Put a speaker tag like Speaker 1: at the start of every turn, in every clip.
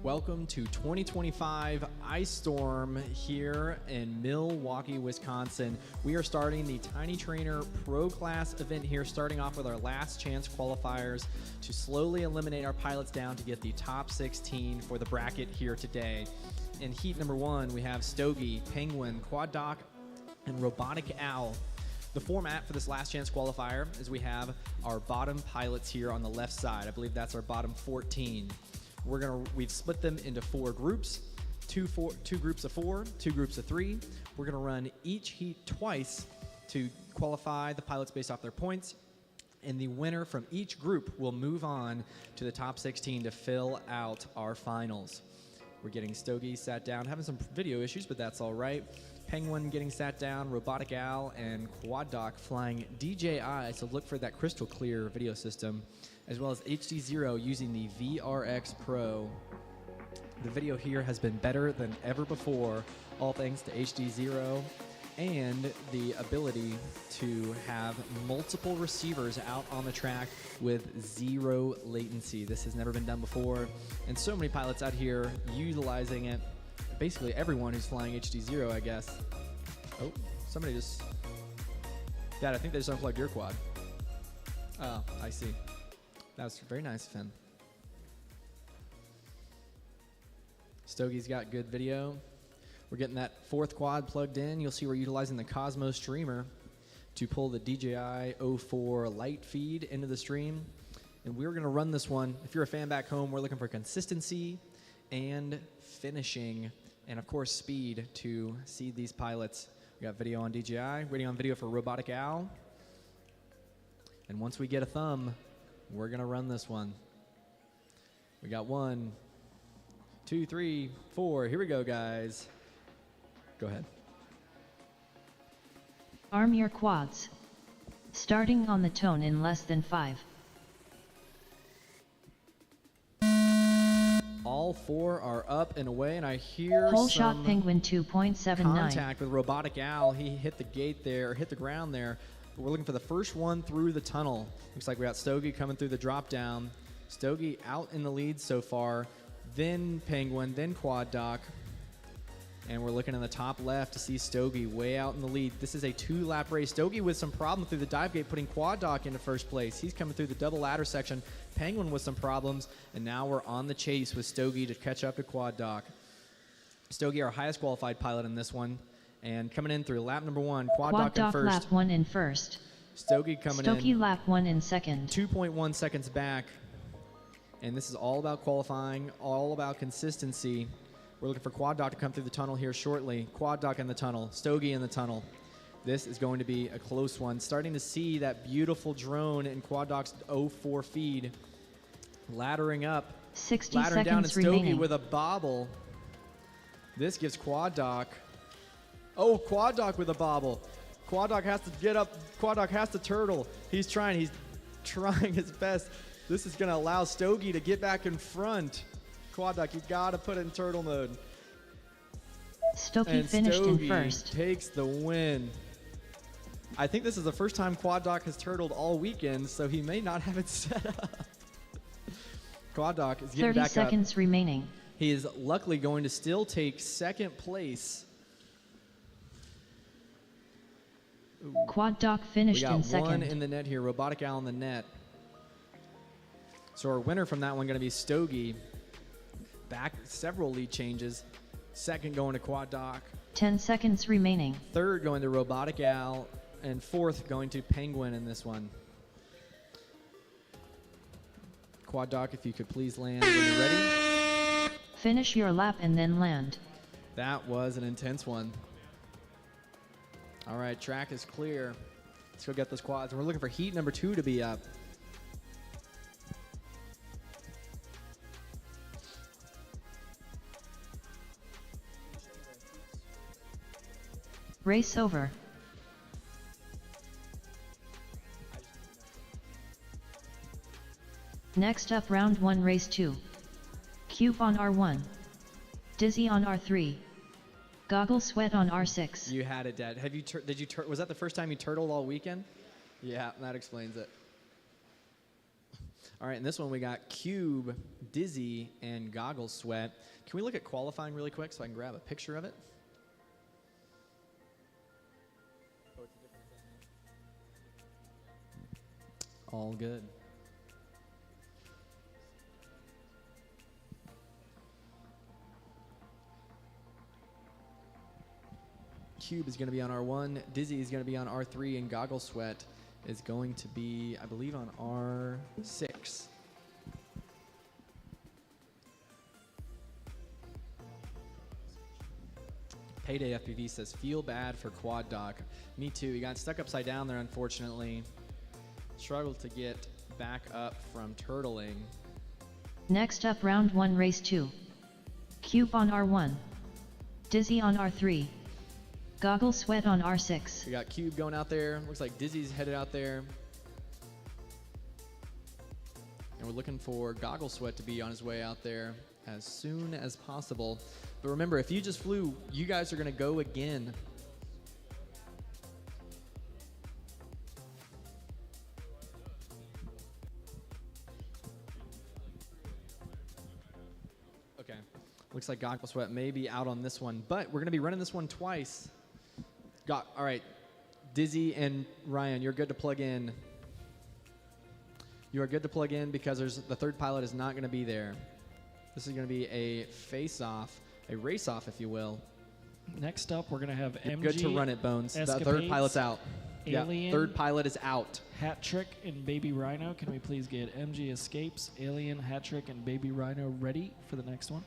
Speaker 1: Welcome to 2025 Icestorm here in Milwaukee, Wisconsin. We are starting the Tiny Trainer Pro Class event here, starting off with our last chance qualifiers to slowly eliminate our pilots down to get the top 16 for the bracket here today. In heat number 1, we have Stogie, Penguin, Quad Doc, and Robotic Owl. The format for this last chance qualifier is we have our bottom pilots here on the left side. I believe that's our bottom 14. We've split them into 4 groups, two groups of 4, 2 groups of 3. We're gonna run each heat twice to qualify the pilots based off their points, and the winner from each group will move on to the top 16 to fill out our finals. We're getting Stogie sat down, having some video issues, but that's all right. Penguin getting sat down, Robotic Owl, and Quad Doc flying DJI, so look for that crystal clear video system, as well as HD0 using the VRX Pro. The video here has been better than ever before, all thanks to HD0 and the ability to have multiple receivers out on the track with 0 latency. This has never been done before, and so many pilots out here utilizing it. Basically everyone who's flying HD0, I guess. Oh, somebody just... Dad, I think they just unplugged your quad. Oh, I see. That was very nice of him. Stogie's got good video. We're getting that 4th quad plugged in. You'll see we're utilizing the Cosmos streamer to pull the DJI 04 light feed into the stream. And we're gonna run this one. If you're a fan back home, we're looking for consistency and finishing, and of course speed to seed these pilots. We got video on DJI, waiting on video for Robotic Owl. And once we get a thumb, we're gonna run this one. We got 1, 2, 3, 4. Here we go, guys. Go ahead.
Speaker 2: Arm your quads. Starting on the tone in less than 5.
Speaker 1: All 4 are up and away, and I hear
Speaker 2: Whole
Speaker 1: some
Speaker 2: shot Penguin 2.79.
Speaker 1: contact with Robotic Owl. He hit the gate there, or hit the ground there. We're looking for the first one through the tunnel. Looks like we got Stogie coming through the drop down. Stogie out in the lead so far, then Penguin, then Quad Doc. And we're looking in the top left to see Stogie way out in the lead. This is a 2-lap race. Stogie with some problem through the dive gate, putting Quad Doc into first place. He's coming through the double ladder section. Penguin with some problems, and now we're on the chase with Stogie to catch up to Quad Doc. Stogie, our highest qualified pilot in this one, and coming in through lap number 1, Quad Doc in first.
Speaker 2: Lap 1 in first.
Speaker 1: Stogie coming in.
Speaker 2: Stogie lap 1 in second.
Speaker 1: 2.1 seconds back. And this is all about qualifying, all about consistency. We're looking for Quad Doc to come through the tunnel here shortly. Quad Doc in the tunnel, Stogie in the tunnel. This is going to be a close one. Starting to see that beautiful drone in Quad Doc's 04 feed. Laddering up.
Speaker 2: 60
Speaker 1: laddering down, and
Speaker 2: seconds
Speaker 1: Stogie
Speaker 2: remaining.
Speaker 1: with a bobble. This gives Quad Doc. Oh, Quad Doc with a bobble. Quad Doc has to get up. Quad Doc has to turtle. He's trying his best. This is gonna allow Stogie to get back in front. Quad Doc, you gotta put it in turtle mode.
Speaker 2: Stogie finished
Speaker 1: Stogie
Speaker 2: in first.
Speaker 1: Takes the win. I think this is the first time Quad Doc has turtled all weekend, so he may not have it set up. Quad Doc is getting
Speaker 2: 30
Speaker 1: back up.
Speaker 2: 30 seconds remaining.
Speaker 1: He is luckily going to still take 2nd place. Ooh.
Speaker 2: Quad Doc finished in second.
Speaker 1: We got 1 in the net here, Robotic Owl in the net. So our winner from that one going to be Stogie. Back several lead changes. 2nd going to Quad Doc.
Speaker 2: 10 seconds remaining.
Speaker 1: 3rd going to Robotic Owl. And 4th going to Penguin in this one. Quad Doc, if you could please land when you're ready.
Speaker 2: Finish your lap and then land.
Speaker 1: That was an intense one. All right, track is clear. Let's go get those quads. And we're looking for heat number 2 to be up.
Speaker 2: Race over. Next up, round 1, race 2. Cube on R1. Dizzy on R3. Goggle Sweat on R6.
Speaker 1: You had it, Dad. Have you? Was that the first time you turtled all weekend? Yeah, that explains it. All right, in this one we got Cube, Dizzy, and Goggle Sweat. Can we look at qualifying really quick so I can grab a picture of it? All good. Cube is going to be on R1, Dizzy is going to be on R3, and Goggle Sweat is going to be, I believe, on R6. Payday FPV says, feel bad for Quad Doc. Me too. He got stuck upside down there, unfortunately. Struggled to get back up from turtling.
Speaker 2: Next up, round 1, race 2. Cube on R1. Dizzy on R3. Goggle Sweat on R6.
Speaker 1: We got Cube going out there. Looks like Dizzy's headed out there. And we're looking for Goggle Sweat to be on his way out there as soon as possible. But remember, if you just flew, you guys are going to go again. Okay. Looks like Goggle Sweat may be out on this one, but we're going to be running this one twice. All right, Dizzy and Ryan, you're good to plug in. You are good to plug in because the third pilot is not going to be there. This is going to be a face-off, a race-off, if you will.
Speaker 3: Next up, we're going to have MG.
Speaker 1: Good to run it, Bones. The
Speaker 3: Escapades,
Speaker 1: third pilot's out.
Speaker 3: Alien,
Speaker 1: yeah, third pilot is out.
Speaker 3: Hat Trick and Baby Rhino. Can we please get MG Escapes, Alien, Hat Trick, and Baby Rhino ready for the next one?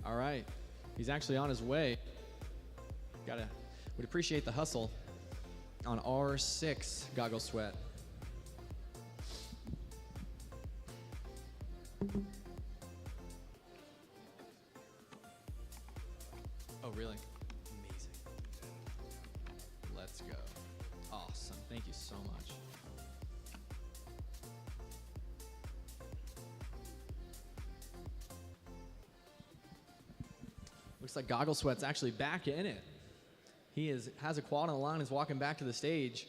Speaker 1: All right. He's actually on his way. Would appreciate the hustle on R6, Goggle Sweat. Oh, really? Amazing. Let's go. Awesome. Thank you so much. Looks like Goggle Sweat's actually back in it. He has a quad on the line, is walking back to the stage.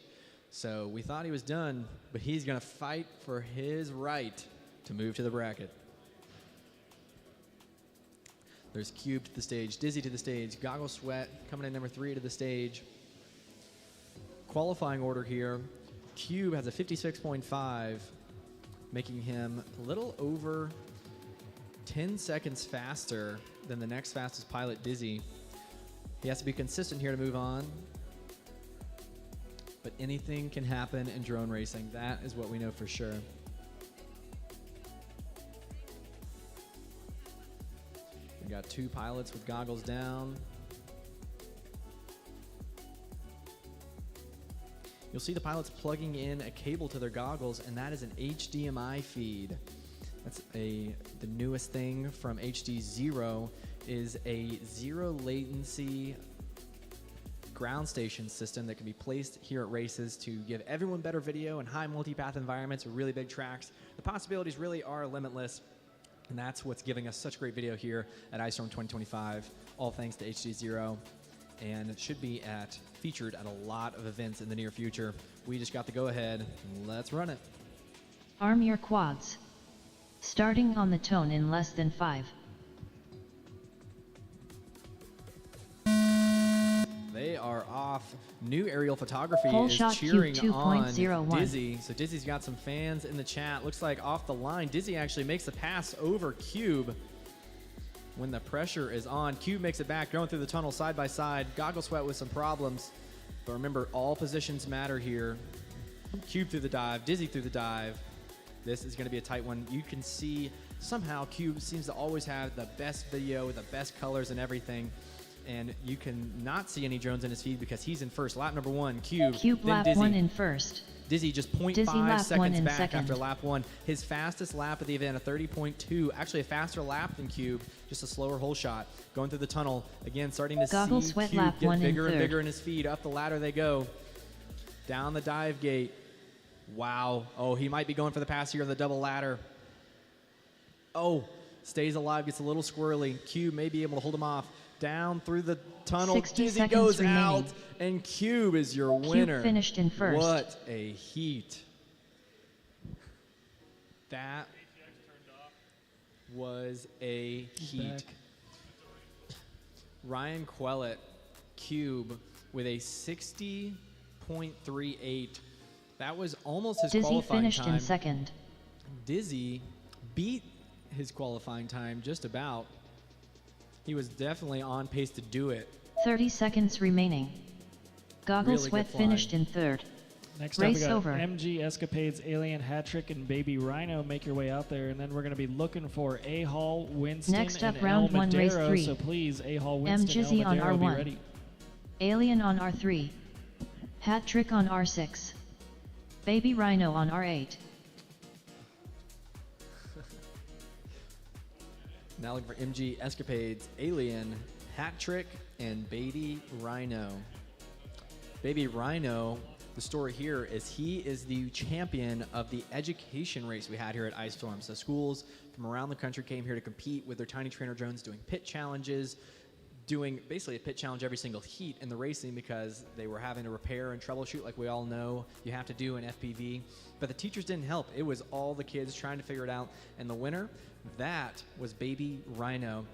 Speaker 1: So we thought he was done, but he's going to fight for his right to move to the bracket. There's Cube to the stage, Dizzy to the stage, Goggle Sweat coming in number 3 to the stage. Qualifying order here, Cube has a 56.5, making him a little over 10 seconds faster than the next fastest pilot, Dizzy. He has to be consistent here to move on. But anything can happen in drone racing. That is what we know for sure. We got 2 pilots with goggles down. You'll see the pilots plugging in a cable to their goggles, and that is an HDMI feed. That's the newest thing from HD Zero, is a zero latency ground station system that can be placed here at races to give everyone better video in high multipath environments with really big tracks. The possibilities really are limitless, and that's what's giving us such great video here at Icestorm 2025, all thanks to HD Zero, and it should be featured at a lot of events in the near future. We just got the go-ahead. Let's run it.
Speaker 2: Arm your quads. Starting on the tone in less than 5.
Speaker 1: They are off. New aerial photography
Speaker 2: Pole
Speaker 1: is
Speaker 2: shot
Speaker 1: cheering
Speaker 2: Q
Speaker 1: on
Speaker 2: 2.01.
Speaker 1: Dizzy. So Dizzy's got some fans in the chat. Looks like off the line, Dizzy actually makes the pass over Cube. When the pressure is on, Cube makes it back, going through the tunnel side by side. Goggle Sweat with some problems. But remember, all positions matter here. Cube through the dive, Dizzy through the dive. This is going to be a tight one. You can see somehow Cube seems to always have the best video with the best colors and everything. And you can not see any drones in his feed because he's in first. Lap number 1, Cube.
Speaker 2: Cube
Speaker 1: then
Speaker 2: lap
Speaker 1: Dizzy.
Speaker 2: 1 in first.
Speaker 1: Dizzy just
Speaker 2: Dizzy
Speaker 1: 0.5
Speaker 2: lap
Speaker 1: seconds
Speaker 2: 1 in
Speaker 1: back
Speaker 2: second.
Speaker 1: after lap 1. His fastest lap of the event, a 30.2. Actually a faster lap than Cube, just a slower hole shot. Going through the tunnel. Again, starting to
Speaker 2: Goggle
Speaker 1: see
Speaker 2: Sweat
Speaker 1: Cube
Speaker 2: lap
Speaker 1: get
Speaker 2: 1 in
Speaker 1: bigger and
Speaker 2: third.
Speaker 1: bigger in his feed. Up the ladder they go. Down the dive gate. Wow. Oh, he might be going for the pass here on the double ladder. Oh, stays alive, gets a little squirrely. Cube may be able to hold him off. down through the tunnel.
Speaker 2: 60
Speaker 1: Dizzy
Speaker 2: seconds
Speaker 1: goes
Speaker 2: remaining.
Speaker 1: out, and Cube is your
Speaker 2: Cube
Speaker 1: winner.
Speaker 2: finished in first.
Speaker 1: What a heat. That was a heat.
Speaker 3: Back.
Speaker 1: Ryan Quellet, Cube, with a 60.38. That was almost his
Speaker 2: Dizzy
Speaker 1: qualifying
Speaker 2: finished
Speaker 1: time.
Speaker 2: in second.
Speaker 1: Dizzy beat his qualifying time just about. He was definitely on pace to do it.
Speaker 2: 30 seconds remaining. Goggle
Speaker 1: Really good
Speaker 2: Sweat
Speaker 1: flying.
Speaker 2: finished in third.
Speaker 3: Next up,
Speaker 2: Race
Speaker 3: we got
Speaker 2: over.
Speaker 3: MG Escapades, Alien Hat Trick, and Baby Rhino. Make your way out there, and then we're going to be looking for A Hall, Winston,
Speaker 2: Next up,
Speaker 3: and
Speaker 2: round
Speaker 3: El
Speaker 2: one, race
Speaker 3: Madero.
Speaker 2: 3.
Speaker 3: So please, A Hall, Winston,
Speaker 2: Jizzy
Speaker 3: El
Speaker 2: on
Speaker 3: Madero, be
Speaker 2: R1.
Speaker 3: ready.
Speaker 2: Alien on R3. Hat Trick on R6. Baby Rhino on R8.
Speaker 1: Now looking for MG Escapades, Alien, Hat Trick, and Baby Rhino. Baby Rhino, the story here is he is the champion of the education race we had here at Icestorm. So schools from around the country came here to compete with their tiny trainer drones, doing pit challenges, doing basically a pit challenge every single heat in the racing because they were having to repair and troubleshoot like we all know you have to do in FPV. But the teachers didn't help. It was all the kids trying to figure it out. And the winner, that was Baby Rhino.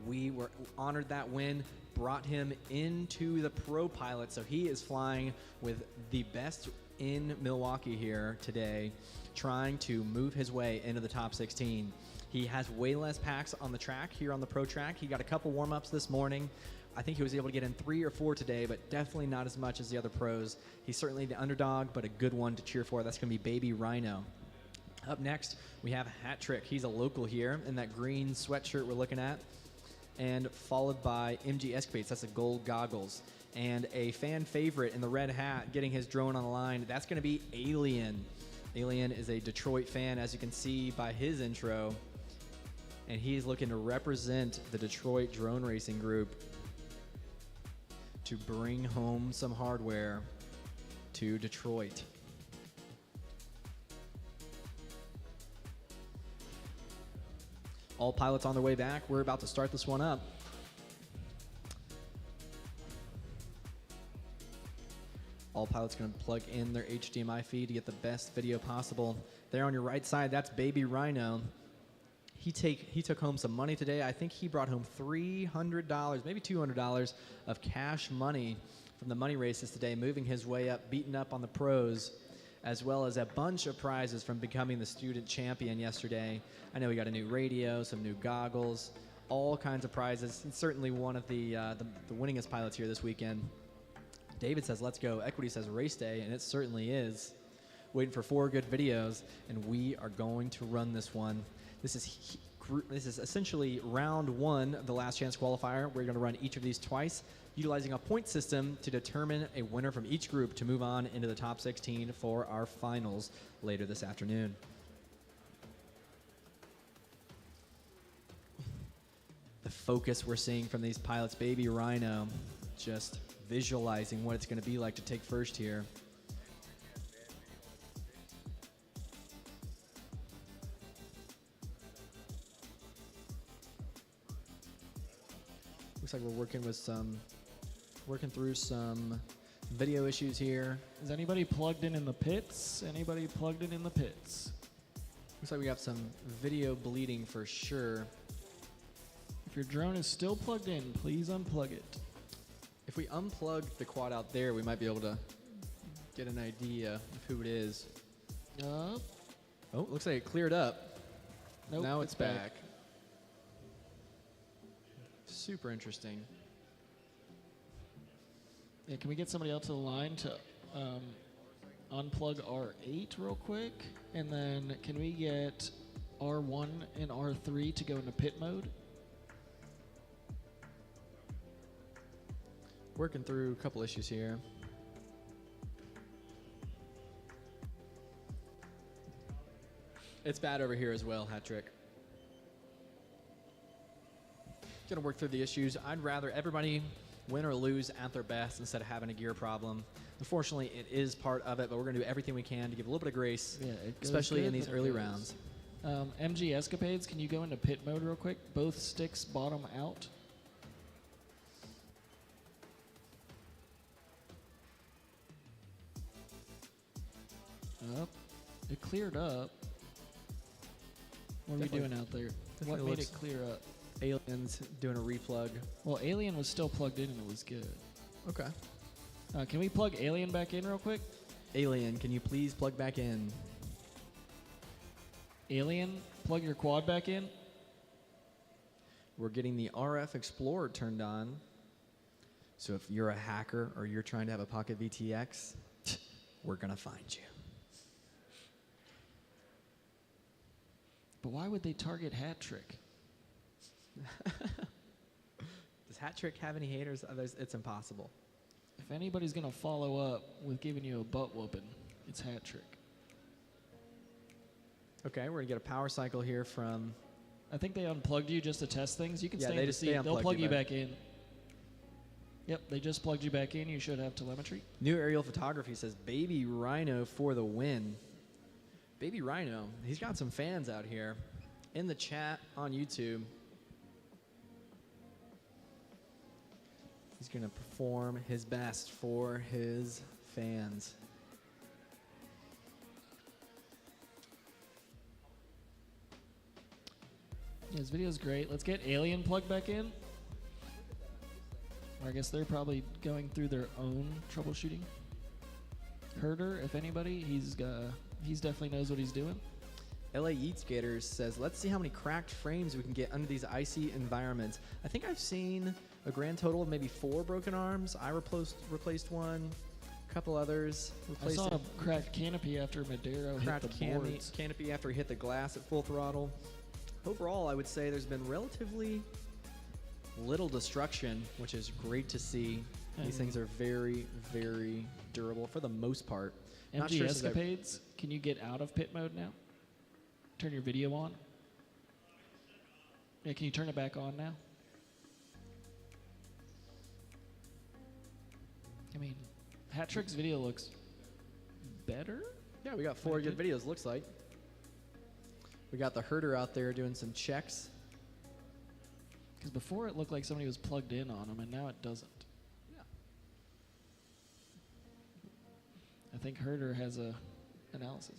Speaker 1: We were honored that win, brought him into the pro pilot. So he is flying with the best in Milwaukee here today, trying to move his way into the top 16. He has way less packs on the track here on the pro track. He got a couple warm-ups this morning. I think he was able to get in 3 or 4 today, but definitely not as much as the other pros. He's certainly the underdog, but a good one to cheer for. That's going to be Baby Rhino. Up next, we have Hat Trick. He's a local here in that green sweatshirt we're looking at. And followed by MG Escapades. That's the gold goggles. And a fan favorite in the red hat getting his drone on the line. That's going to be Alien. Alien is a Detroit fan, as you can see by his intro. And he's looking to represent the Detroit drone racing group to bring home some hardware to Detroit. All pilots on their way back. We're about to start this one up. All pilots going to plug in their HDMI feed to get the best video possible. There on your right side, that's Baby Rhino. He took home some money today. I think he brought home $300, maybe $200 of cash money from the money races today, moving his way up, beating up on the pros, as well as a bunch of prizes from becoming the student champion yesterday. I know he got a new radio, some new goggles, all kinds of prizes. He's certainly one of the winningest pilots here this weekend. David says, let's go. Equity says race day, and it certainly is. Waiting for 4 good videos, and we are going to run this one. This is essentially round 1 of the last chance qualifier. We're going to run each of these twice, utilizing a point system to determine a winner from each group to move on into the top 16 for our finals later this afternoon. The focus we're seeing from these pilots, Baby Rhino, just visualizing what it's going to be like to take first here. Looks like we're working through some video issues here.
Speaker 3: Is anybody plugged in the pits? Anybody plugged in the pits?
Speaker 1: Looks like we got some video bleeding for sure.
Speaker 3: If your drone is still plugged in, please unplug it.
Speaker 1: If we unplug the quad out there, we might be able to get an idea of who it is. Oh, looks like it cleared up.
Speaker 3: Nope,
Speaker 1: Now it's back. Super interesting.
Speaker 3: Yeah, can we get somebody else to the line to unplug R8 real quick? And then can we get R1 and R3 to go into pit mode?
Speaker 1: Working through a couple issues here. It's bad over here as well, Hat Trick. Gonna work through the issues. I'd rather everybody win or lose at their best instead of having a gear problem. Unfortunately, it is part of it, but we're gonna do everything we can to give a little bit of grace,
Speaker 3: Yeah, it goes
Speaker 1: especially
Speaker 3: good,
Speaker 1: in these
Speaker 3: then it
Speaker 1: early
Speaker 3: goes.
Speaker 1: rounds.
Speaker 3: MG Escapades, can you go into pit mode real quick? Both sticks bottom out. up. It cleared up. What are we
Speaker 1: Definitely-
Speaker 3: doing out there? What
Speaker 1: definitely
Speaker 3: made
Speaker 1: looks-
Speaker 3: it clear up?
Speaker 1: Alien's doing a replug.
Speaker 3: Well, Alien was still plugged in and it was good.
Speaker 1: Okay.
Speaker 3: Can we plug Alien back in real quick?
Speaker 1: Alien, can you please plug back in?
Speaker 3: Alien, plug your quad back in.
Speaker 1: We're getting the RF Explorer turned on. So if you're a hacker or you're trying to have a Pocket VTX, we're going to find you.
Speaker 3: But why would they target Hat Trick?
Speaker 1: Does Hat Trick have any haters? It's impossible.
Speaker 3: If anybody's going to follow up with giving you a butt whooping, it's Hat Trick.
Speaker 1: Okay, we're going to get a power cycle here from...
Speaker 3: I think they unplugged you just to test things. You can
Speaker 1: Yeah,
Speaker 3: stay
Speaker 1: they
Speaker 3: in the
Speaker 1: just-
Speaker 3: seat.
Speaker 1: they
Speaker 3: They'll
Speaker 1: unplugged
Speaker 3: plug
Speaker 1: you
Speaker 3: you
Speaker 1: back.
Speaker 3: back in. Yep, they just plugged you back in. You should have telemetry.
Speaker 1: New Aerial Photography says, Baby Rhino for the win. Baby Rhino, he's got some fans out here in the chat on YouTube. He's going to perform his best for his fans.
Speaker 3: Yeah, this video's great. Let's get Alien plugged back in. Or I guess they're probably going through their own troubleshooting. Herder, if anybody, he's definitely knows what he's doing.
Speaker 1: LA Yeet Skaters says, let's see how many cracked frames we can get under these icy environments. I think I've seen a grand total of maybe 4 broken arms. I replaced one, a couple others.
Speaker 3: I saw a cracked canopy after Madero hit
Speaker 1: cracked
Speaker 3: the boards.
Speaker 1: canopy after he hit the glass at full throttle. Overall, I would say there's been relatively little destruction, which is great to see. These things are very, very durable for the most part. Not
Speaker 3: MG
Speaker 1: sure since
Speaker 3: Escapades, can you get out of pit mode now? Turn your video on. Yeah, can you turn it back on now? I mean, Hat Trick's video looks better.
Speaker 1: Yeah, we got 4 good videos, looks like. We got the herder out there doing some checks.
Speaker 3: Because before it looked like somebody was plugged in on him, and now it doesn't.
Speaker 1: Yeah.
Speaker 3: I think Herder has a analysis.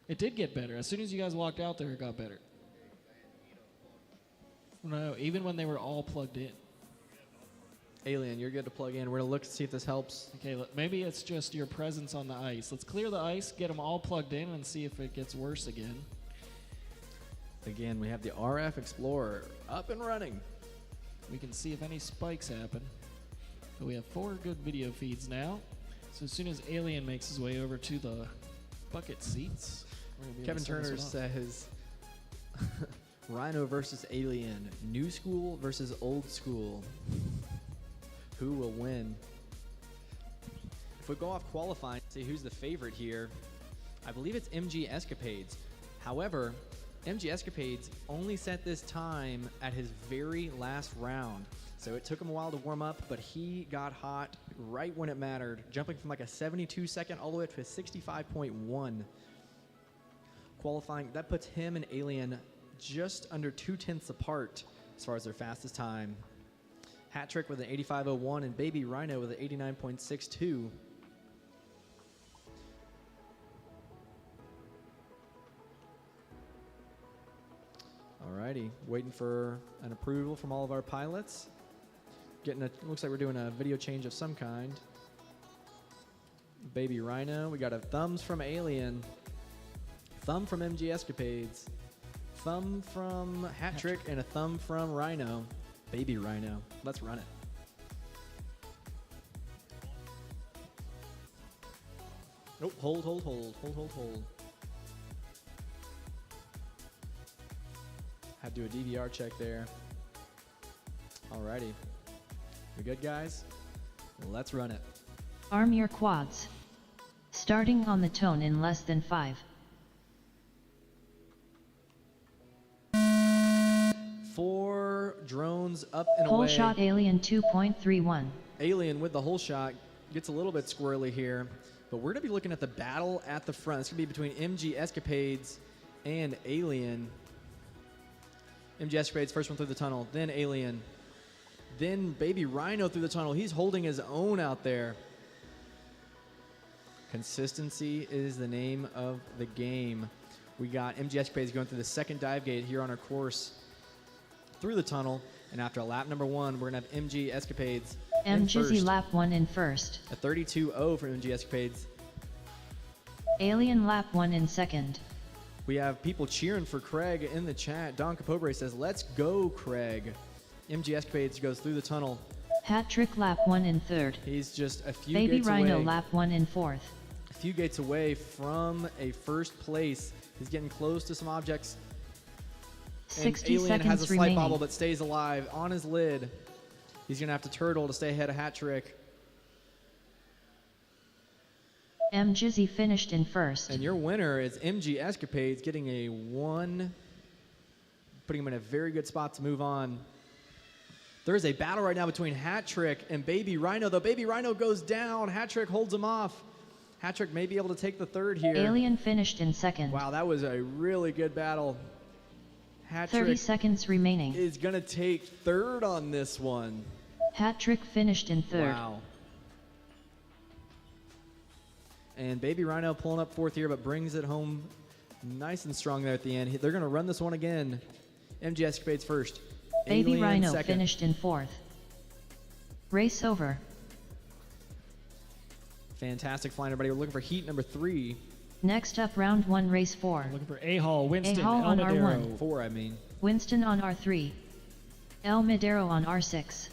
Speaker 3: It did get better. As soon as you guys walked out there, it got better. No, even when they were all plugged in.
Speaker 1: Alien, you're good to plug in. We're going to look to see if this helps.
Speaker 3: Okay, maybe it's just your presence on the ice. Let's clear the ice, get them all plugged in, and see if it gets worse again.
Speaker 1: Again, we have the RF Explorer up and running.
Speaker 3: We can see if any spikes happen. But we have 4 good video feeds now. So as soon as Alien makes his way over to the bucket seats, we're gonna be
Speaker 1: Kevin
Speaker 3: able to set
Speaker 1: Turner
Speaker 3: this one off.
Speaker 1: says, Rhino versus Alien, new school versus old school. Who will win? If we go off qualifying, see who's the favorite here. I believe it's MG Escapades. However, MG Escapades only set this time at his very last round. So it took him a while to warm up, but he got hot right when it mattered, jumping from like a 72-second all the way up to a 65.1. Qualifying, that puts him and Alien just under 0.2 apart as far as their fastest time. Hat Trick with an 85.01 and Baby Rhino with an 89.62. Alrighty, waiting for an approval from all of our pilots. Looks like we're doing a video change of some kind. Baby Rhino, we got a thumbs from Alien, thumb from MG Escapades, thumb from Hat Trick, and a thumb from Rhino. Baby Rhino, let's run it. Nope, hold. Had to do a DVR check there. Alrighty. We good, guys? Let's run it.
Speaker 2: Arm your quads. Starting on the tone in less than 5.
Speaker 1: 4 drones up and
Speaker 2: Whole
Speaker 1: away.
Speaker 2: shot Alien 2.31.
Speaker 1: Alien with the whole shot gets a little bit squirrely here, but we're going to be looking at the battle at the front. It's going to be between MG Escapades and Alien. MG Escapades, first one through the tunnel, then Alien. Then Baby Rhino through the tunnel. He's holding his own out there. Consistency is the name of the game. We got MG Escapades going through the second dive gate here on our course through the tunnel. And after lap number 1, we're going to have MG Escapades in
Speaker 2: MGZ
Speaker 1: first.
Speaker 2: lap 1 in first.
Speaker 1: A 32-0 for MG Escapades.
Speaker 2: Alien lap 1 in second.
Speaker 1: We have people cheering for Craig in the chat. Don Capobre says, let's go, Craig. MG Escapades goes through the tunnel.
Speaker 2: Hat Trick lap 1 in third.
Speaker 1: He's just a few
Speaker 2: Baby
Speaker 1: gates
Speaker 2: Rhino
Speaker 1: away.
Speaker 2: lap 1 in fourth.
Speaker 1: A few gates away from a first place. He's getting close to some objects.
Speaker 2: 60
Speaker 1: and Alien has a
Speaker 2: seconds
Speaker 1: slight
Speaker 2: remaining.
Speaker 1: bobble but stays alive on his lid. He's going to have to turtle to stay ahead of Hat Trick.
Speaker 2: MGZ finished in first.
Speaker 1: And your winner is MG Escapades, getting a 1, putting him in a very good spot to move on. There's a battle right now between Hat Trick and Baby Rhino. The Baby Rhino goes down. Hat Trick holds him off. Hat Trick may be able to take the third here.
Speaker 2: Alien finished in second.
Speaker 1: Wow, that was a really good battle. Hat
Speaker 2: 30
Speaker 1: Trick
Speaker 2: seconds remaining.
Speaker 1: is going to take third on this one.
Speaker 2: Hat Trick finished in third.
Speaker 1: Wow. And Baby Rhino pulling up fourth here, but brings it home nice and strong there at the end. They're going to run this one again. MG Escapades first.
Speaker 2: Baby
Speaker 1: Alien
Speaker 2: Rhino
Speaker 1: second.
Speaker 2: finished in fourth. Race over.
Speaker 1: Fantastic flying, everybody. We're looking for heat number 3.
Speaker 2: Next up, round 1, race 4.
Speaker 3: Looking for A-Hall, Winston,
Speaker 2: A-Hall on
Speaker 3: El Madero.
Speaker 2: R1.
Speaker 1: 4, I mean.
Speaker 2: Winston on R3. El Madero on R6.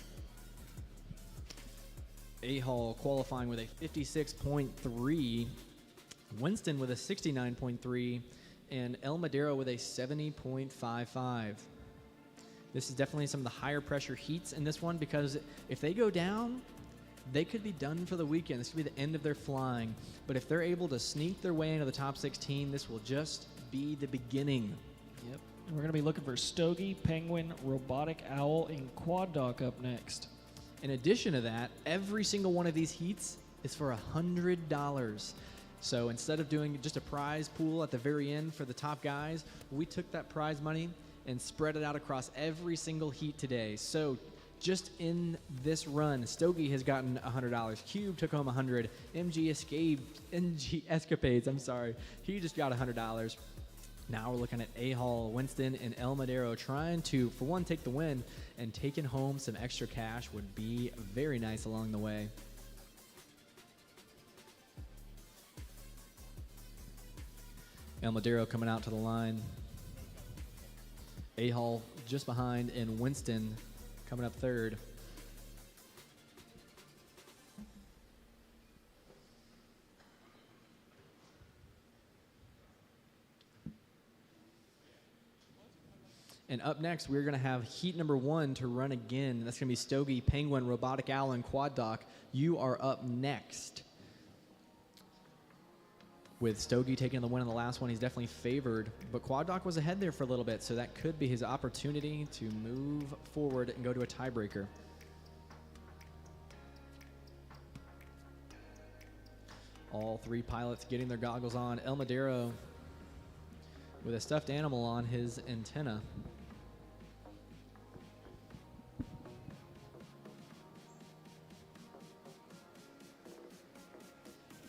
Speaker 1: A-Hall qualifying with a 56.3. Winston with a 69.3. And El Madero with a 70.55. This is definitely some of the higher pressure heats in this one, because if they go down, they could be done for the weekend. This could be the end of their flying. But if they're able to sneak their way into the top 16, this will just be the beginning.
Speaker 3: Yep. And we're going to be looking for Stogie, Penguin, Robotic Owl, and Quad Dog up next.
Speaker 1: In addition to that, every single one of these heats is for $100. So instead of doing just a prize pool at the very end for the top guys, we took that prize money and spread it out across every single heat today. So just in this run, Stogie has gotten $100. Cube took home $100. MG Escapades, I'm sorry, he just got $100. Now we're looking at A-Hall, Winston, and El Madero trying to, for one, take the win, and taking home some extra cash would be very nice along the way. El Madero coming out to the line. A-Hall just behind, and Winston coming up third. And up next, we're going to have heat number 1 to run again. That's going to be Stogie, Penguin, Robotic Owl, and Quad Doc. You are up next. With Stogie taking the win in the last one, he's definitely favored. But Quad Doc was ahead there for a little bit, so that could be his opportunity to move forward and go to a tiebreaker. All 3 pilots getting their goggles on. El Madero with a stuffed animal on his antenna.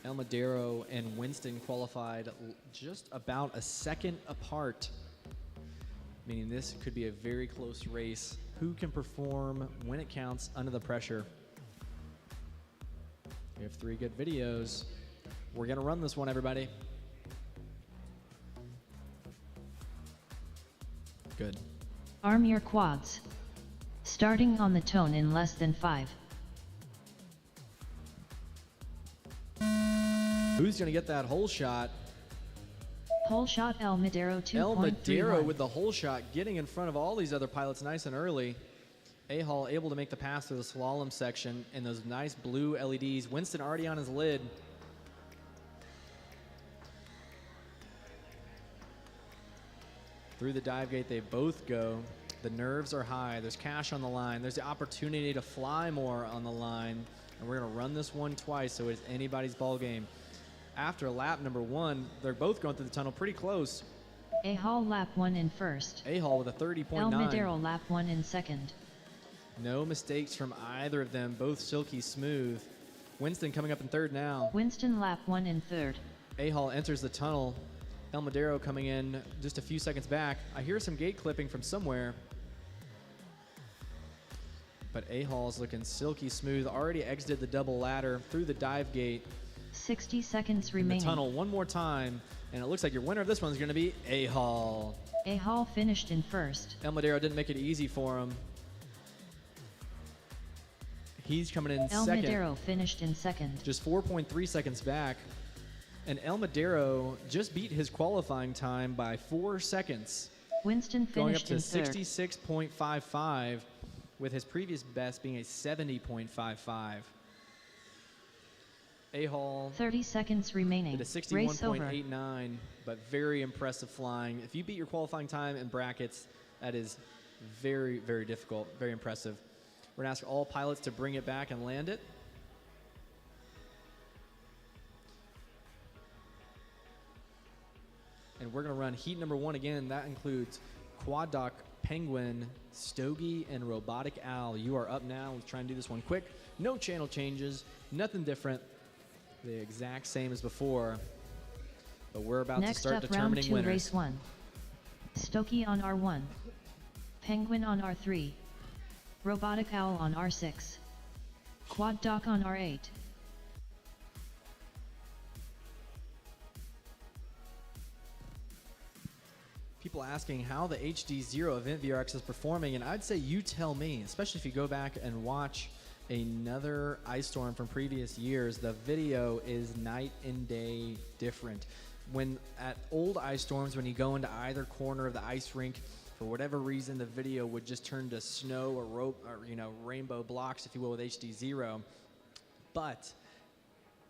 Speaker 1: El Madero and Winston qualified just about a second apart, meaning this could be a very close race. Who can perform when it counts under the pressure? We have 3 good videos. We're going to run this one, everybody. Good.
Speaker 2: Arm your quads. Starting on the tone in less than 5.
Speaker 1: Who's going to get that hole shot?
Speaker 2: Hole shot El Madero 2.31.
Speaker 1: El Madero with the hole shot, getting in front of all these other pilots nice and early. A-Hall able to make the pass through the slalom section and those nice blue LEDs. Winston already on his lid. Through the dive gate, they both go. The nerves are high. There's cash on the line. There's the opportunity to fly more on the line. And we're going to run this one twice, so it's anybody's ball game. After lap number 1, they're both going through the tunnel pretty close.
Speaker 2: A-Hall lap 1 in first.
Speaker 1: A-Hall with a 30.9.
Speaker 2: El Madero lap 1 in second.
Speaker 1: No mistakes from either of them, both silky smooth. Winston coming up in third now.
Speaker 2: Winston lap 1 in third.
Speaker 1: A-Hall enters the tunnel. El Madero coming in just a few seconds back. I hear some gate clipping from somewhere. But A-Hall's looking silky smooth. Already exited the double ladder through the dive gate.
Speaker 2: 60 seconds
Speaker 1: In
Speaker 2: remaining.
Speaker 1: the tunnel one more time. And it looks like your winner of this one is going to be A-Hall.
Speaker 2: A-Hall finished in first.
Speaker 1: El Madero didn't make it easy for him. He's coming in
Speaker 2: El
Speaker 1: second.
Speaker 2: Madero finished in second.
Speaker 1: Just 4.3 seconds back. And El Madero just beat his qualifying time by 4 seconds.
Speaker 2: Winston
Speaker 1: Going up
Speaker 2: finished
Speaker 1: to
Speaker 2: in third.
Speaker 1: 66.55 with his previous best being a 70.55. A-Hall
Speaker 2: 30 seconds remaining.
Speaker 1: did a
Speaker 2: Race over.
Speaker 1: 61.89, but very impressive flying. If you beat your qualifying time in brackets, that is very, very difficult, very impressive. We're going to ask all pilots to bring it back and land it. And we're going to run heat number 1 again. That includes Quad Doc, Penguin, Stogie, and Robotic Owl. You are up now. Let's try and do this one quick. No channel changes, nothing different. The exact same as before. But we're about
Speaker 2: Next
Speaker 1: to start
Speaker 2: up,
Speaker 1: determining
Speaker 2: round 2,
Speaker 1: winners.
Speaker 2: race 1. Stogie on R1. Penguin on R3. Robotic Owl on R6. Quad Doc on R8.
Speaker 1: People asking how the HD0 Event VRX is performing, and I'd say you tell me, especially if you go back and watch another Icestorm from previous years. The video is night and day different. When at old Icestorms, when you go into either corner of the ice rink, for whatever reason, the video would just turn to snow or rope, or rainbow blocks, if you will, with HD0. But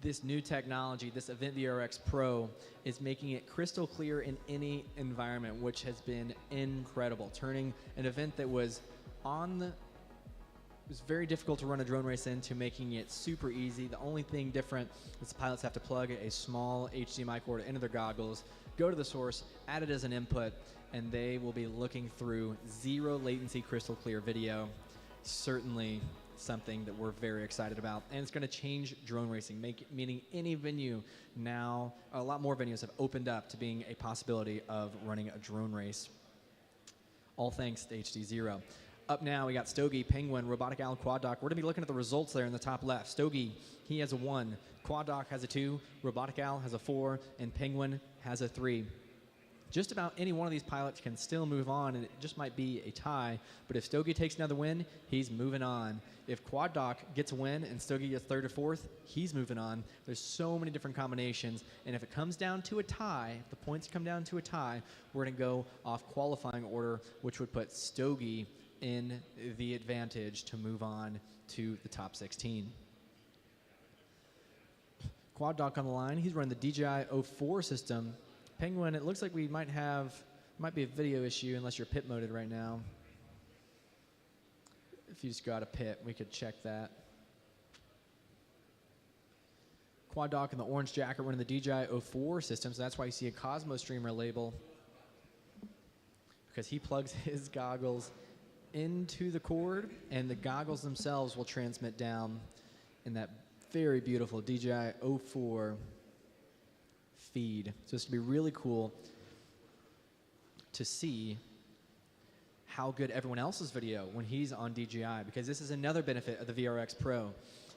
Speaker 1: this new technology, this Event VRX Pro, is making it crystal clear in any environment, which has been incredible. Turning an event that was it was very difficult to run a drone race into making it super easy. The only thing different is the pilots have to plug a small HDMI cord into their goggles, go to the source, add it as an input, and they will be looking through zero latency crystal clear video. Certainly something that we're very excited about, and it's going to change drone racing, meaning any venue now, a lot more venues have opened up to being a possibility of running a drone race, all thanks to HD0. Up now, we got Stogie, Penguin, Robotic Owl, Quad Doc. We're going to be looking at the results there in the top left. Stogie, he has a 1, Quad Doc has a 2, Robotic Owl has a 4, and Penguin has a 3. Just about any one of these pilots can still move on, and it just might be a tie. But if Stogie takes another win, he's moving on. If Quad Doc gets a win and Stogie gets 3rd or 4th, he's moving on. There's so many different combinations, and if it comes down to a tie, if the points come down to a tie, we're going to go off qualifying order, which would put Stogie in the advantage to move on to the top 16. Quad Doc on the line. He's running the DJI 04 system. Penguin, it looks like we might be a video issue unless you're pit moded right now. If you just got a pit, we could check that. Quad Doc in the orange jacket running the DJI 04 system, so that's why you see a Cosmo Streamer label, because he plugs his goggles into the cord, and the goggles themselves will transmit down in that very beautiful DJI 04 feed. So it's going to be really cool to see how good everyone else's video when he's on DJI, because this is another benefit of the VRX Pro,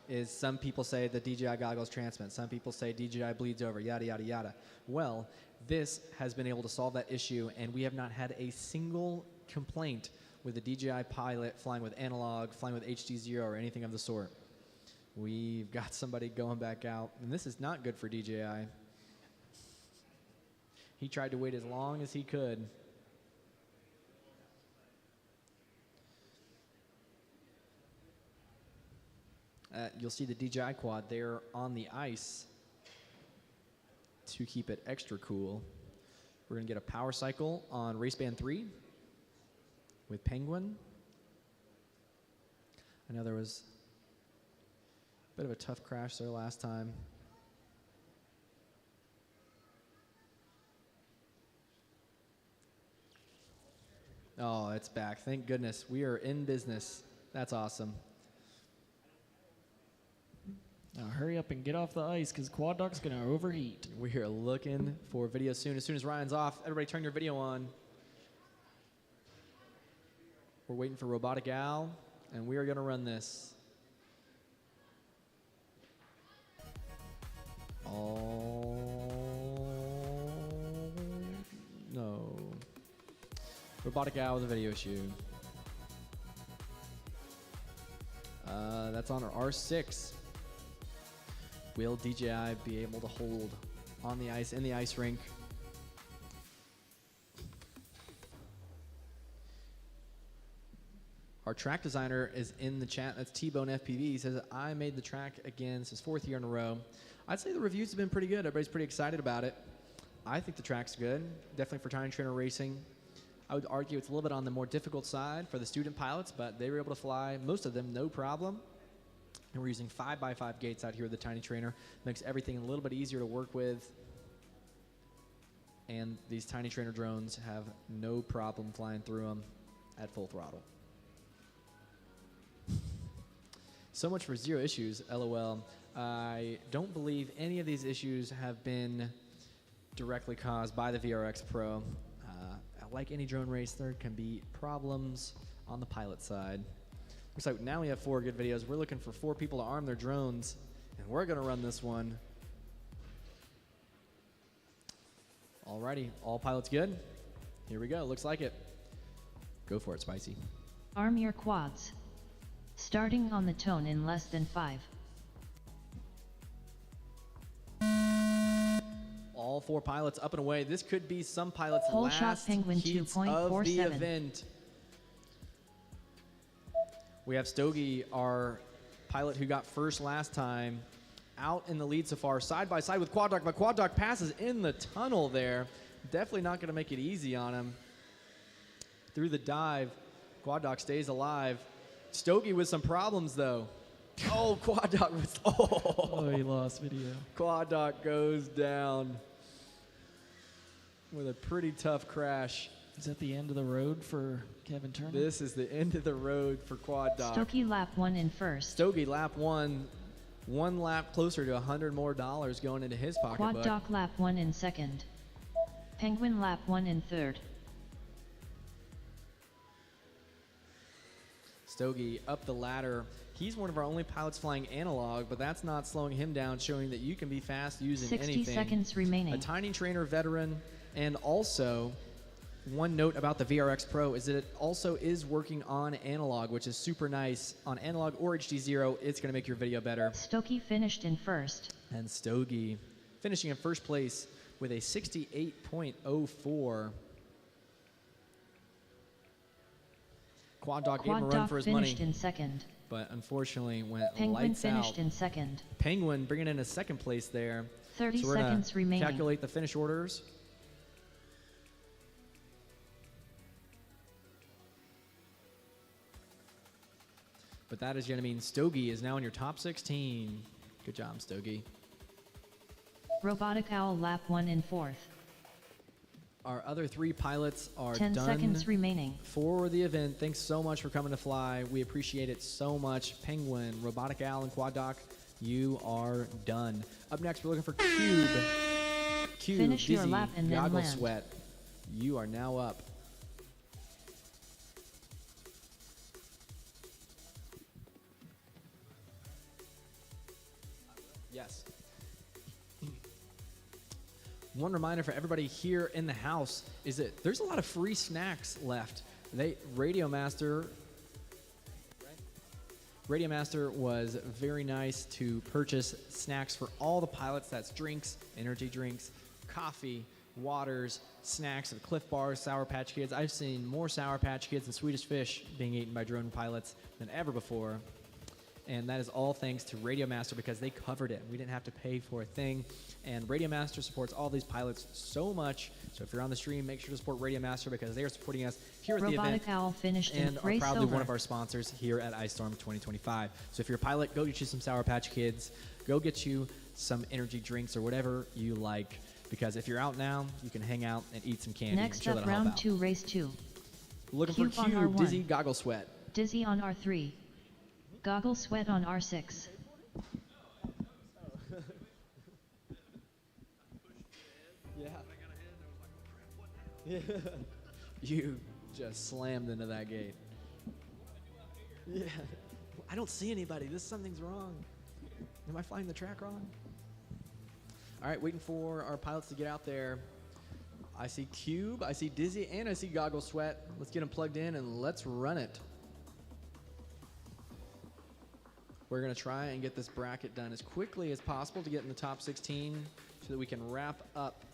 Speaker 1: is some people say the DJI goggles transmit, some people say DJI bleeds over, yada, yada, yada. Well, this has been able to solve that issue, and we have not had a single complaint with the DJI pilot flying with analog, flying with HD0, or anything of the sort. We've got somebody going back out, and this is not good for DJI. He tried to wait as long as he could. You'll see the DJI quad there on the ice to keep it extra cool. We're going to get a power cycle on race band 3 with Penguin. I know there was a bit of a tough crash there last time. Oh, it's back. Thank goodness. We are in business. That's awesome.
Speaker 3: Now hurry up and get off the ice because Quad Doc's going to overheat.
Speaker 1: We are looking for video soon. As soon as Ryan's off, everybody turn your video on. We're waiting for Robotic Al, and we are going to run this. Oh, no. Robotic Al with a video shoot. That's on our R6. Will DJI be able to hold on the ice in the ice rink? Our track designer is in the chat. That's T-Bone FPV. He says, I made the track again. This is 4th year in a row. I'd say the reviews have been pretty good. Everybody's pretty excited about it. I think the track's good. Definitely for Tiny Trainer Racing. I would argue it's a little bit on the more difficult side for the student pilots, but they were able to fly, most of them, no problem. And we're using 5x5 gates out here with the Tiny Trainer. Makes everything a little bit easier to work with. And these Tiny Trainer drones have no problem flying through them at full throttle. So much for zero issues, LOL. I don't believe any of these issues have been directly caused by the VRX Pro. Like any drone race, there can be problems on the pilot side. Looks like now we have 4 good videos. We're looking for 4 people to arm their drones, and we're going to run this one. Alrighty, all pilots good? Here we go, looks like it. Go for it, Spicy.
Speaker 2: Arm your quads. Starting on the tone in less than 5.
Speaker 1: All 4 pilots up and away. This could be some pilots'
Speaker 2: Whole shot
Speaker 1: last
Speaker 2: Penguin
Speaker 1: heats of the
Speaker 2: 2.47.
Speaker 1: event. We have Stogie, our pilot who got first last time, out in the lead so far, side by side with Quad Doc, but Quad Doc passes in the tunnel there. Definitely not going to make it easy on him. Through the dive, Quad Doc stays alive. Stogie with some problems though. Oh, Quad Doc was,
Speaker 3: Oh, he lost video.
Speaker 1: Quad Doc goes down with a pretty tough crash.
Speaker 3: Is that the end of the road for Kevin Turner?
Speaker 1: This is the end of the road for Quad Doc.
Speaker 2: Stogie lap 1 in first.
Speaker 1: Stogie lap 1, 1 lap closer to $100 more going into his pocketbook.
Speaker 2: Quad Doc lap 1 in second. Penguin lap 1 in third.
Speaker 1: Stogie up the ladder. He's one of our only pilots flying analog, but that's not slowing him down, showing that you can be fast using
Speaker 2: 60
Speaker 1: anything.
Speaker 2: seconds remaining.
Speaker 1: A Tiny Trainer veteran, and also one note about the VRX Pro is that it also is working on analog, which is super nice. On analog or HD0, it's going to make your video better.
Speaker 2: Stogie finished in first.
Speaker 1: And Stogie finishing in first place with a 68.04. Quad Doc gave him a run for his money,
Speaker 2: finished in second.
Speaker 1: but unfortunately went
Speaker 2: Penguin
Speaker 1: lights
Speaker 2: finished
Speaker 1: out.
Speaker 2: in second.
Speaker 1: Penguin bringing in a second place there.
Speaker 2: 30
Speaker 1: So we're
Speaker 2: seconds
Speaker 1: gonna
Speaker 2: remaining.
Speaker 1: calculate the finish orders. But that is going to mean Stogie is now in your top 16. Good job, Stogie.
Speaker 2: Robotic Owl lap 1 in fourth.
Speaker 1: Our other 3 pilots are
Speaker 2: 10
Speaker 1: done
Speaker 2: seconds remaining.
Speaker 1: for the event. Thanks so much for coming to fly. We appreciate it so much. Penguin, Robotic Owl, and Quad Doc, you are done. Up next, we're looking for Cube. Cube,
Speaker 2: Finish
Speaker 1: Dizzy,
Speaker 2: your lap and then
Speaker 1: Goggle
Speaker 2: land.
Speaker 1: Sweat. You are now up. Yes. One reminder for everybody here in the house is that there's a lot of free snacks left. Radio Master was very nice to purchase snacks for all the pilots. That's drinks, energy drinks, coffee, waters, snacks, and Cliff Bars, Sour Patch Kids. I've seen more Sour Patch Kids and Swedish Fish being eaten by drone pilots than ever before. And that is all thanks to Radio Master because they covered it. We didn't have to pay for a thing. And Radio Master supports all these pilots so much. So if you're on the stream, make sure to support Radio Master because they are supporting us here at the event.
Speaker 2: Robotic Owl finished in
Speaker 1: And are
Speaker 2: race
Speaker 1: proudly
Speaker 2: silver.
Speaker 1: one of our sponsors here at Icestorm 2025. So if you're a pilot, go get you some Sour Patch Kids. Go get you some energy drinks or whatever you like. Because if you're out now, you can hang out and eat some candy.
Speaker 2: Next
Speaker 1: and chill
Speaker 2: up,
Speaker 1: at
Speaker 2: round 2, race 2.
Speaker 1: Looking
Speaker 2: Cube
Speaker 1: for
Speaker 2: on
Speaker 1: Cube,
Speaker 2: R1.
Speaker 1: Dizzy, Goggle Sweat.
Speaker 2: Dizzy on R3. Goggle Sweat on R6.
Speaker 1: You just slammed into that gate. Yeah. I don't see anybody. Something's wrong. Am I flying the track wrong? All right, waiting for our pilots to get out there. I see Cube, I see Dizzy, and I see Goggle Sweat. Let's get them plugged in and let's run it. We're going to try and get this bracket done as quickly as possible to get in the top 16 so that we can wrap up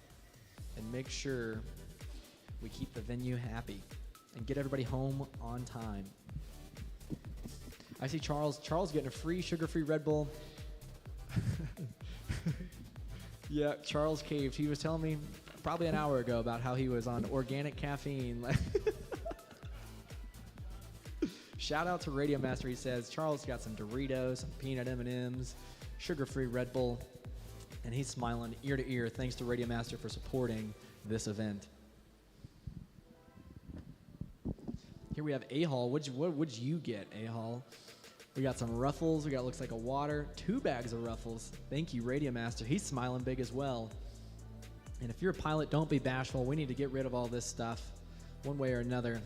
Speaker 1: and make sure we keep the venue happy and get everybody home on time. I see Charles. Charles getting a free sugar-free Red Bull. Yeah, Charles caved. He was telling me probably an hour ago about how he was on organic caffeine. Shout out to Radio Master. He says Charles got some Doritos, some peanut M&Ms, sugar-free Red Bull, and he's smiling ear to ear. Thanks to Radio Master for supporting this event. Here we have A-Hall. What would you get, A-Hall? We got some Ruffles. We got looks like a water. 2 bags of Ruffles. Thank you, Radio Master. He's smiling big as well. And if you're a pilot, don't be bashful. We need to get rid of all this stuff one way or another.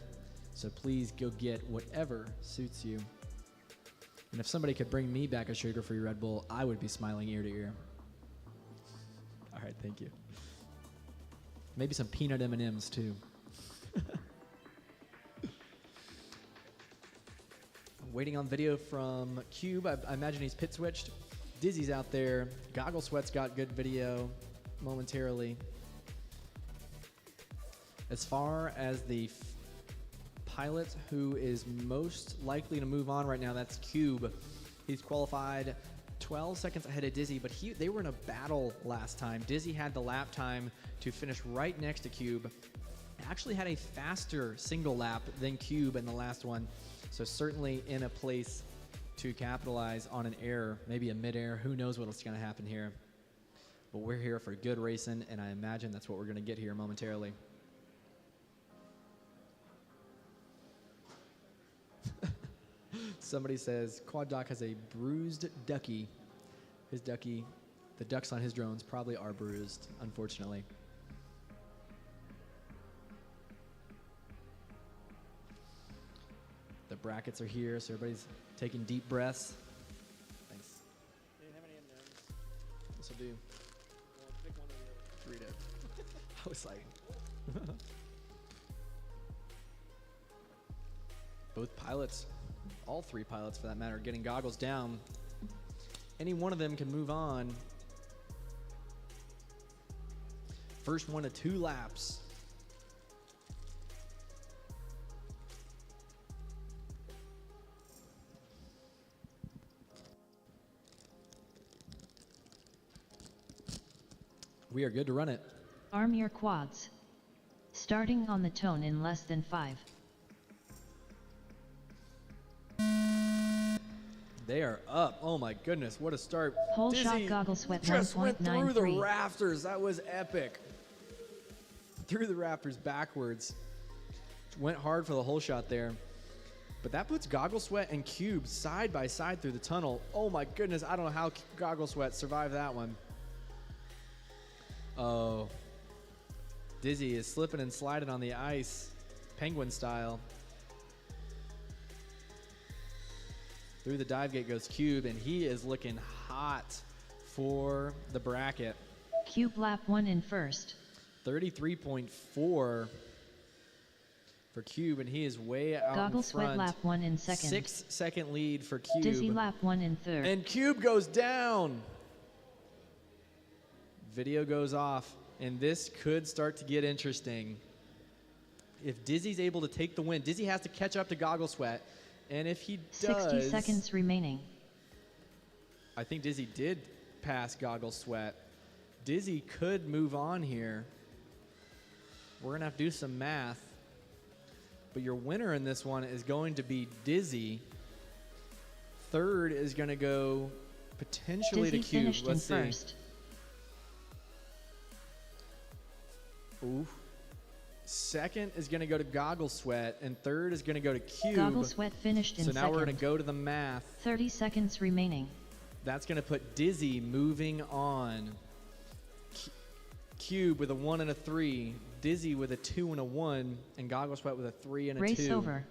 Speaker 1: So please go get whatever suits you. And if somebody could bring me back a sugar-free Red Bull, I would be smiling ear to ear. All right, thank you. Maybe some peanut M&Ms too. Waiting on video from Cube. I imagine he's pit switched. Dizzy's out there. Goggle Sweat's got good video momentarily. As far as the pilot who is most likely to move on right now, that's Cube. He's qualified 12 seconds ahead of Dizzy, but they were in a battle last time. Dizzy had the lap time to finish right next to Cube. Actually had a faster single lap than Cube in the last one. So certainly in a place to capitalize on an error, maybe a mid-air. Who knows what's going to happen here. But we're here for good racing, and I imagine that's what we're going to get here momentarily. Somebody says Quad Doc has a bruised ducky. His ducky, the ducks on his drones probably are bruised, unfortunately. The brackets are here, so everybody's taking deep breaths. Thanks.
Speaker 3: They didn't have any M&Ms.
Speaker 1: This will do.
Speaker 3: Well, pick one or the other.
Speaker 1: Read it. I was like, both pilots, all 3 pilots for that matter, getting goggles down. Any one of them can move on. First 1 to 2 laps. We are good to run it.
Speaker 2: Arm your quads. Starting on the tone in less than 5.
Speaker 1: They are up. Oh my goodness, what a start.
Speaker 2: Whole
Speaker 1: Dizzy
Speaker 2: shot Goggle Sweat
Speaker 1: just went through the
Speaker 2: 1.93.
Speaker 1: rafters. That was epic. Through the rafters backwards. Went hard for the whole shot there. But that puts Goggle Sweat and Cube side by side through the tunnel. Oh my goodness, I don't know how Goggle Sweat survived that one. Oh. Dizzy is slipping and sliding on the ice, penguin style. Through the dive gate goes Cube, and he is looking hot for the bracket.
Speaker 2: Cube lap 1 in first.
Speaker 1: 33.4 for Cube, and he is way out
Speaker 2: Goggle
Speaker 1: in front.
Speaker 2: Sweat lap 1 in second.
Speaker 1: 6-second lead for Cube.
Speaker 2: Dizzy lap 1 in third.
Speaker 1: And Cube goes down. Video goes off, and this could start to get interesting. If Dizzy's able to take the win, Dizzy has to catch up to Goggle Sweat, and if he does...
Speaker 2: 60 seconds remaining.
Speaker 1: I think Dizzy did pass Goggle Sweat. Dizzy could move on here. We're going to have to do some math. But your winner in this one is going to be Dizzy. Third is going to go potentially
Speaker 2: Dizzy
Speaker 1: to Cube.
Speaker 2: finished
Speaker 1: Let's
Speaker 2: in
Speaker 1: see.
Speaker 2: first.
Speaker 1: Ooh. Second is going to go to Goggle Sweat, and third is going to go to Cube.
Speaker 2: Goggle Sweat finished in
Speaker 1: so
Speaker 2: second.
Speaker 1: now we're going to go to the math.
Speaker 2: 30 seconds remaining.
Speaker 1: That's going to put Dizzy moving on. Cube with a 1 and a 3, Dizzy with a 2 and a 1, and Goggle Sweat with a 3 and a 2.
Speaker 2: Race over.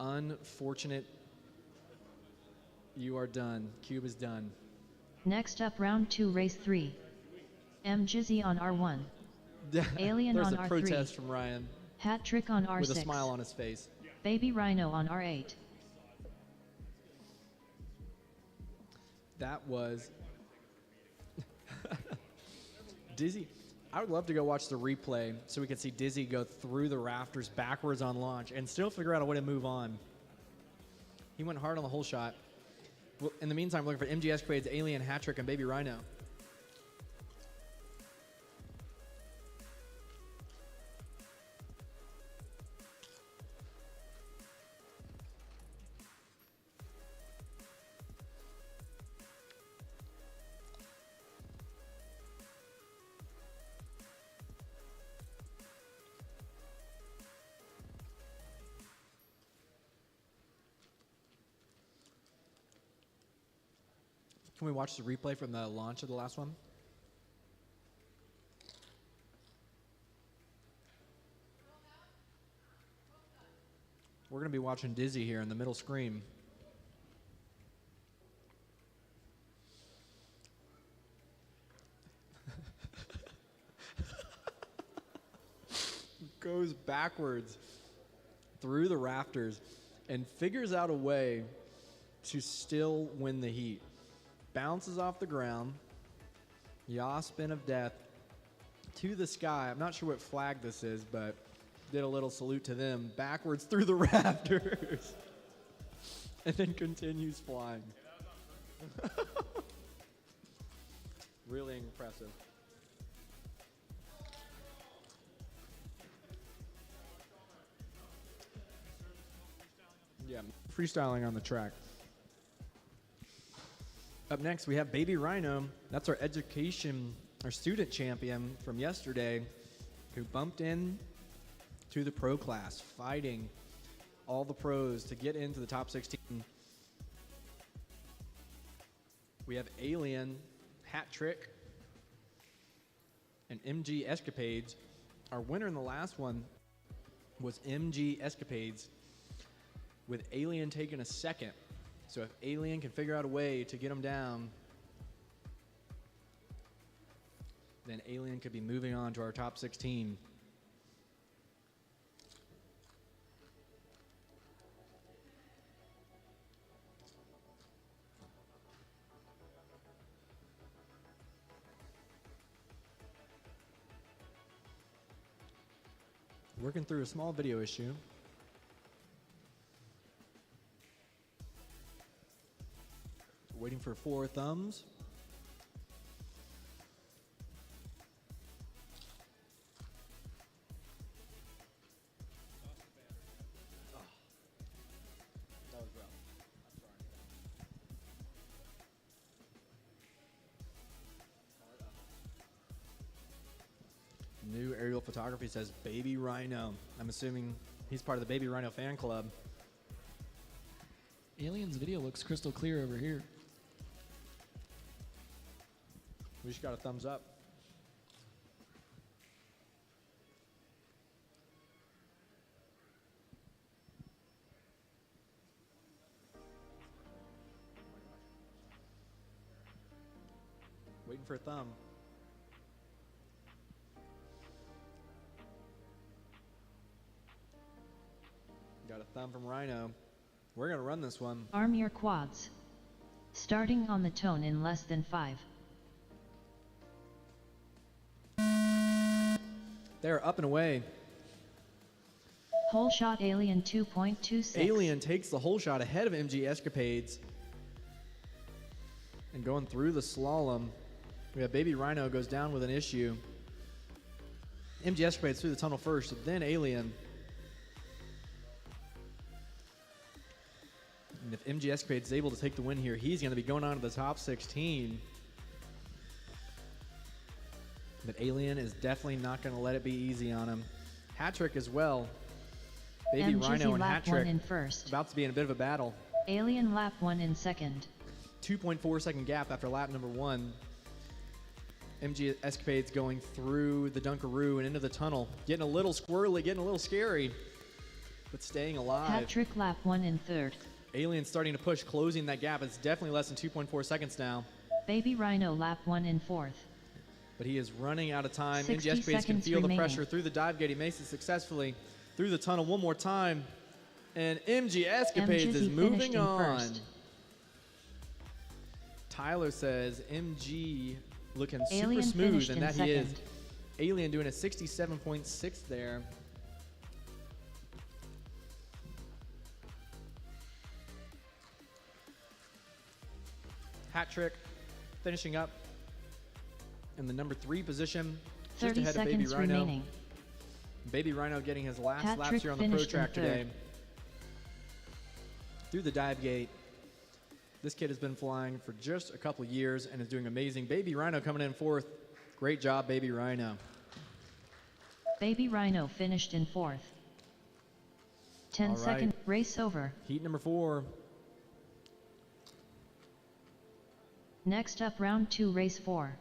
Speaker 1: Unfortunate. You are done. Cube is done.
Speaker 2: Next up, round 2, race 3. M Jizzy on R1. Alien
Speaker 1: There's
Speaker 2: on
Speaker 1: a
Speaker 2: R3.
Speaker 1: protest from Ryan
Speaker 2: Hat Trick on R6.
Speaker 1: with a smile on his face.
Speaker 2: Baby Rhino on R8.
Speaker 1: That was Dizzy. I would love to go watch the replay so we could see Dizzy go through the rafters backwards on launch and still figure out a way to move on. He went hard on the whole shot. Well, in the meantime, we're looking for MG Escapades, Alien, Hat Trick, and Baby Rhino. Can we watch the replay from the launch of the last one? We're going to be watching Dizzy here in the middle screen. Goes backwards through the rafters and figures out a way to still win the heat. Bounces off the ground, yaw spin of death to the sky. I'm not sure what flag this is, but did a little salute to them backwards through the rafters and then continues flying. Really impressive. Yeah, freestyling on the track. Up next, we have Baby Rhino. That's our student champion from yesterday, who bumped in to the pro class, fighting all the pros to get into the top 16. We have Alien, Hat Trick, and MG Escapades. Our winner in the last one was MG Escapades, with Alien taking a second. So if Alien can figure out a way to get him down, then Alien could be moving on to our top 16. Working through a small video issue. Waiting for 4 thumbs. Oh. That was rough. I'm sorry. New aerial photography says Baby Rhino. I'm assuming he's part of the Baby Rhino fan club.
Speaker 3: Alien's video looks crystal clear over here.
Speaker 1: We just got a thumbs up. Waiting for a thumb. Got a thumb from Rhino. We're going to run this one.
Speaker 2: Arm your quads. Starting on the tone in less than 5.
Speaker 1: They're up and away.
Speaker 2: Whole shot Alien 2.26.
Speaker 1: Alien takes the whole shot ahead of MG Escapades. And going through the slalom, we have Baby Rhino goes down with an issue. MG Escapades through the tunnel first, then Alien. And if MG Escapades is able to take the win here, he's going to be going on to the top 16. But Alien is definitely not going to let it be easy on him. Hat Trick as well. Baby Rhino and Hat Trick
Speaker 2: in first.
Speaker 1: about to be in a bit of a battle.
Speaker 2: Alien lap 1 in second.
Speaker 1: 2.4 second gap after lap number 1. MG Escapades going through the Dunkaroo and into the tunnel. Getting a little squirrely, getting a little scary, but staying alive.
Speaker 2: Hat trick lap 1 in third.
Speaker 1: Alien starting to push, closing that gap. It's definitely less than 2.4 seconds now.
Speaker 2: Baby Rhino lap 1 in fourth.
Speaker 1: But he is running out of time.
Speaker 2: 60
Speaker 1: MG Escapades can feel
Speaker 2: remaining.
Speaker 1: the pressure through the dive gate. He makes it successfully through the tunnel one more time. And MG Escapades is moving on.
Speaker 2: First.
Speaker 1: Tyler says MG looking
Speaker 2: Alien
Speaker 1: super smooth,
Speaker 2: finished
Speaker 1: and
Speaker 2: in
Speaker 1: that he is.
Speaker 2: second.
Speaker 1: Alien doing a 67.6 there. Hat trick finishing up in the number 3 position, just
Speaker 2: 30
Speaker 1: ahead of Baby
Speaker 2: seconds
Speaker 1: Rhino.
Speaker 2: remaining.
Speaker 1: Baby Rhino getting his last
Speaker 2: Hat
Speaker 1: laps
Speaker 2: trick
Speaker 1: here on the pro
Speaker 2: finished in
Speaker 1: track today.
Speaker 2: third.
Speaker 1: Through the dive gate. This kid has been flying for just a couple years and is doing amazing. Baby Rhino coming in fourth. Great job, Baby Rhino.
Speaker 2: Baby Rhino finished in fourth. 10
Speaker 1: All right.
Speaker 2: second race over.
Speaker 1: Heat number 4.
Speaker 2: Next up round 2 race 4.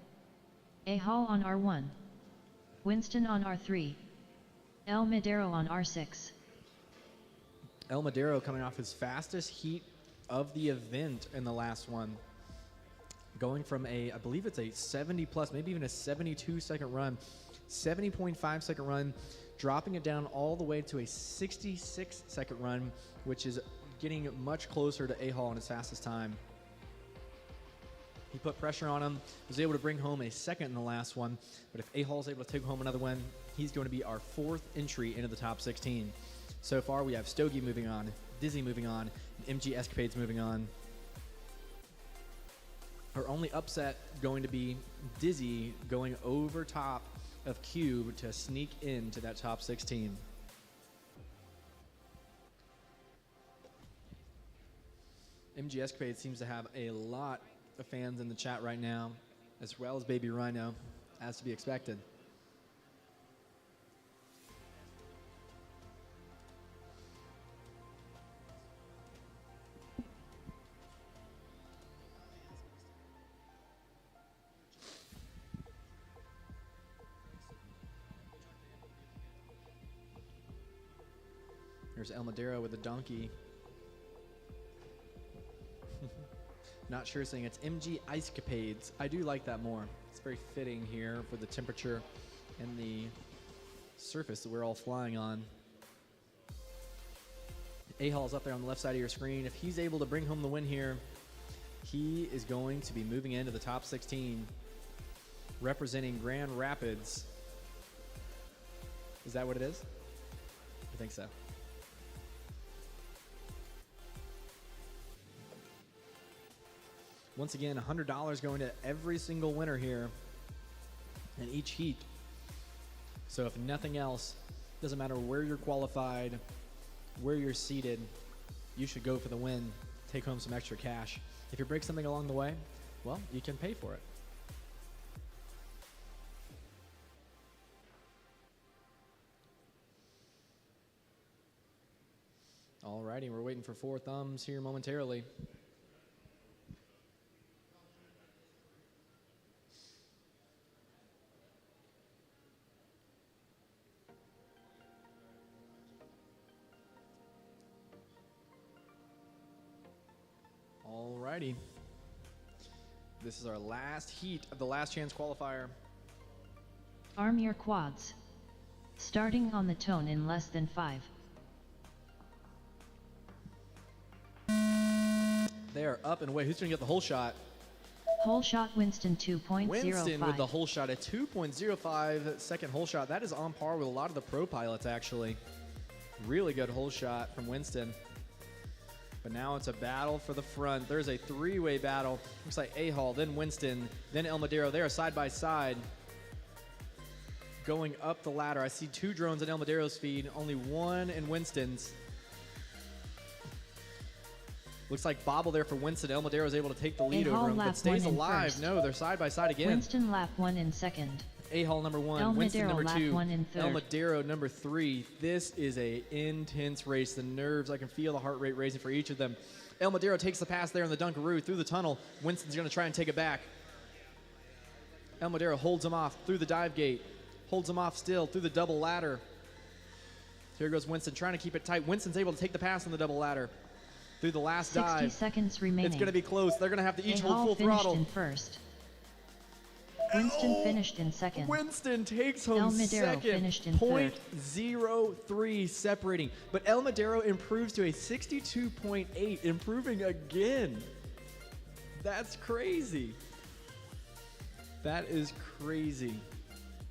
Speaker 2: A Hall on R1. Winston on R3. El Madero on R6.
Speaker 1: El Madero coming off his fastest heat of the event in the last one. Going from I believe it's a 70 plus, maybe even a 72 second run, 70.5 second run, dropping it down all the way to a 66 second run, which is getting much closer to A-Hall in his fastest time. He put pressure on him, was able to bring home a second in the last one, but if A-Hall is able to take home another win, he's going to be our 4th entry into the top 16. So far, we have Stogie moving on, Dizzy moving on, and MG Escapades moving on. Our only upset going to be Dizzy going over top of Cube to sneak into that top 16. MG Escapades seems to have a lot of fans in the chat right now, as well as Baby Rhino, as to be expected. There's El Madero with the donkey. Not sure, saying it's MG Icecapades. I do like that more. It's very fitting here for the temperature and the surface that we're all flying on. A-Hall's up there on the left side of your screen. If he's able to bring home the win here, he is going to be moving into the top 16, representing Grand Rapids. Is that what it is? I think so. Once again, $100 going to every single winner here in each heat. So if nothing else, doesn't matter where you're qualified, where you're seated, you should go for the win, take home some extra cash. If you break something along the way, well, you can pay for it. Alrighty, we're waiting for 4 thumbs here momentarily. Alrighty. This is our last heat of the last chance qualifier.
Speaker 2: Arm your quads. Starting on the tone in less than 5.
Speaker 1: They are up and away. Who's going to get the whole shot?
Speaker 2: Whole shot Winston 2.05.
Speaker 1: Winston with the whole shot, a 2.05 second whole shot. That is on par with a lot of the pro pilots, actually. Really good whole shot from Winston. But now it's a battle for the front. There's a 3-way battle. Looks like A-Hall, then Winston, then El Madero. They are side by side going up the ladder. I see 2 drones in El Madero's feed, only 1 in Winston's. Looks like bobble there for Winston. El Madero is able to take the lead over him, but stays alive. No, they're side by side again.
Speaker 2: Winston lap 1 in second.
Speaker 1: A-Hall number 1,
Speaker 2: El
Speaker 1: Winston
Speaker 2: Madero
Speaker 1: number
Speaker 2: lap
Speaker 1: 2,
Speaker 2: 1 in third.
Speaker 1: El Madero number 3. This is a intense race. The nerves, I can feel the heart rate raising for each of them. El Madero takes the pass there in the Dunkaroo through the tunnel. Winston's going to try and take it back. El Madero holds him off through the dive gate. Holds him off still through the double ladder. Here goes Winston trying to keep it tight. Winston's able to take the pass on the double ladder. Through the last
Speaker 2: 60
Speaker 1: dive.
Speaker 2: seconds remaining.
Speaker 1: It's going to be close. They're going to have to each
Speaker 2: Ahal
Speaker 1: hold full
Speaker 2: finished
Speaker 1: throttle.
Speaker 2: in first. Winston finished in second.
Speaker 1: Winston takes home
Speaker 2: El Madero
Speaker 1: second.
Speaker 2: finished in third.
Speaker 1: 0.03 separating. But El Madero improves to a 62.8, improving again. That's crazy. That is crazy.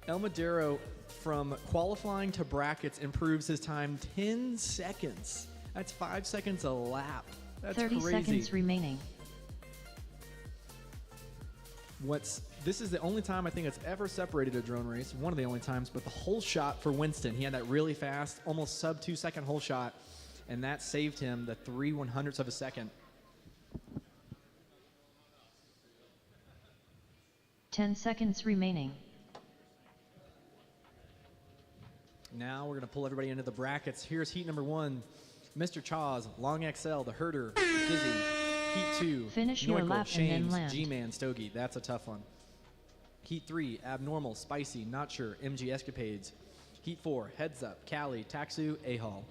Speaker 1: El Madero, from qualifying to brackets, improves his time 10 seconds. That's 5 seconds a lap. That's
Speaker 2: 30
Speaker 1: crazy.
Speaker 2: seconds remaining.
Speaker 1: This is the only time I think it's ever separated a drone race. One of the only times, but the whole shot for Winston, he had that really fast, almost sub 2 second whole shot, and that saved him the 3/100ths of a second.
Speaker 2: 10 seconds remaining.
Speaker 1: Now we're going to pull everybody into the brackets. Here's heat number 1. Mr. Chaz, Long XL, the Herder, Dizzy. Heat 2,
Speaker 2: Finish your
Speaker 1: Neukel,
Speaker 2: lap and then
Speaker 1: Shames,
Speaker 2: land.
Speaker 1: G-Man, Stogie. That's a tough one. Heat 3, Abnormal, Spicy, Not Sure, MG Escapades. Heat 4, Heads Up, Cali, Taxu, Ahal.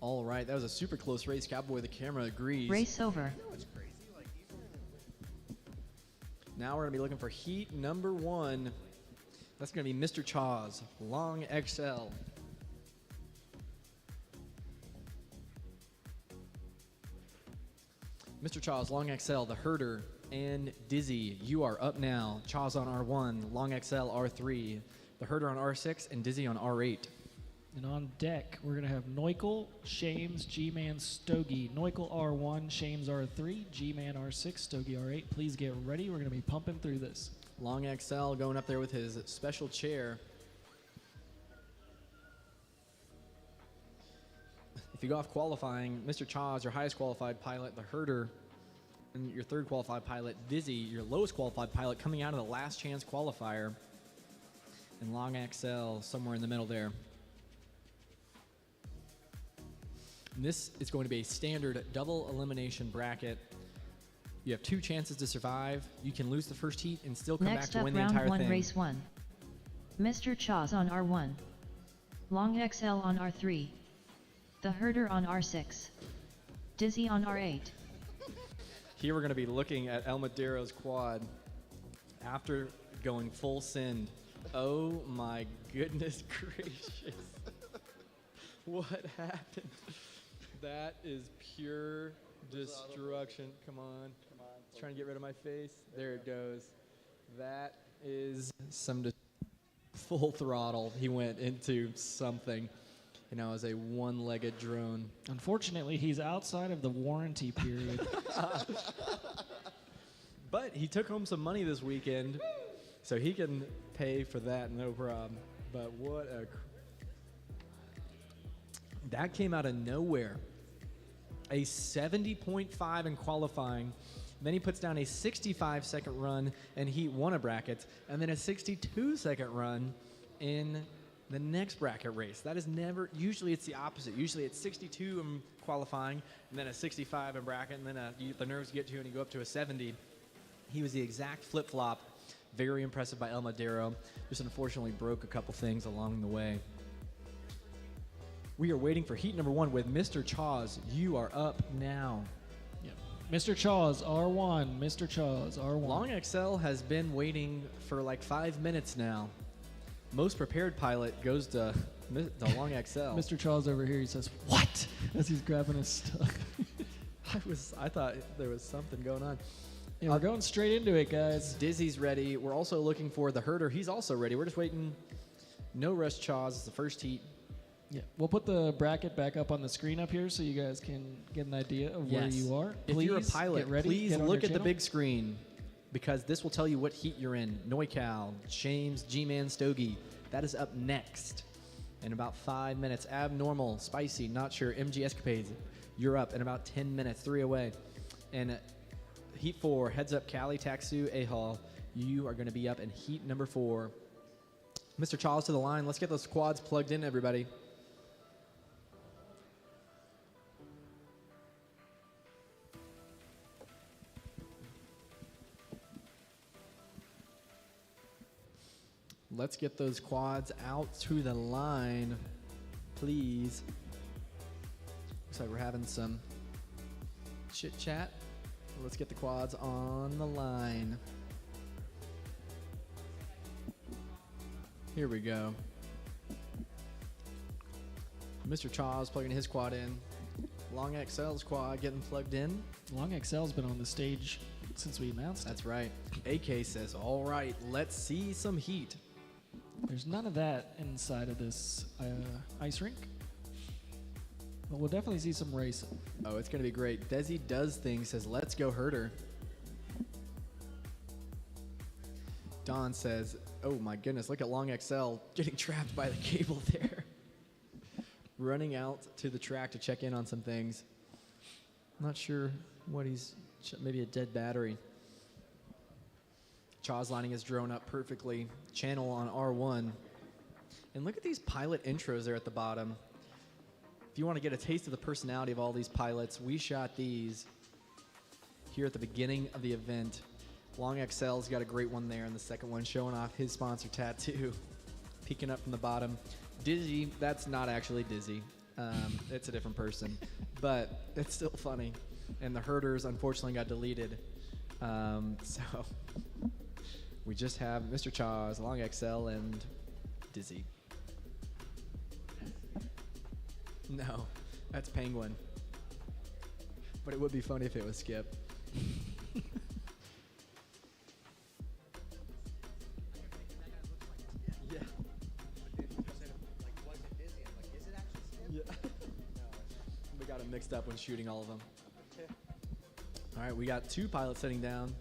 Speaker 1: All right, that was a super close race. Cowboy, the camera agrees.
Speaker 2: Race over.
Speaker 1: Now we're going to be looking for heat number 1. That's going to be Mr. Chaz, Long XL. Mr. Chaz, Long XL, the Herder, and Dizzy. You are up now. Chaz on R1, Long XL R3, the Herder on R6, and Dizzy on R8.
Speaker 3: And on deck, we're going to have Neukel, Shames, G-Man, Stogie. Neukel R1, Shames R3, G-Man R6, Stogie R8. Please get ready. We're going to be pumping through this.
Speaker 1: Long XL going up there with his special chair. If you go off qualifying, Mr. Chaz, your highest qualified pilot, the Herder, and your third qualified pilot, Dizzy, your lowest qualified pilot, coming out of the last chance qualifier, and Long XL somewhere in the middle there. And this is going to be a standard double elimination bracket. You have 2 chances to survive. You can lose the first heat and still come back
Speaker 2: Next
Speaker 1: to
Speaker 2: up,
Speaker 1: win the
Speaker 2: round
Speaker 1: entire
Speaker 2: 1,
Speaker 1: thing.
Speaker 2: race 1. Mr. Chaz on R1. Long XL on R3. The Herder on R6. Dizzy on R8.
Speaker 1: Here we're going to be looking at El Madero's quad after going full send. Oh my goodness gracious. What happened? That is pure destruction. Come on. Trying to get rid of my face. There it goes. That is some full throttle. He went into something. You know, as a one-legged drone.
Speaker 3: Unfortunately, he's outside of the warranty period.
Speaker 1: But he took home some money this weekend, so he can pay for that, no problem. But what a... That came out of nowhere. A 70.5 in qualifying. Then he puts down a 65-second run in Heat 1 of brackets, and then a 62-second run in the next bracket race. That is never, usually it's the opposite. Usually it's 62 in qualifying, and then a 65 in bracket, and then the nerves get to you and you go up to a 70. He was the exact flip-flop. Very impressive by El Madero. Just unfortunately broke a couple things along the way. We are waiting for heat number 1 with Mr. Chaz. You are up now.
Speaker 3: Yep. Mr. Chaz, R1. Mr. Chaz, R1.
Speaker 1: Long XL has been waiting for like 5 minutes now. Most prepared pilot goes to Long XL.
Speaker 3: Mr. Chaz over here, he says, "What?" as he's grabbing his stuff.
Speaker 1: I thought there was something going on.
Speaker 3: Yeah, we're going straight into it, guys.
Speaker 1: Dizzy's ready. We're also looking for the Herder. He's also ready. We're just waiting. No rush Chaz. It's the first heat.
Speaker 3: Yeah, we'll put the bracket back up on the screen up here so you guys can get an idea of where you are.
Speaker 1: If you're a
Speaker 3: Please
Speaker 1: pilot,
Speaker 3: get ready.
Speaker 1: please
Speaker 3: Get on
Speaker 1: look
Speaker 3: your
Speaker 1: at the
Speaker 3: channel.
Speaker 1: big screen. because this will tell you what heat you're in. Noical, James, G-Man, Stogie. That is up next in about 5 minutes. Abnormal, Spicy, Not Sure, MG Escapades. You're up in about 10 minutes, 3 away. And Heat 4, Heads Up, Cali, Taxu, A-Hall. You are going to be up in Heat number 4. Mr. Charles to the line. Let's get those quads plugged in, everybody. Let's get those quads out to the line, please. Looks like we're having some chit chat. Let's get the quads on the line. Here we go. Mr. Chaw's plugging his quad in. Long XL's quad getting plugged in.
Speaker 3: Long XL's been on the stage since we announced
Speaker 1: That's right. AK says, all right, let's see some heat.
Speaker 3: There's none of that inside of this ice rink. But we'll definitely see some racing.
Speaker 1: Oh, it's going to be great. Desi Does Things says, let's go Herder. Don says, oh my goodness, look at Long XL getting trapped by the cable there. Running out to the track to check in on some things. Not sure what maybe a dead battery. Chaw's lining his drone up perfectly. Channel on R1. And look at these pilot intros there at the bottom. If you want to get a taste of the personality of all these pilots, we shot these here at the beginning of the event. Long XL's got a great one there, and the second one showing off his sponsor tattoo. Peeking up from the bottom. Dizzy, that's not actually Dizzy. It's a different person. But it's still funny. And the Herders, unfortunately, got deleted. So we just have Mr. Chaws, Long XL, and Dizzy. No, that's Penguin. But it would be funny if it was Skip. Yeah. Yeah. We got them mixed up when shooting all of them. All right, we got 2 pilots sitting down,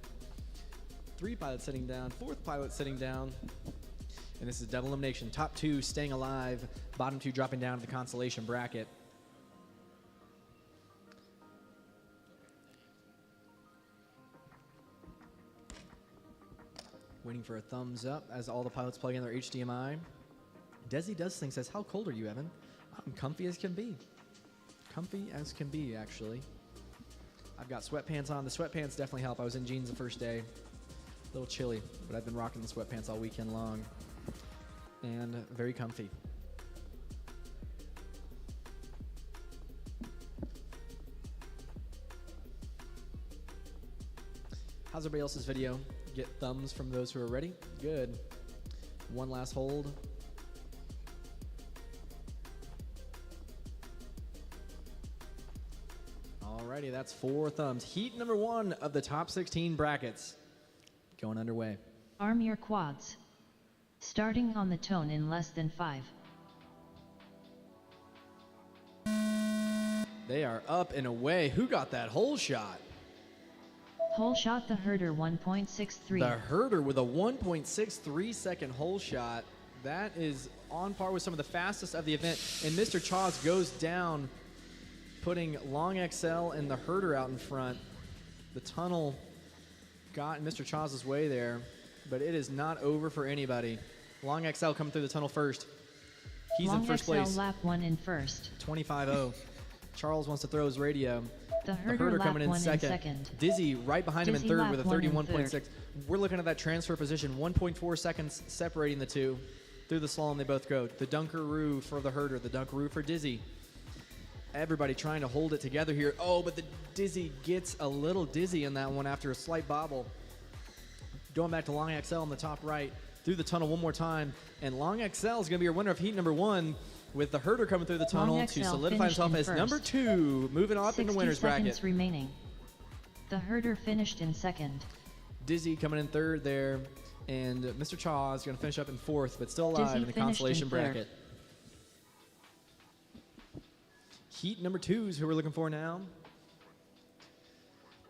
Speaker 1: 3 pilots sitting down, 4th pilot sitting down. And this is double elimination. Top 2 staying alive, bottom 2 dropping down to the consolation bracket. Waiting for a thumbs up as all the pilots plug in their HDMI. Desi Does Things says, how cold are you, Evan? I'm comfy as can be. Comfy as can be, actually. I've got sweatpants on. The sweatpants definitely help. I was in jeans the first day. A little chilly, but I've been rocking the sweatpants all weekend long. And very comfy. How's everybody else's video? Get thumbs from those who are ready? Good. One last hold. Alrighty, that's 4 thumbs. Heat number 1 of the top 16 brackets going underway.
Speaker 2: Arm your quads. Starting on the tone in less than 5.
Speaker 1: They are up and away. Who got that hole shot?
Speaker 2: Hole shot the Herder 1.63.
Speaker 1: The Herder with a 1.63 second hole shot. That is on par with some of the fastest of the event. And Mr. Chaws goes down, putting Long XL and the Herder out in front. The tunnel got in Mr. Chaws' way there, but it is not over for anybody. Long XL coming through the tunnel first. He's
Speaker 2: Long
Speaker 1: in first
Speaker 2: XL
Speaker 1: place.
Speaker 2: lap 1 in first.
Speaker 1: 25-0. Charles wants to throw his radio.
Speaker 2: The Herder lap
Speaker 1: coming in
Speaker 2: 1
Speaker 1: second. Dizzy right behind him in
Speaker 2: Dizzy
Speaker 1: third
Speaker 2: lap
Speaker 1: with a
Speaker 2: 1 in
Speaker 1: 31.6.
Speaker 2: third.
Speaker 1: We're looking at that transfer position. 1.4 seconds separating the two. Through the slalom they both go. The Dunkaroo for the Herder. The Dunkaroo for Dizzy. Everybody trying to hold it together here. Oh, but the Dizzy gets a little dizzy in that one after a slight bobble. Going back to Long XL on the top right. Through the tunnel one more time. And Long XL is going to be your winner of heat number 1 with the Herder coming through the tunnel
Speaker 2: Long
Speaker 1: to
Speaker 2: XL
Speaker 1: solidify himself as
Speaker 2: finished in
Speaker 1: number
Speaker 2: first.
Speaker 1: 2. Moving up in the
Speaker 2: 60
Speaker 1: winner's
Speaker 2: seconds
Speaker 1: bracket.
Speaker 2: remaining. The Herder finished in second.
Speaker 1: Dizzy coming in third there. And Mr. Chaw is going to finish up in 4th, but still alive
Speaker 2: Dizzy
Speaker 1: in the
Speaker 2: finished in
Speaker 1: consolation
Speaker 2: third.
Speaker 1: bracket. Heat number 2 is who we're looking for now.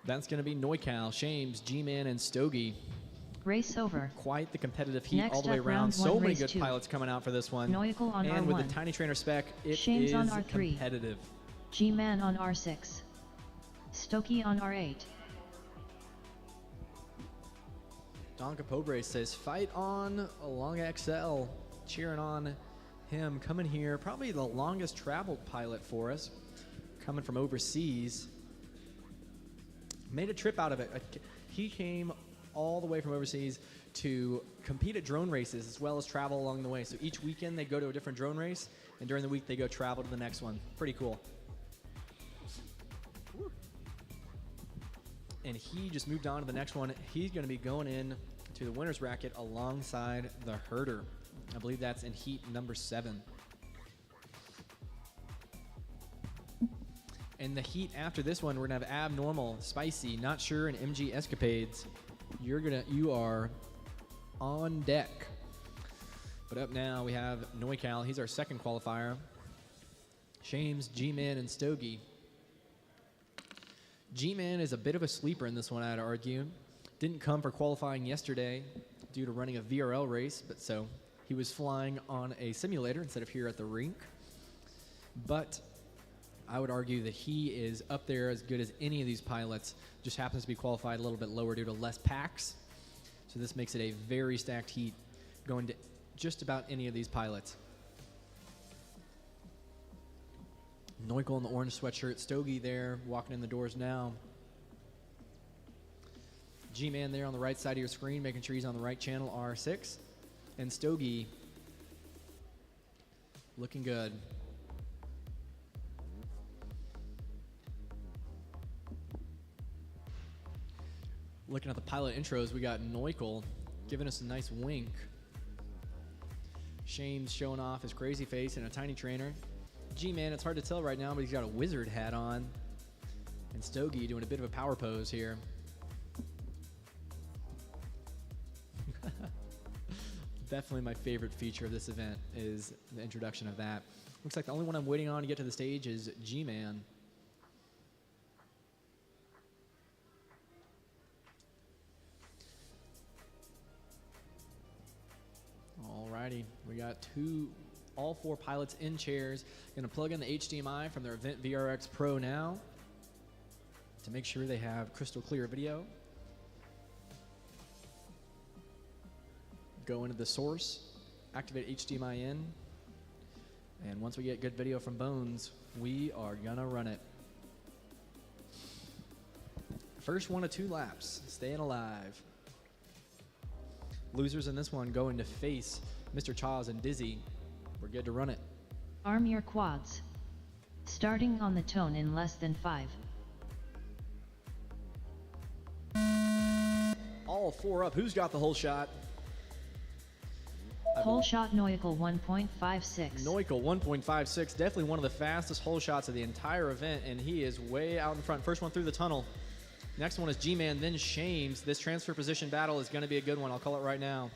Speaker 1: That's going to be Neucal, Shames, G-Man, and Stogie.
Speaker 2: Race over.
Speaker 1: Quite the competitive heat
Speaker 2: Next
Speaker 1: all the way
Speaker 2: up,
Speaker 1: around.
Speaker 2: round
Speaker 1: So
Speaker 2: one,
Speaker 1: many
Speaker 2: race
Speaker 1: good
Speaker 2: 2.
Speaker 1: pilots coming out for this one.
Speaker 2: Neucal on
Speaker 1: and
Speaker 2: R1.
Speaker 1: with the Tiny Trainer spec, it
Speaker 2: Shames
Speaker 1: is
Speaker 2: on R3.
Speaker 1: competitive.
Speaker 2: G-Man on R6. Stokie on R8.
Speaker 1: Donka Pobre says, fight on along XL. Cheering on him. Coming here, probably the longest traveled pilot for us. Coming from overseas. Made a trip out of it. He came all the way from overseas to compete at drone races as well as travel along the way. So each weekend they go to a different drone race, and during the week they go travel to the next one. Pretty cool. And he just moved on to the next one. He's going to be going in to the winner's bracket alongside the Herder. I believe that's in heat number 7. And the heat after this one, we're gonna have Abnormal, Spicy, Not Sure, and MG Escapades. You are on deck. But up now we have Neucal. He's our second qualifier. Shames, G-Man, and Stogie. G-Man is a bit of a sleeper in this one, I'd argue. Didn't come for qualifying yesterday due to running a VRL race, but so he was flying on a simulator instead of here at the rink. But I would argue that he is up there as good as any of these pilots, just happens to be qualified a little bit lower due to less packs. So this makes it a very stacked heat going to just about any of these pilots. Neucal in the orange sweatshirt, Stogie there, walking in the doors now. G-Man there on the right side of your screen, making sure he's on the right channel, R6. And Stogie looking good. Looking at the pilot intros, we got Neucal giving us a nice wink. Shane's showing off his crazy face in a Tiny Trainer. G-Man, it's hard to tell right now, but he's got a wizard hat on. And Stogie doing a bit of a power pose here. Definitely my favorite feature of this event is the introduction of that. Looks like the only one I'm waiting on to get to the stage is G-Man. Alrighty, we got all four pilots in chairs. Gonna plug in the HDMI from their Event VRX Pro now to make sure they have crystal clear video. Go into the source, activate HDMI in, and once we get good video from Bones, we are gonna run it. First 1 of 2 laps, staying alive. Losers in this one going to face Mr. Chaz and Dizzy. We're good to run it.
Speaker 2: Arm your quads. Starting on the tone in less than 5.
Speaker 1: All 4 up. Who's got the whole shot?
Speaker 2: Whole shot Neucal 1.56.
Speaker 1: Neucal 1.56. Definitely one of the fastest hole shots of the entire event, and he is way out in front. First one through the tunnel. Next one is G-Man, then Shames. This transfer position battle is going to be a good one. I'll call it right now.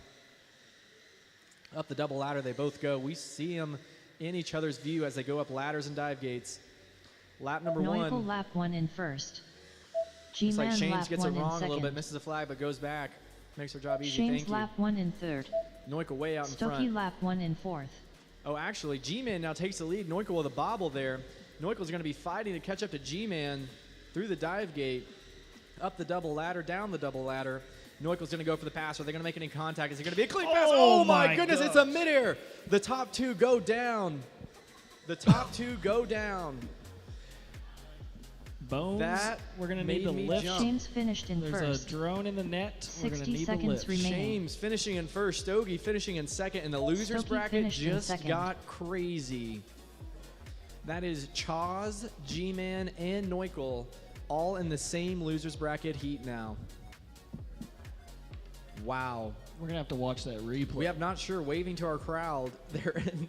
Speaker 1: Up the double ladder they both go. We see them in each other's view as they go up ladders and dive gates. Lap number
Speaker 2: Neucal
Speaker 1: 1.
Speaker 2: lap 1 in first.
Speaker 1: Looks like
Speaker 2: G-Man
Speaker 1: Shames
Speaker 2: lap
Speaker 1: gets
Speaker 2: 1
Speaker 1: it
Speaker 2: in
Speaker 1: wrong a
Speaker 2: second.
Speaker 1: little bit, misses a flag, but goes back. Makes her job easy.
Speaker 2: Shames
Speaker 1: Thank
Speaker 2: lap
Speaker 1: you.
Speaker 2: 1 in third.
Speaker 1: Neucal way out in
Speaker 2: Stokie
Speaker 1: front.
Speaker 2: lap 1 in fourth.
Speaker 1: Oh, actually, G-Man now takes the lead. Neucal with a bobble there. Neucal's going to be fighting to catch up to G-Man through the dive gate, up the double ladder, down the double ladder. Neucal's going to go for the pass. Are they going to make any contact? Is it going to be a clean pass? Oh my goodness, it's a midair. The top 2 go down. The top 2 go down.
Speaker 3: Bones,
Speaker 1: That
Speaker 3: we're going to
Speaker 1: made
Speaker 3: need to
Speaker 1: me
Speaker 3: lift.
Speaker 1: jump.
Speaker 2: Shames finished in
Speaker 3: There's
Speaker 2: first.
Speaker 3: a drone in the net. We're going to
Speaker 2: 60
Speaker 3: need to
Speaker 2: seconds
Speaker 3: lift.
Speaker 2: remaining.
Speaker 1: Shames finishing in first, Stogie finishing in second, and the losers
Speaker 2: Stokie
Speaker 1: bracket
Speaker 2: finished in
Speaker 1: just
Speaker 2: second.
Speaker 1: got crazy. That is Chaz, G-Man, and Neucal all in the same losers bracket heat now. Wow.
Speaker 3: We're going to have to watch that replay.
Speaker 1: We have Not Sure waving to our crowd. They're in.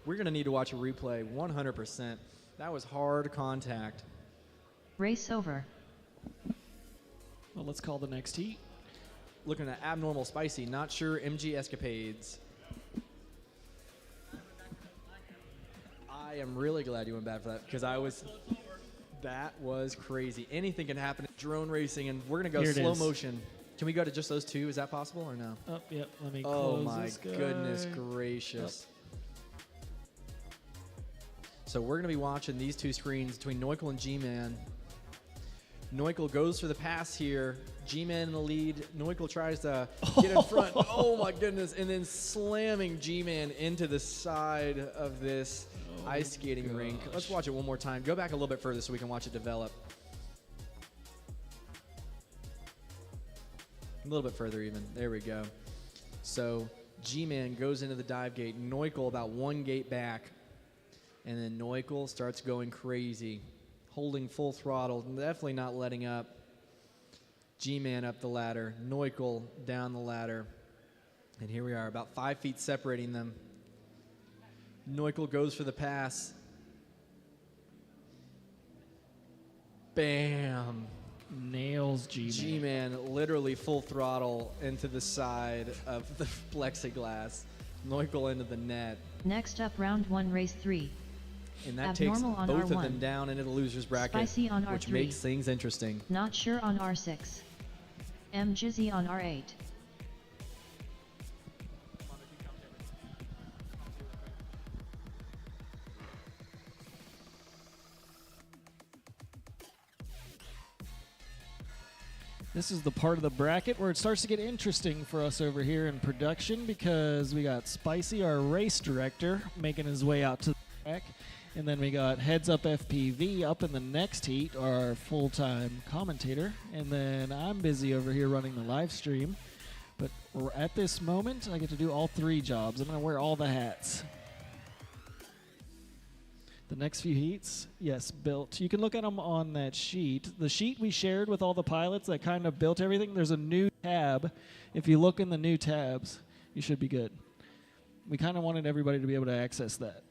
Speaker 1: We're going to need to watch a replay 100%. That was hard contact.
Speaker 2: Race over.
Speaker 3: Well, let's call the next heat.
Speaker 1: Looking at Abnormal, Spicy, Not Sure, MG Escapades. I am really glad you went bad for that because I was That was crazy. Anything can happen in drone racing, and we're going to go
Speaker 3: Here it
Speaker 1: slow
Speaker 3: is.
Speaker 1: motion. Can we go to just those two? Is that possible or no?
Speaker 3: Oh, yep. Let me
Speaker 1: Oh
Speaker 3: close
Speaker 1: my
Speaker 3: this guy.
Speaker 1: goodness gracious. So we're going to be watching these two screens between Neukel and G-Man. Neukel goes for the pass here. G-Man in the lead. Neukel tries to get in front. Oh my goodness. And then slamming G-Man into the side of this ice skating rink. Let's watch it one more time. Go back a little bit further so we can watch it develop. A little bit further even. There we go. So G-Man goes into the dive gate. Neukel about one gate back. And then Neukel starts going crazy. Holding full throttle. Definitely not letting up. G-Man up the ladder. Neukel down the ladder. And here we are, about 5 feet separating them. Neukel goes for the pass. Bam.
Speaker 3: Nails G-Man.
Speaker 1: G-Man literally full throttle into the side of the plexiglass. Neukel into the net.
Speaker 2: Next up, round 1, race 3.
Speaker 1: And that takes
Speaker 2: Abnormal on
Speaker 1: both of
Speaker 2: R1.
Speaker 1: them down into the loser's bracket,
Speaker 2: Spicy on
Speaker 1: which
Speaker 2: R3.
Speaker 1: makes things interesting.
Speaker 2: Not sure on R6. Jizzy on R8.
Speaker 3: This is the part of the bracket where it starts to get interesting for us over here in production because we got Spicy, our race director, making his way out to the track. And then we got Heads Up FPV up in the next heat, our full-time commentator. And then I'm busy over here running the live stream. But at this moment, I get to do all 3 jobs. I'm going to wear all the hats. The next few heats, yes, built. You can look at them on that sheet. The sheet we shared with all the pilots that kind of built everything, there's a new tab. If you look in the new tabs, you should be good. We kind of wanted everybody to be able to access that.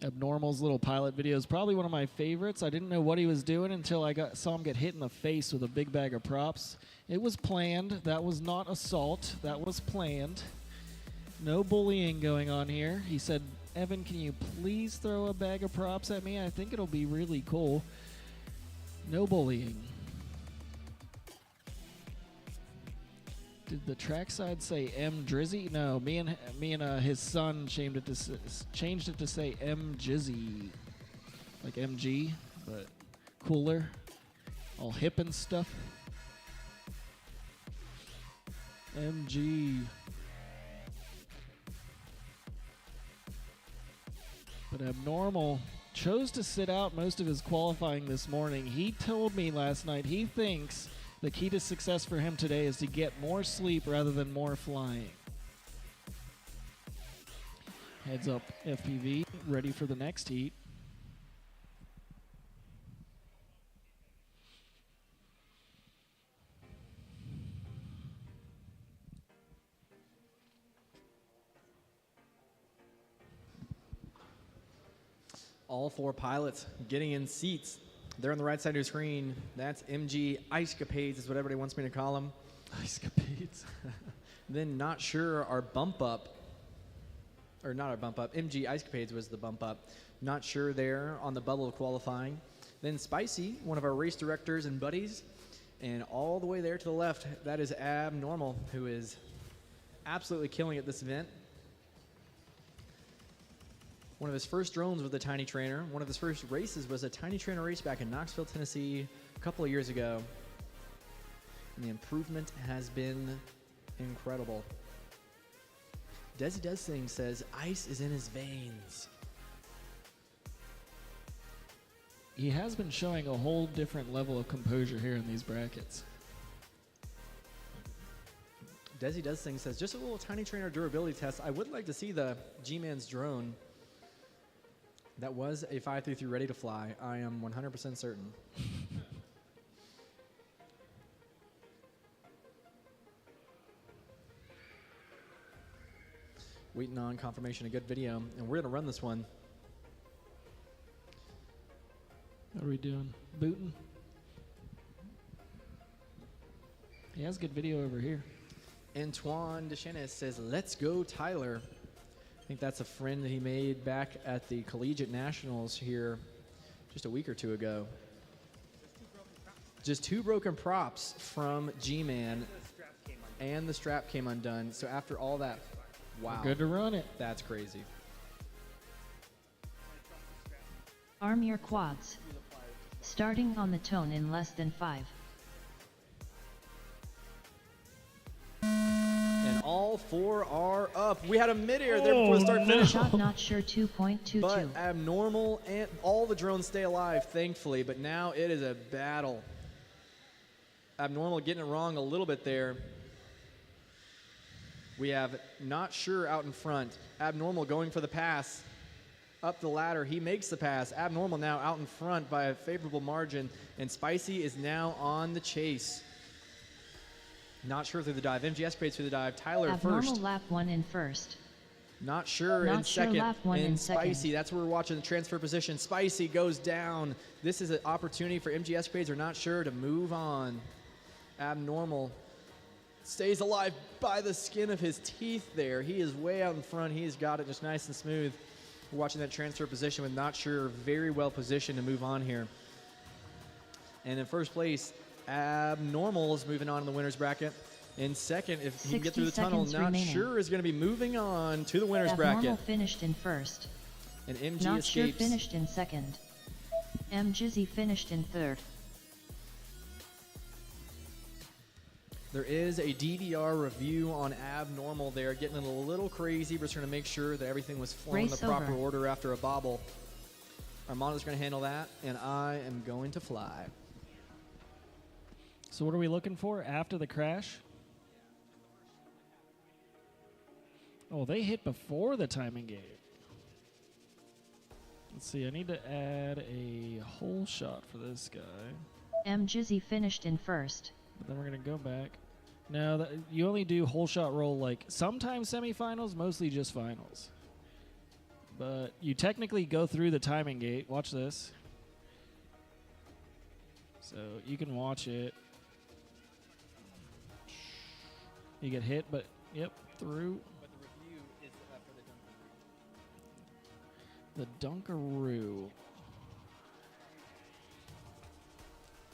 Speaker 3: Abnormal's little pilot video is probably one of my favorites. I didn't know what he was doing until I saw him get hit in the face with a big bag of props. It was planned. That was not assault. That was planned. No bullying going on here. He said, Evan, can you please throw a bag of props at me? I think it'll be really cool. No bullying. Did the trackside say M Drizzy? No, me and his son changed it to say M Jizzy, like MG, but cooler, all hip and stuff. MG. But Abnormal chose to sit out most of his qualifying this morning. He told me last night he thinks the key to success for him today is to get more sleep rather than more flying. Heads Up FPV, ready for the next heat.
Speaker 1: All 4 pilots getting in seats. They're on the right side of your screen. That's MG Icescapades is what everybody wants me to call them.
Speaker 3: Icescapades.
Speaker 1: Then Not Sure our bump up, or not our bump up, MG Icescapades was the bump up. Not Sure there on the bubble of qualifying. Then Spicy, one of our race directors and buddies. And all the way there to the left, that is Abnormal, who is absolutely killing it this event. One of his first drones was the Tiny Trainer. One of his first races was a Tiny Trainer race back in Knoxville, Tennessee a couple of years ago. And the improvement has been incredible. Desi Does Things says, ice is in his veins.
Speaker 3: He has been showing a whole different level of composure here in these brackets.
Speaker 1: Desi Does Things says, just a little Tiny Trainer durability test. I would like to see the G-Man's drone. That was a 533 ready to fly. I am 100% certain. Waiting on confirmation, a good video, and we're gonna run this one.
Speaker 3: How are we doing? Booting? He has good video over here.
Speaker 1: Antoine Deschenes says, let's go, Tyler. I think that's a friend that he made back at the Collegiate Nationals here just a week or two ago. Just 2 broken props from G-Man, and the strap came undone. So after all that, wow.
Speaker 3: We're good to run it.
Speaker 1: That's crazy.
Speaker 2: Arm your quads. Starting on the tone in less than 5.
Speaker 1: And all 4 are up. We had a mid-air there before the start finish.
Speaker 2: Shot not sure 2.22.
Speaker 1: But Abnormal and all the drones stay alive, thankfully. But now it is a battle. Abnormal getting it wrong a little bit there. We have Not Sure out in front. Abnormal going for the pass. Up the ladder, he makes the pass. Abnormal now out in front by a favorable margin. And Spicy is now on the chase. Not Sure through the dive. MGS creates through the dive. Tyler
Speaker 2: Abnormal
Speaker 1: first.
Speaker 2: lap 1 in first.
Speaker 1: Not Sure
Speaker 2: Not
Speaker 1: in
Speaker 2: Sure
Speaker 1: second.
Speaker 2: lap 1 in
Speaker 1: Spicy,
Speaker 2: second.
Speaker 1: that's where we're watching the transfer position. Spicy goes down. This is an opportunity for MGS Grades or Not Sure to move on. Abnormal stays alive by the skin of his teeth there. He is way out in front. He's got it just nice and smooth. We're watching that transfer position with Not Sure very well positioned to move on here. And in first place, Abnormal is moving on in the winner's bracket. In second, if he can get through the tunnel, Not
Speaker 2: remaining.
Speaker 1: Sure is going to be moving on to the winner's
Speaker 2: Abnormal
Speaker 1: bracket.
Speaker 2: finished in first.
Speaker 1: And MG
Speaker 2: Not Sure
Speaker 1: escapes.
Speaker 2: finished in second. Jizzy finished in third.
Speaker 1: There is a DDR review on Abnormal there, getting it a little crazy. We're just going to make sure that everything was flowing in the
Speaker 2: Race
Speaker 1: proper
Speaker 2: over.
Speaker 1: order after a bobble. Armando's going to handle that, and I am going to fly.
Speaker 3: So what are we looking for after the crash? Oh, they hit before the timing gate. Let's see, I need to add a hole shot for this guy.
Speaker 2: Jizzy finished in first.
Speaker 3: But then we're going to go back. No, you only do hole shot roll like sometimes semifinals, mostly just finals. But you technically go through the timing gate. Watch this. So you can watch it. You get hit, but yep, through.
Speaker 1: But the review is for the
Speaker 3: The Dunkaroo.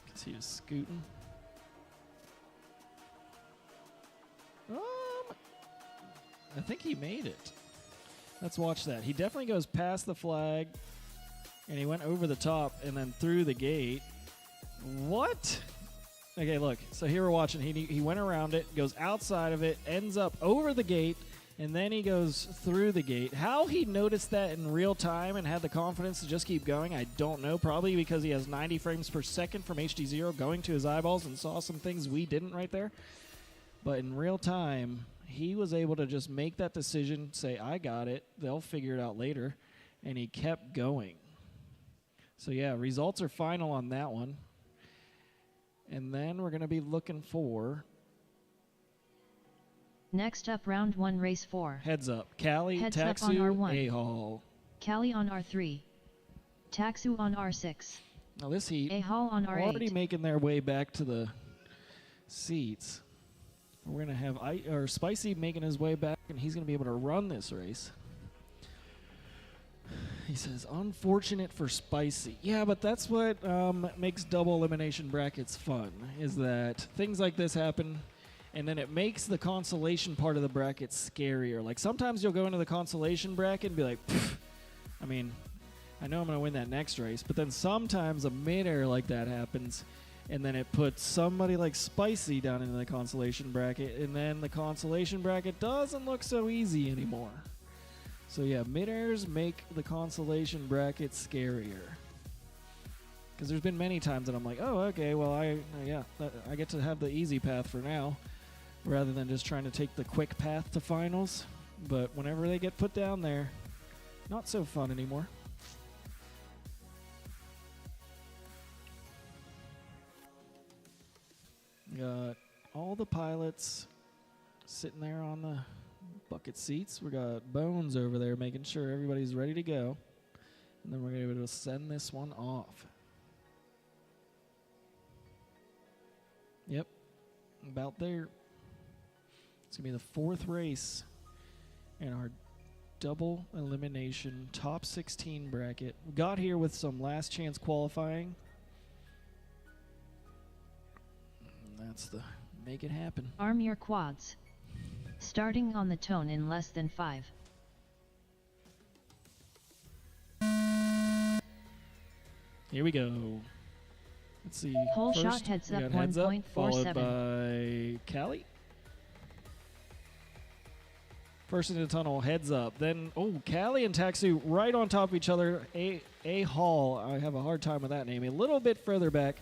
Speaker 3: Can see you scooting. I think he made it. Let's watch that. He definitely goes past the flag, and he went over the top and then through the gate. What? Okay, look. So here we're watching. He went around it, goes outside of it, ends up over the gate, and then he goes through the gate. How he noticed that in real time and had the confidence to just keep going, I don't know. Probably because he has 90 frames per second from HD0 going to his eyeballs and saw some things we didn't right there. But in real time, he was able to just make that decision, say, I got it. They'll figure it out later. And he kept going. So, yeah, results are final on that one. And then we're going to be looking for...
Speaker 2: Next up, round 1, race 4.
Speaker 3: Heads up. Cali,
Speaker 2: Heads up on
Speaker 3: Taxu,
Speaker 2: R1.
Speaker 3: A-Hall.
Speaker 2: Cali on R3. Taxu on R6.
Speaker 3: Now this heat,
Speaker 2: A-Hall on R8.
Speaker 3: already making their way back to the seats. We're going to have Spicy making his way back, and he's going to be able to run this race. He says, unfortunate for Spicy. Yeah, but that's what makes double elimination brackets fun, is that things like this happen, and then it makes the consolation part of the bracket scarier. Like, sometimes you'll go into the consolation bracket and be like, pfft, I mean, I know I'm going to win that next race, but then sometimes a mid-air like that happens, and then it puts somebody like Spicy down into the consolation bracket, and then the consolation bracket doesn't look so easy anymore. So yeah, mid-airs make the consolation bracket scarier. Because there's been many times that I'm like, oh, okay, well, I get to have the easy path for now, rather than just trying to take the quick path to finals. But whenever they get put down there, not so fun anymore. Got all the pilots sitting there on the bucket seats. We got Bones over there making sure everybody's ready to go. And then we're going to be able to send this one off. Yep, about there. It's going to be the 4th race in our double elimination top 16 bracket. Got here with some last chance qualifying. And that's the make it happen.
Speaker 2: Arm your quads. Starting on the tone in less than 5.
Speaker 3: Here we go. Let's see.
Speaker 2: Whole
Speaker 3: First,
Speaker 2: shot heads
Speaker 3: we
Speaker 2: up
Speaker 3: got heads up, followed
Speaker 2: 1.47.
Speaker 3: by Callie. First into the tunnel, heads up. Then, Callie and Taxu right on top of each other. A Hall, I have a hard time with that name. A little bit further back.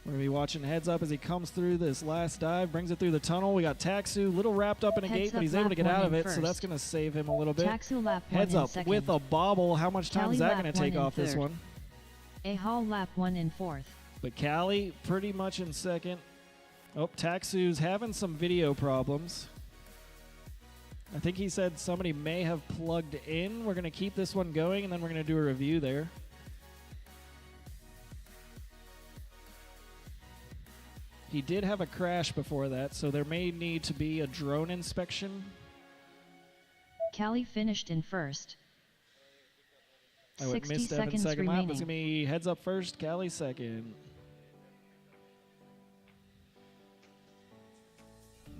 Speaker 3: We're going to be watching heads up as he comes through this last dive, brings it through the tunnel. We got Taxu, a little wrapped up in a
Speaker 2: Heads
Speaker 3: gate, but
Speaker 2: up,
Speaker 3: he's able to
Speaker 2: lap
Speaker 3: get
Speaker 2: one
Speaker 3: out of
Speaker 2: in
Speaker 3: it, so
Speaker 2: first.
Speaker 3: that's going to save him a little bit.
Speaker 2: Taxu lap 1
Speaker 3: Heads
Speaker 2: in
Speaker 3: up
Speaker 2: second.
Speaker 3: with a bobble. How much time
Speaker 2: Callie
Speaker 3: is that
Speaker 2: lap
Speaker 3: going to
Speaker 2: 1
Speaker 3: take
Speaker 2: in
Speaker 3: off this
Speaker 2: third.
Speaker 3: one?
Speaker 2: A Hall lap 1 in 4th.
Speaker 3: But Callie pretty much in second. Taxu's having some video problems. I think he said somebody may have plugged in. We're going to keep this one going, and then we're going to do a review there. He did have a crash before that, so there may need to be a drone inspection.
Speaker 2: Callie finished in first.
Speaker 3: I would
Speaker 2: 60
Speaker 3: miss Evan's
Speaker 2: seconds
Speaker 3: second lap.
Speaker 2: remaining.
Speaker 3: It's going to be heads up first, Callie second.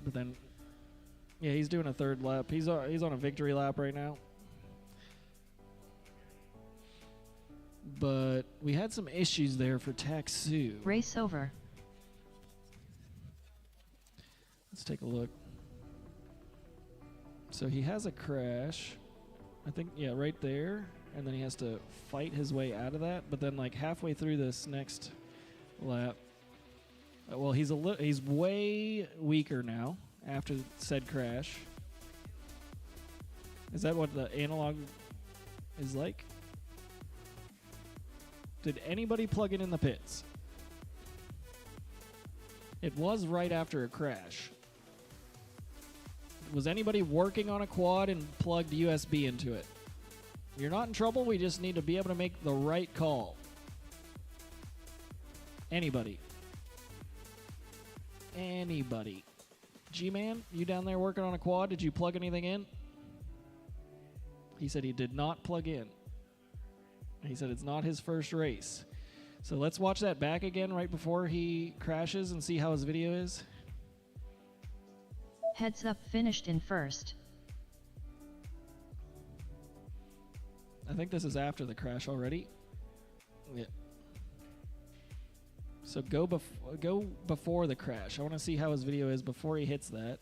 Speaker 3: But then, yeah, he's doing a third lap. He's on a victory lap right now. But we had some issues there for Taxu.
Speaker 2: Race over.
Speaker 3: Let's take a look. So he has a crash. I think, yeah, right there. And then he has to fight his way out of that. But then, like, halfway through this next lap, well, he's way weaker now after said crash. Is that what the analog is like? Did anybody plug it in the pits? It was right after a crash. Was anybody working on a quad and plugged USB into it? You're not in trouble. We just need to be able to make the right call. Anybody? Anybody? G-Man, you down there working on a quad? Did you plug anything in? He said he did not plug in. He said it's not his first race. So let's watch that back again right before he crashes and see how his video is.
Speaker 2: Heads up finished in first.
Speaker 3: I think this is after the crash already. Yeah. So go before the crash. I want to see how his video is before he hits that.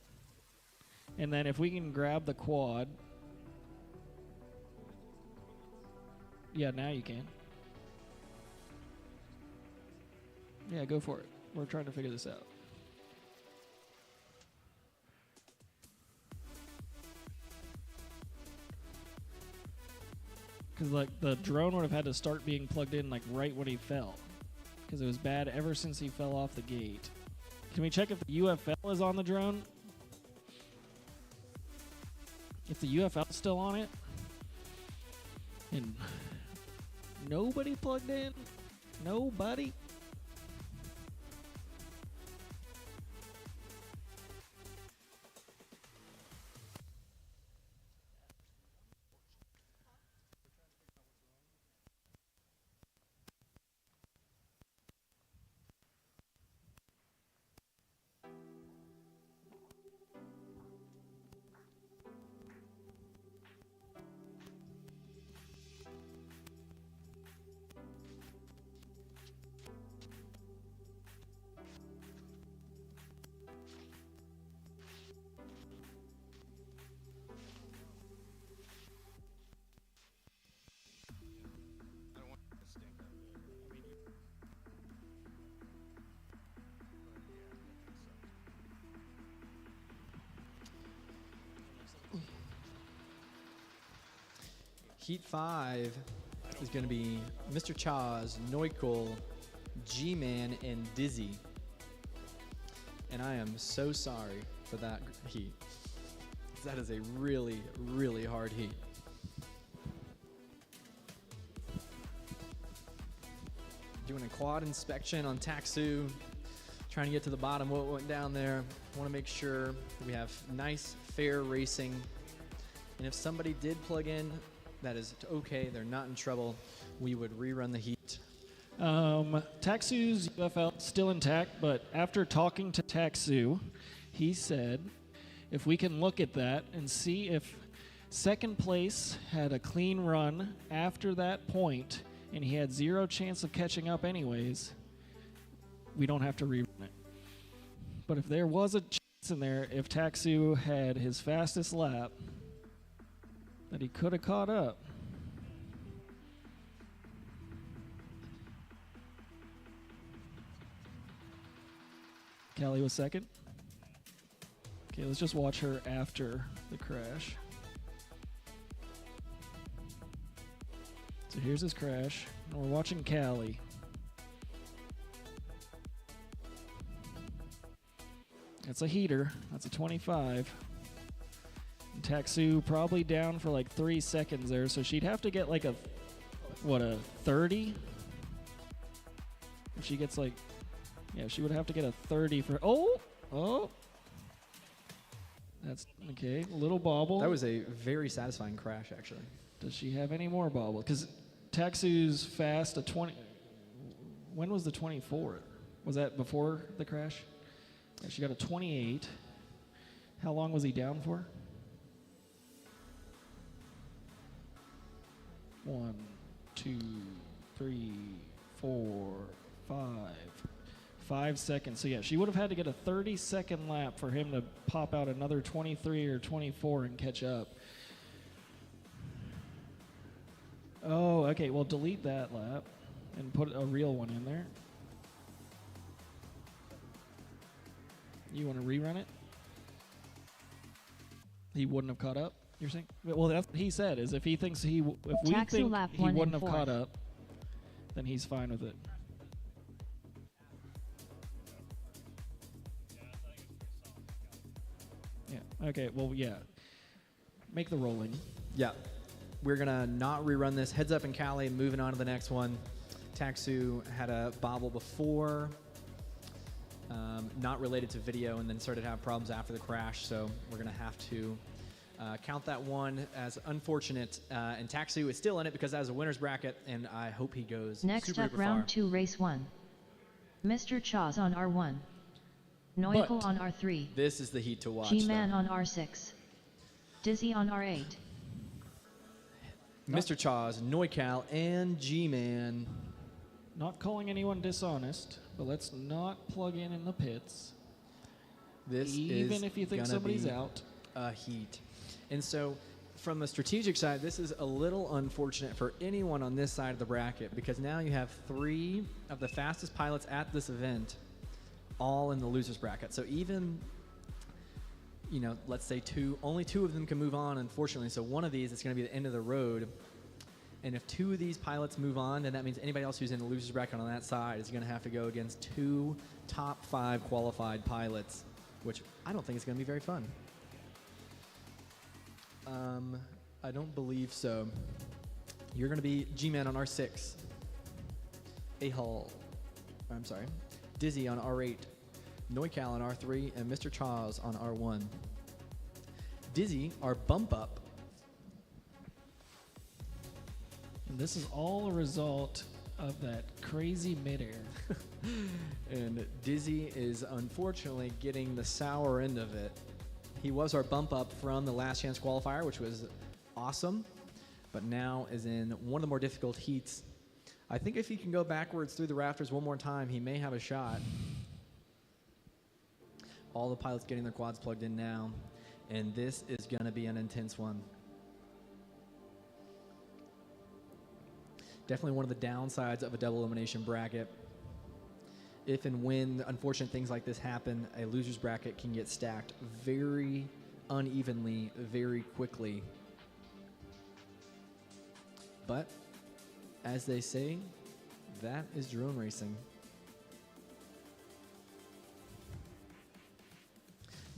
Speaker 3: And then if we can grab the quad. Yeah, now you can. Yeah, go for it. We're trying to figure this out. Because like the drone would have had to start being plugged in like right when he fell. Because it was bad ever since he fell off the gate. Can we check if the UFL is on the drone? If the UFL is still on it? And nobody plugged in? Nobody?
Speaker 1: Heat 5 is going to be Mr. Chaz, Neukel, G-Man, and Dizzy. And I am so sorry for that heat. That is a really, really hard heat. Doing a quad inspection on Taxu, trying to get to the bottom what went down there. Want to make sure we have nice, fair racing And if somebody did plug in, that is okay. They're not in trouble. We would rerun the heat.
Speaker 3: Taxu's UFL is still intact, but after talking to Taxu, he said if we can look at that and see if second place had a clean run after that point and he had 0 chance of catching up anyways, we don't have to rerun it. But if there was a chance in there, if Taxu had his fastest lap, that he could have caught up. Callie was second. Okay, let's just watch her after the crash. So here's his crash, and we're watching Callie. That's a heater. That's a 25. And Taxu probably down for like 3 seconds there, so she'd have to get like a 30? If she gets like, yeah, she would have to get a 30 for, oh. That's, okay, a little bobble.
Speaker 1: That was a very satisfying crash, actually.
Speaker 3: Does she have any more bobble? Because Taxu's fast a 20. When was the 24? Was that before the crash? Yeah, she got a 28. How long was he down for? 1, 2, 3, 4, 5. 5 seconds. So yeah, she would have had to get a 30-second lap for him to pop out another 23 or 24 and catch up. Oh, okay. Well, delete that lap and put a real one in there. You want to rerun it? He wouldn't have caught up, you're saying? Well, that's what he said, is if he thinks if we
Speaker 2: Taxu
Speaker 3: think
Speaker 2: lap
Speaker 3: he
Speaker 2: 1
Speaker 3: wouldn't
Speaker 2: and
Speaker 3: have
Speaker 2: 4th.
Speaker 3: caught up, then he's fine with it. Yeah, okay, well, yeah. Make the rolling.
Speaker 1: Yeah. We're going to not rerun this. Heads up and Callie, moving on to the next one. Taxu had a bobble before, not related to video, and then started to have problems after the crash, so we're going to have to count that one as unfortunate. And Taxu is still in it because that was a winner's bracket, and I hope he goes
Speaker 2: Next
Speaker 1: super,
Speaker 2: up,
Speaker 1: super
Speaker 2: round
Speaker 1: far.
Speaker 2: 2, race 1. Mr. Chaz on R1. Noikal
Speaker 1: But
Speaker 2: on R3.
Speaker 1: This is the heat to watch.
Speaker 2: G-Man on R6. Dizzy on R8.
Speaker 1: Mr. Chaz, Noikal, and G-Man.
Speaker 3: Not calling anyone dishonest, but let's not plug in the pits.
Speaker 1: This
Speaker 3: Even
Speaker 1: is
Speaker 3: if you think
Speaker 1: gonna
Speaker 3: somebody's
Speaker 1: be
Speaker 3: out.
Speaker 1: a heat. And so from the strategic side, this is a little unfortunate for anyone on this side of the bracket because now you have 3 of the fastest pilots at this event all in the losers bracket. So even, you know, let's say only 2 of them can move on, unfortunately. So one of these is going to be the end of the road. And if 2 of these pilots move on, then that means anybody else who's in the losers bracket on that side is going to have to go against 2 top 5 qualified pilots, which I don't think is going to be very fun. I don't believe so. You're going to be G-Man on R6. Dizzy on R8. Noikal on R3, and Mr. Chaz on R1. Dizzy, our bump up.
Speaker 3: And this is all a result of that crazy midair.
Speaker 1: And Dizzy is unfortunately getting the sour end of it. He was our bump up from the last chance qualifier, which was awesome, but now is in one of the more difficult heats. I think if he can go backwards through the rafters one more time, he may have a shot. All the pilots getting their quads plugged in now, and this is going to be an intense one. Definitely one of the downsides of a double elimination bracket. If and when unfortunate things like this happen, a loser's bracket can get stacked very unevenly, very quickly. But, as they say, that is drone racing.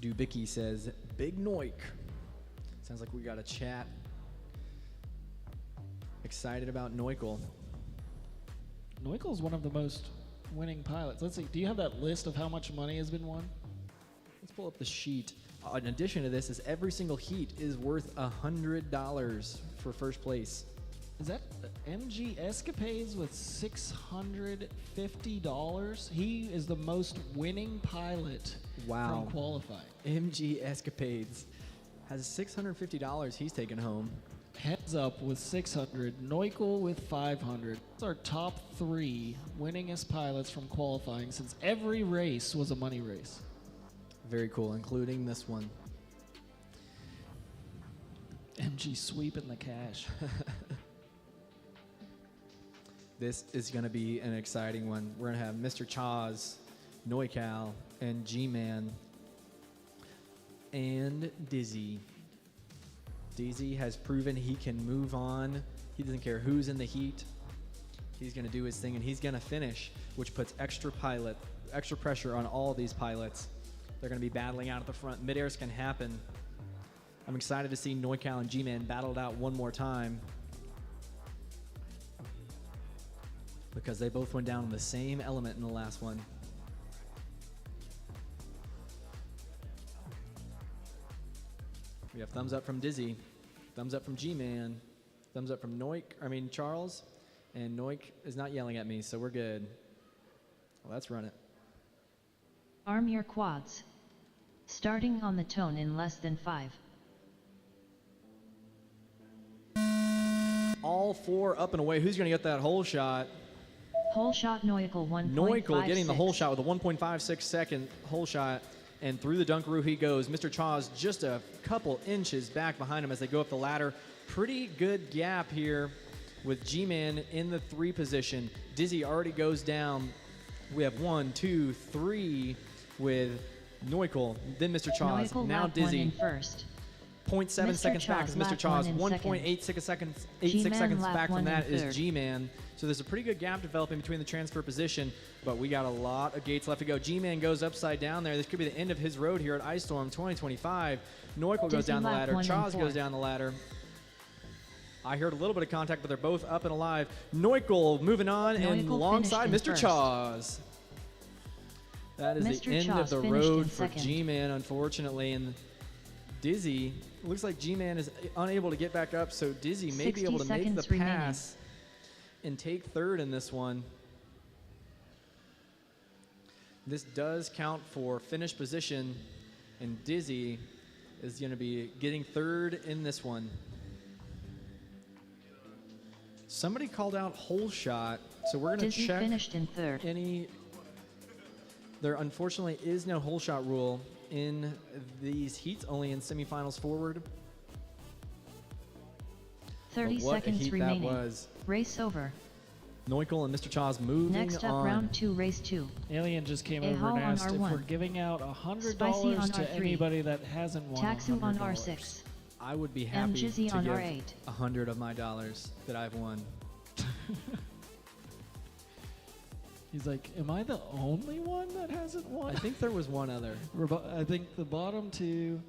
Speaker 1: Dubicki says, Big Noik. Sounds like we got a chat. Excited about Noikal.
Speaker 3: Noikel's one of the most winning pilots. Let's see, do you have that list of how much money has been won?
Speaker 1: Let's pull up the sheet. In addition to this, is every single heat is worth $100 for first place.
Speaker 3: Is that MG Escapades with $650? He is the most winning pilot
Speaker 1: Wow.
Speaker 3: from qualifying.
Speaker 1: MG Escapades has $650 he's taken home.
Speaker 3: Heads Up with 600, Neukel with 500. That's our top 3 winningest pilots from qualifying since every race was a money race.
Speaker 1: Very cool, including this one.
Speaker 3: MG sweeping the cash.
Speaker 1: This is going to be an exciting one. We're going to have Mr. Chaz, Neucal, and G-Man, and Dizzy. Dizzy has proven he can move on. He doesn't care who's in the heat. He's going to do his thing, and he's going to finish, which puts extra pressure on all these pilots. They're going to be battling out at the front. Mid-airs can happen. I'm excited to see Neucal and G-Man battle it out one more time, because they both went down in the same element in the last one. We have thumbs up from Dizzy, thumbs up from G-Man, thumbs up from Charles, and Noik is not yelling at me, so we're good. Well, let's run it.
Speaker 2: Arm your quads. Starting on the tone in less than 5.
Speaker 1: All 4 up and away. Who's going to get that hole shot?
Speaker 2: Hole shot Neukel 1.56.
Speaker 1: Neukel getting the hole shot with a 1.56 second hole shot, and through the Dunkaroo he goes. Mr. Chaz just a couple inches back behind him as they go up the ladder. Pretty good gap here with G-Man in the 3 position. Dizzy already goes down. We have 1, 2, 3 with Neukel, then Mr. Chaz,
Speaker 2: Neukel
Speaker 1: now
Speaker 2: lap
Speaker 1: Dizzy.
Speaker 2: 1 in first.
Speaker 1: 0.7
Speaker 2: Mr.
Speaker 1: seconds back is Mr.
Speaker 2: lap 1
Speaker 1: Chaz.
Speaker 2: in
Speaker 1: 1.86 seconds, 86
Speaker 2: G-Man
Speaker 1: seconds
Speaker 2: lap
Speaker 1: back
Speaker 2: 1
Speaker 1: from
Speaker 2: in
Speaker 1: that is
Speaker 2: third.
Speaker 1: G-Man. So there's a pretty good gap developing between the transfer position, but we got a lot of gates left to go. G-Man goes upside down there. This could be the end of his road here at Icestorm 2025. Neukel goes
Speaker 2: Dizzy
Speaker 1: down the
Speaker 2: lap
Speaker 1: ladder.
Speaker 2: 1 in
Speaker 1: Chaz goes
Speaker 2: fourth.
Speaker 1: down the ladder. I heard a little bit of contact, but they're both up and alive. Neukel moving on and
Speaker 2: Neukel
Speaker 1: alongside
Speaker 2: finished
Speaker 1: Mr.
Speaker 2: in
Speaker 1: Chaz. That is
Speaker 2: Mr.
Speaker 1: the end
Speaker 2: Chaz
Speaker 1: of the
Speaker 2: finished in
Speaker 1: road for
Speaker 2: second.
Speaker 1: G-Man, unfortunately. And Dizzy, looks like G-Man is unable to get back up, so Dizzy may be
Speaker 2: 60
Speaker 1: able to make the
Speaker 2: seconds remaining.
Speaker 1: pass and take third in this one. This does count for finish position, and Dizzy is going to be getting third in this one. Somebody called out hole shot, so we're going to
Speaker 2: Dizzy
Speaker 1: check
Speaker 2: finished in third.
Speaker 1: There unfortunately is no hole shot rule in these heats, only in semifinals forward.
Speaker 2: 30
Speaker 1: But what a
Speaker 2: seconds
Speaker 1: heat
Speaker 2: remaining.
Speaker 1: that was.
Speaker 2: Race over.
Speaker 1: Neukel and Mr. Chaz moving
Speaker 2: Next up,
Speaker 1: on.
Speaker 2: round 2, race 2.
Speaker 3: Alien just came
Speaker 2: A
Speaker 3: over
Speaker 2: Hall
Speaker 3: and
Speaker 2: on
Speaker 3: asked if
Speaker 2: R1.
Speaker 3: we're giving out $100
Speaker 2: Spicy on
Speaker 3: to
Speaker 2: R3.
Speaker 3: anybody that hasn't won
Speaker 2: Taxu on
Speaker 3: $100.
Speaker 2: R6.
Speaker 1: I would be
Speaker 2: And
Speaker 1: happy
Speaker 2: Jizzy
Speaker 1: to
Speaker 2: on
Speaker 1: give
Speaker 2: R8.
Speaker 1: 100 of my dollars that I've won.
Speaker 3: He's like, am I the only one that hasn't won?
Speaker 1: I think there was one other.
Speaker 3: I think the bottom 2,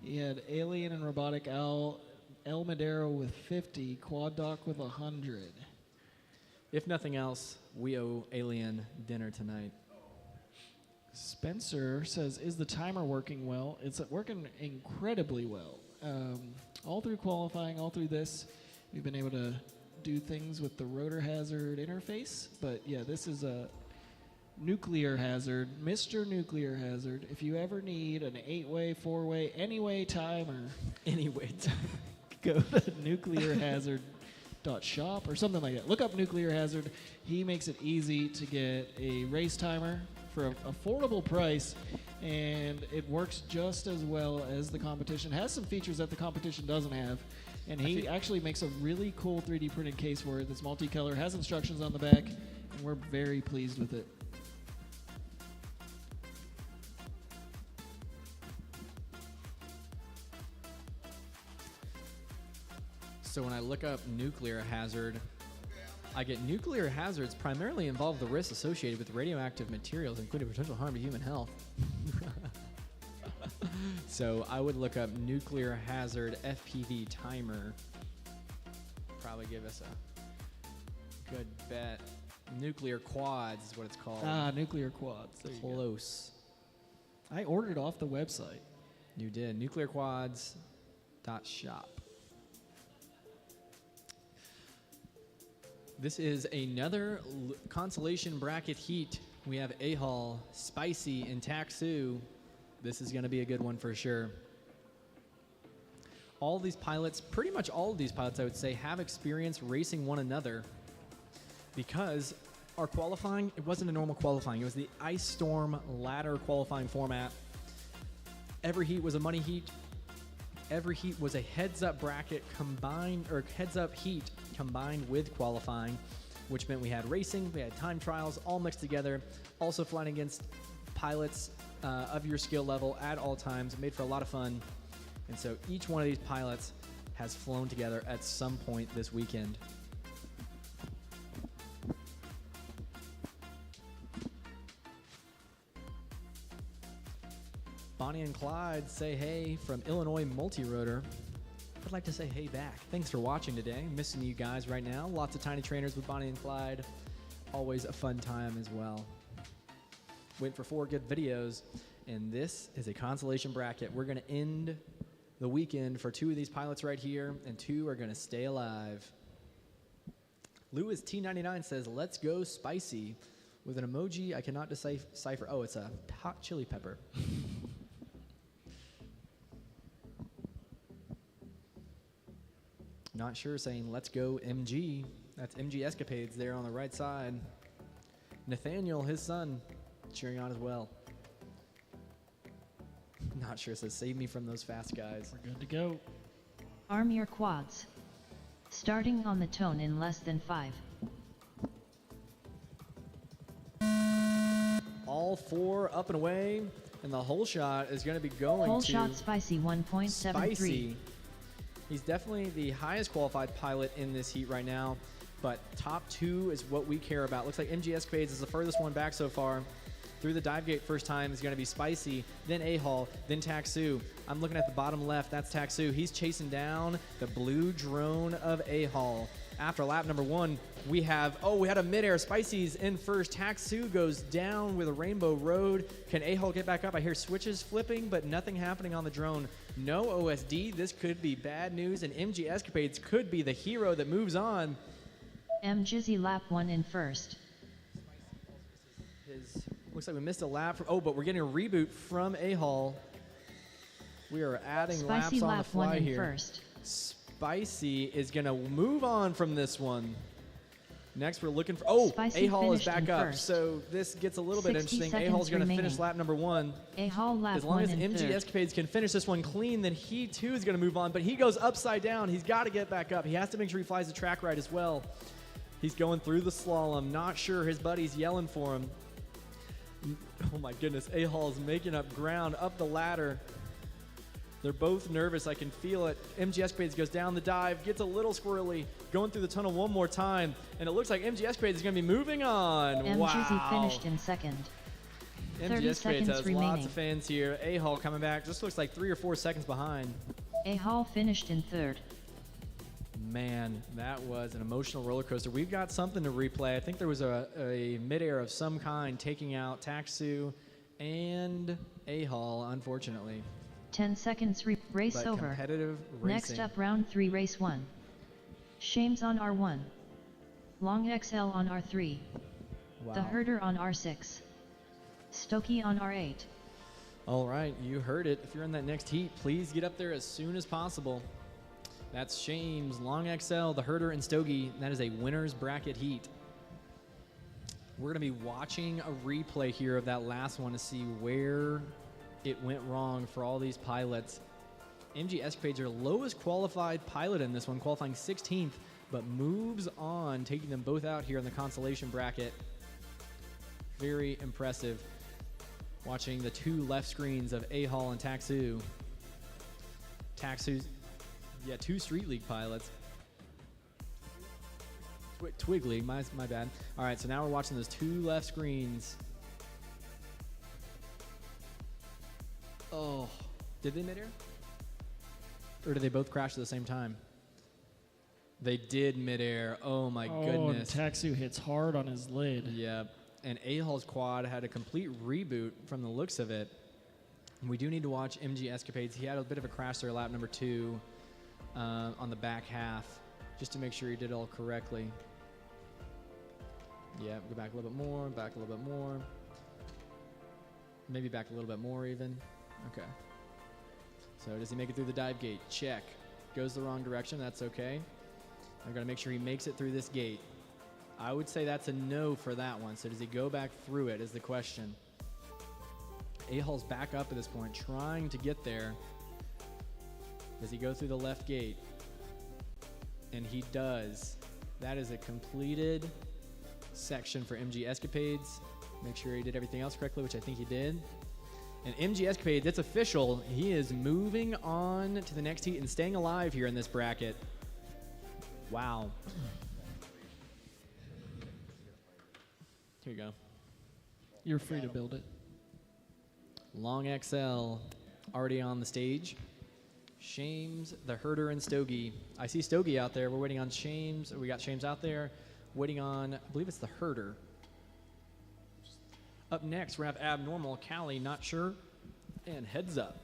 Speaker 3: you had Alien and Robotic Owl, El Madero with 50, Quad Doc with 100.
Speaker 1: If nothing else, we owe Alien dinner tonight.
Speaker 3: Spencer says, is the timer working well? It's working incredibly well. All through qualifying, all through this, we've been able to do things with the rotor hazard interface. But yeah, this is a nuclear hazard, Mr. Nuclear Hazard. If you ever need an 8-way, 4-way, any-way timer,
Speaker 1: Anyway,
Speaker 3: go to nuclearhazard.shop or something like that. Look up Nuclear Hazard. He makes it easy to get a race timer for an affordable price, and it works just as well as the competition. Has some features that the competition doesn't have, and he actually makes a really cool 3D printed case for it that's multicolor, has instructions on the back, and we're very pleased with it.
Speaker 1: so when I look up nuclear hazard, I get nuclear hazards primarily involve the risks associated with radioactive materials, including potential harm to human health. So I would look up nuclear hazard FPV timer. Probably give us a good bet. Nuclear quads is what it's called.
Speaker 3: Nuclear quads. There you go.
Speaker 1: Close.
Speaker 3: I ordered off the website.
Speaker 1: You did. Nuclearquads.shop. This is another consolation bracket heat. We have Ahal, Spicy, and Taxu. This is going to be a good one for sure. All these pilots, pretty much all of these pilots, I would say, have experience racing one another because our qualifying, it wasn't a normal qualifying. It was the Icestorm ladder qualifying format. Every heat was a money heat. Every heat was a heads-up bracket combined, or heads-up heat combined with qualifying, which meant we had racing, we had time trials, all mixed together. Also flying against pilots of your skill level at all times. It made for a lot of fun. And so each one of these pilots has flown together at some point this weekend. Bonnie and Clyde say hey from Illinois Multi-Rotor. I'd like to say hey back. Thanks for watching today. Missing you guys right now. Lots of Tiny Trainers with Bonnie and Clyde. Always a fun time as well. Waiting for 4 good videos. And this is a consolation bracket. We're going to end the weekend for 2 of these pilots right here, and 2 are going to stay alive. Lewis T99 says, let's go spicy, with an emoji I cannot decipher. Oh, it's a hot chili pepper. Not sure, saying let's go MG. That's MG Escapades there on the right side. Nathaniel, his son, cheering on as well. Not sure, says save me from those fast guys.
Speaker 3: We're good to go.
Speaker 2: Arm your quads. Starting on the tone in less than 5.
Speaker 1: All 4 up and away, and the whole shot is going to be going
Speaker 2: Whole
Speaker 1: to
Speaker 2: shot Spicy 1.73.
Speaker 1: Spicy. He's definitely the highest qualified pilot in this heat right now, but top 2 is what we care about. Looks like MG Escapades is the furthest one back so far. Through the dive gate first time is going to be Spicy, then Ahal, then Taxu. I'm looking at the bottom left. That's Taxu. He's chasing down the blue drone of Ahal. After lap number 1, we had a midair. Spicy's in first. Taxu goes down with a Rainbow Road. Can Ahal get back up? I hear switches flipping, but nothing happening on the drone. No OSD. This could be bad news, and MG Escapades could be the hero that moves on.
Speaker 2: Jizzy lap 1 in first.
Speaker 1: Looks like we missed a lap. But we're getting a reboot from Ahal. We are adding
Speaker 2: Spicy
Speaker 1: laps on
Speaker 2: lap
Speaker 1: the fly
Speaker 2: 1 in
Speaker 1: here.
Speaker 2: first.
Speaker 1: Spicy is going to move on from this one. Next, we're looking for...
Speaker 2: Spicy
Speaker 1: Ahal is
Speaker 2: finished
Speaker 1: back
Speaker 2: in
Speaker 1: up.
Speaker 2: first.
Speaker 1: So this gets a little bit
Speaker 2: 60
Speaker 1: interesting.
Speaker 2: seconds
Speaker 1: Ahal's going to
Speaker 2: remaining.
Speaker 1: finish lap number 1.
Speaker 2: Ahal lap
Speaker 1: As long
Speaker 2: 1
Speaker 1: as
Speaker 2: in
Speaker 1: MG
Speaker 2: third.
Speaker 1: Escapades can finish this one clean, then he too is going to move on. But he goes upside down. He's got to get back up. He has to make sure he flies the track right as well. He's going through the slalom. Not sure his buddy's yelling for him. Oh my goodness, Ahal's making up ground up the ladder. They're both nervous, I can feel it. MG Escapades goes down the dive, gets a little squirrely, going through the tunnel one more time, and it looks like MG Escapades is going to be moving on.
Speaker 2: Jizzy finished in second.
Speaker 1: MG
Speaker 2: 30
Speaker 1: Escapades
Speaker 2: seconds
Speaker 1: has
Speaker 2: remaining.
Speaker 1: lots of fans here. Ahal coming back, just looks like 3 or 4 seconds behind.
Speaker 2: Ahal finished in third.
Speaker 1: Man, that was an emotional roller coaster. We've got something to replay. I think there was a midair of some kind taking out Taxu and Ahal, unfortunately.
Speaker 2: 10 seconds race
Speaker 1: But
Speaker 2: over.
Speaker 1: competitive
Speaker 2: Next
Speaker 1: racing.
Speaker 2: up round 3 race 1. Shames on R1. Long XL on R3.
Speaker 1: Wow.
Speaker 2: The Herder on R6. Stokey on R8.
Speaker 1: All right, you heard it. If you're in that next heat, please get up there as soon as possible. That's Shames, Long XL, the Herder, and Stogie. That is a winner's bracket heat. We're going to be watching a replay here of that last one to see where it went wrong for all these pilots. MG Escapades are lowest qualified pilot in this one, qualifying 16th, but moves on, taking them both out here in the consolation bracket. Very impressive. Watching the 2 left screens of Ahal and Taxu. Taxu's, 2 Street League pilots. Twiggly, my bad. All right, so now we're watching those 2 left screens. Oh, did they midair? Or did they both crash at the same time? They did midair. Oh my goodness.
Speaker 3: And Taxu hits hard on his lid.
Speaker 1: Yeah, and Ahal's quad had a complete reboot from the looks of it. We do need to watch MG Escapades. He had a bit of a crash there, lap number 2 on the back half, just to make sure he did it all correctly. Yeah, go back a little bit more, back a little bit more. Maybe back a little bit more even. Okay. So does he make it through the dive gate? Check. Goes the wrong direction. That's okay. I've got to make sure he makes it through this gate. I would say that's a no for that one. So does he go back through it is the question. A-Hall's back up at this point, trying to get there. Does he go through the left gate? And he does. That is a completed section for MG Escapades. Make sure he did everything else correctly, which I think he did. And MG Escapades, it's official. He is moving on to the next heat and staying alive here in this bracket. Wow. Here you go.
Speaker 3: You're free to build it.
Speaker 1: Long XL already on the stage. Shames, the Herder, and Stogie. I see Stogie out there. We're waiting on Shames. We got Shames out there. Waiting on, I believe it's the Herder. Up next, we have Abnormal, Callie, not sure, and Heads Up.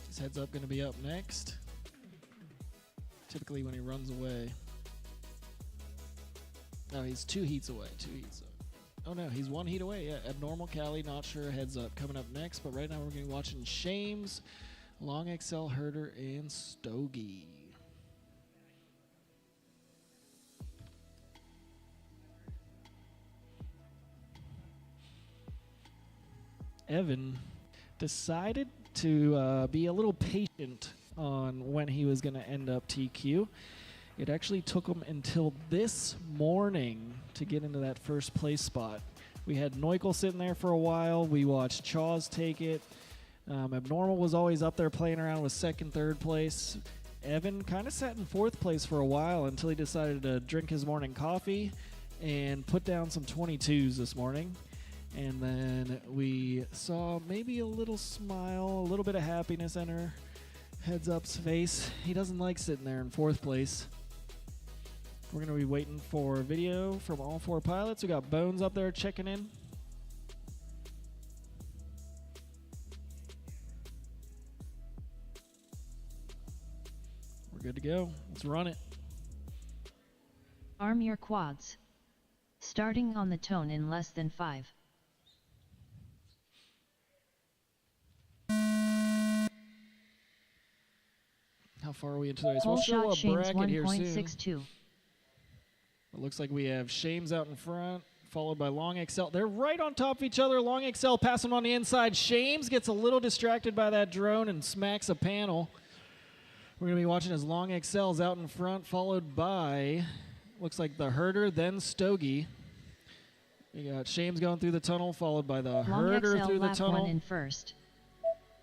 Speaker 3: His Heads Up going to be up next. Typically when he runs away. Oh, he's 2 heats away. 2 heats away. Oh no, he's 1 heat away. Yeah, Abnormal, Callie, not sure, Heads Up coming up next. But right now we're going to be watching Shames, Long XL, Herder, and Stogie. Evan decided to be a little patient on when he was going to end up TQ. It actually took him until this morning to get into that first place spot. We had Neukel sitting there for a while. We watched Chaws take it. Abnormal was always up there playing around with 2nd, 3rd place. Evan kind of sat in 4th place for a while until he decided to drink his morning coffee and put down some 22s this morning. And then we saw maybe a little smile, a little bit of happiness enter Heads Up's face. He doesn't like sitting there in 4th place. We're going to be waiting for video from all 4 pilots. We got Bones up there checking in. We're good to go. Let's run it.
Speaker 2: Arm your quads. Starting on the tone in less than 5.
Speaker 3: How far are we into the race?
Speaker 2: Pole
Speaker 3: We'll show
Speaker 2: shot
Speaker 3: a
Speaker 2: Shames
Speaker 3: bracket here soon.
Speaker 2: 1.62.
Speaker 3: It looks like we have Shames out in front, followed by Long XL. They're right on top of each other. Long XL passing on the inside. Shames gets a little distracted by that drone and smacks a panel. We're going to be watching as Long XL's out in front, followed by, looks like the Herder, then Stogie. We got Shames going through the tunnel, followed by the Herder
Speaker 2: XL
Speaker 3: through the
Speaker 2: lap
Speaker 3: tunnel.
Speaker 2: 1 in first.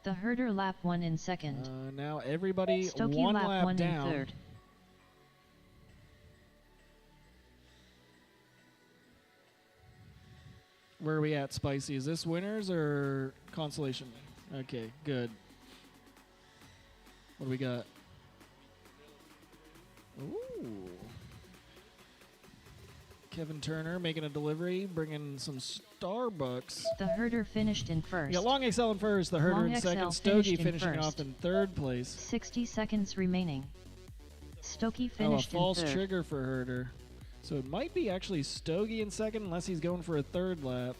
Speaker 2: The Herder lap 1 in second.
Speaker 3: Now everybody
Speaker 2: Stogie
Speaker 3: one
Speaker 2: lap
Speaker 3: lap
Speaker 2: 1
Speaker 3: down.
Speaker 2: in third.
Speaker 3: Where are we at, Spicy? Is this winners or consolation? Okay, good. What do we got? Ooh. Kevin Turner making a delivery, bringing some Starbucks.
Speaker 2: The Herder finished in
Speaker 3: We
Speaker 2: first.
Speaker 3: got Long XL in first, the Herder
Speaker 2: Long
Speaker 3: in second,
Speaker 2: XL
Speaker 3: Stogie
Speaker 2: finished in
Speaker 3: finishing
Speaker 2: first.
Speaker 3: off in 3rd place.
Speaker 2: 60 seconds remaining. Stogie
Speaker 3: Oh, a
Speaker 2: finished in
Speaker 3: false
Speaker 2: third.
Speaker 3: trigger for Herder. So it might be actually Stogie in 2nd, unless he's going for a 3rd lap.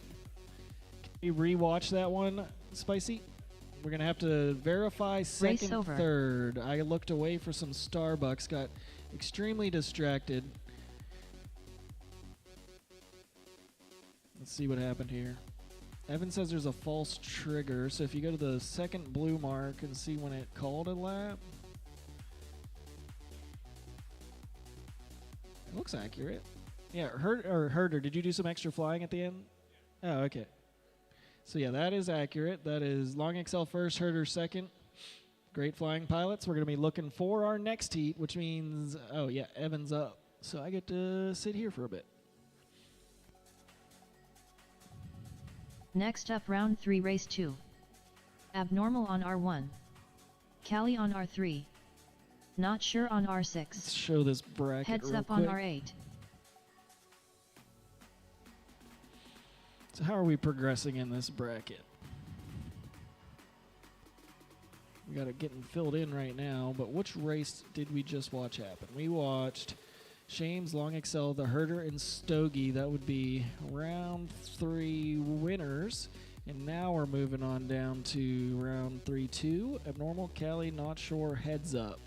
Speaker 3: Can we rewatch that one, Spicy? We're going to have to verify 2nd,
Speaker 2: over.
Speaker 3: 3rd. I looked away for some Starbucks, got extremely distracted. Let's see what happened here. Evan says there's a false trigger, so if you go to the 2nd blue mark and see when it called a lap. It looks accurate. Yeah, Herder, did you do some extra flying at the end? Oh, okay. So yeah, that is accurate. That is Long XL first, Herder second. Great flying pilots. We're going to be looking for our next heat, which means, oh yeah, Evan's up. So I get to sit here for a bit.
Speaker 2: Next up round 3 race 2. Abnormal on R1. Callie on R3. Not sure on R6.
Speaker 3: Let's show this bracket
Speaker 2: Heads
Speaker 3: real
Speaker 2: up
Speaker 3: quick.
Speaker 2: on R8.
Speaker 3: So how are we progressing in this bracket? We got it getting filled in right now, but which race did we just watch happen? We watched Shames, Long Excel, the Herder, and Stogie. That would be round 3 winners. And now we're moving on down to round 3-2. Abnormal, Callie, Not Sure, Heads Up.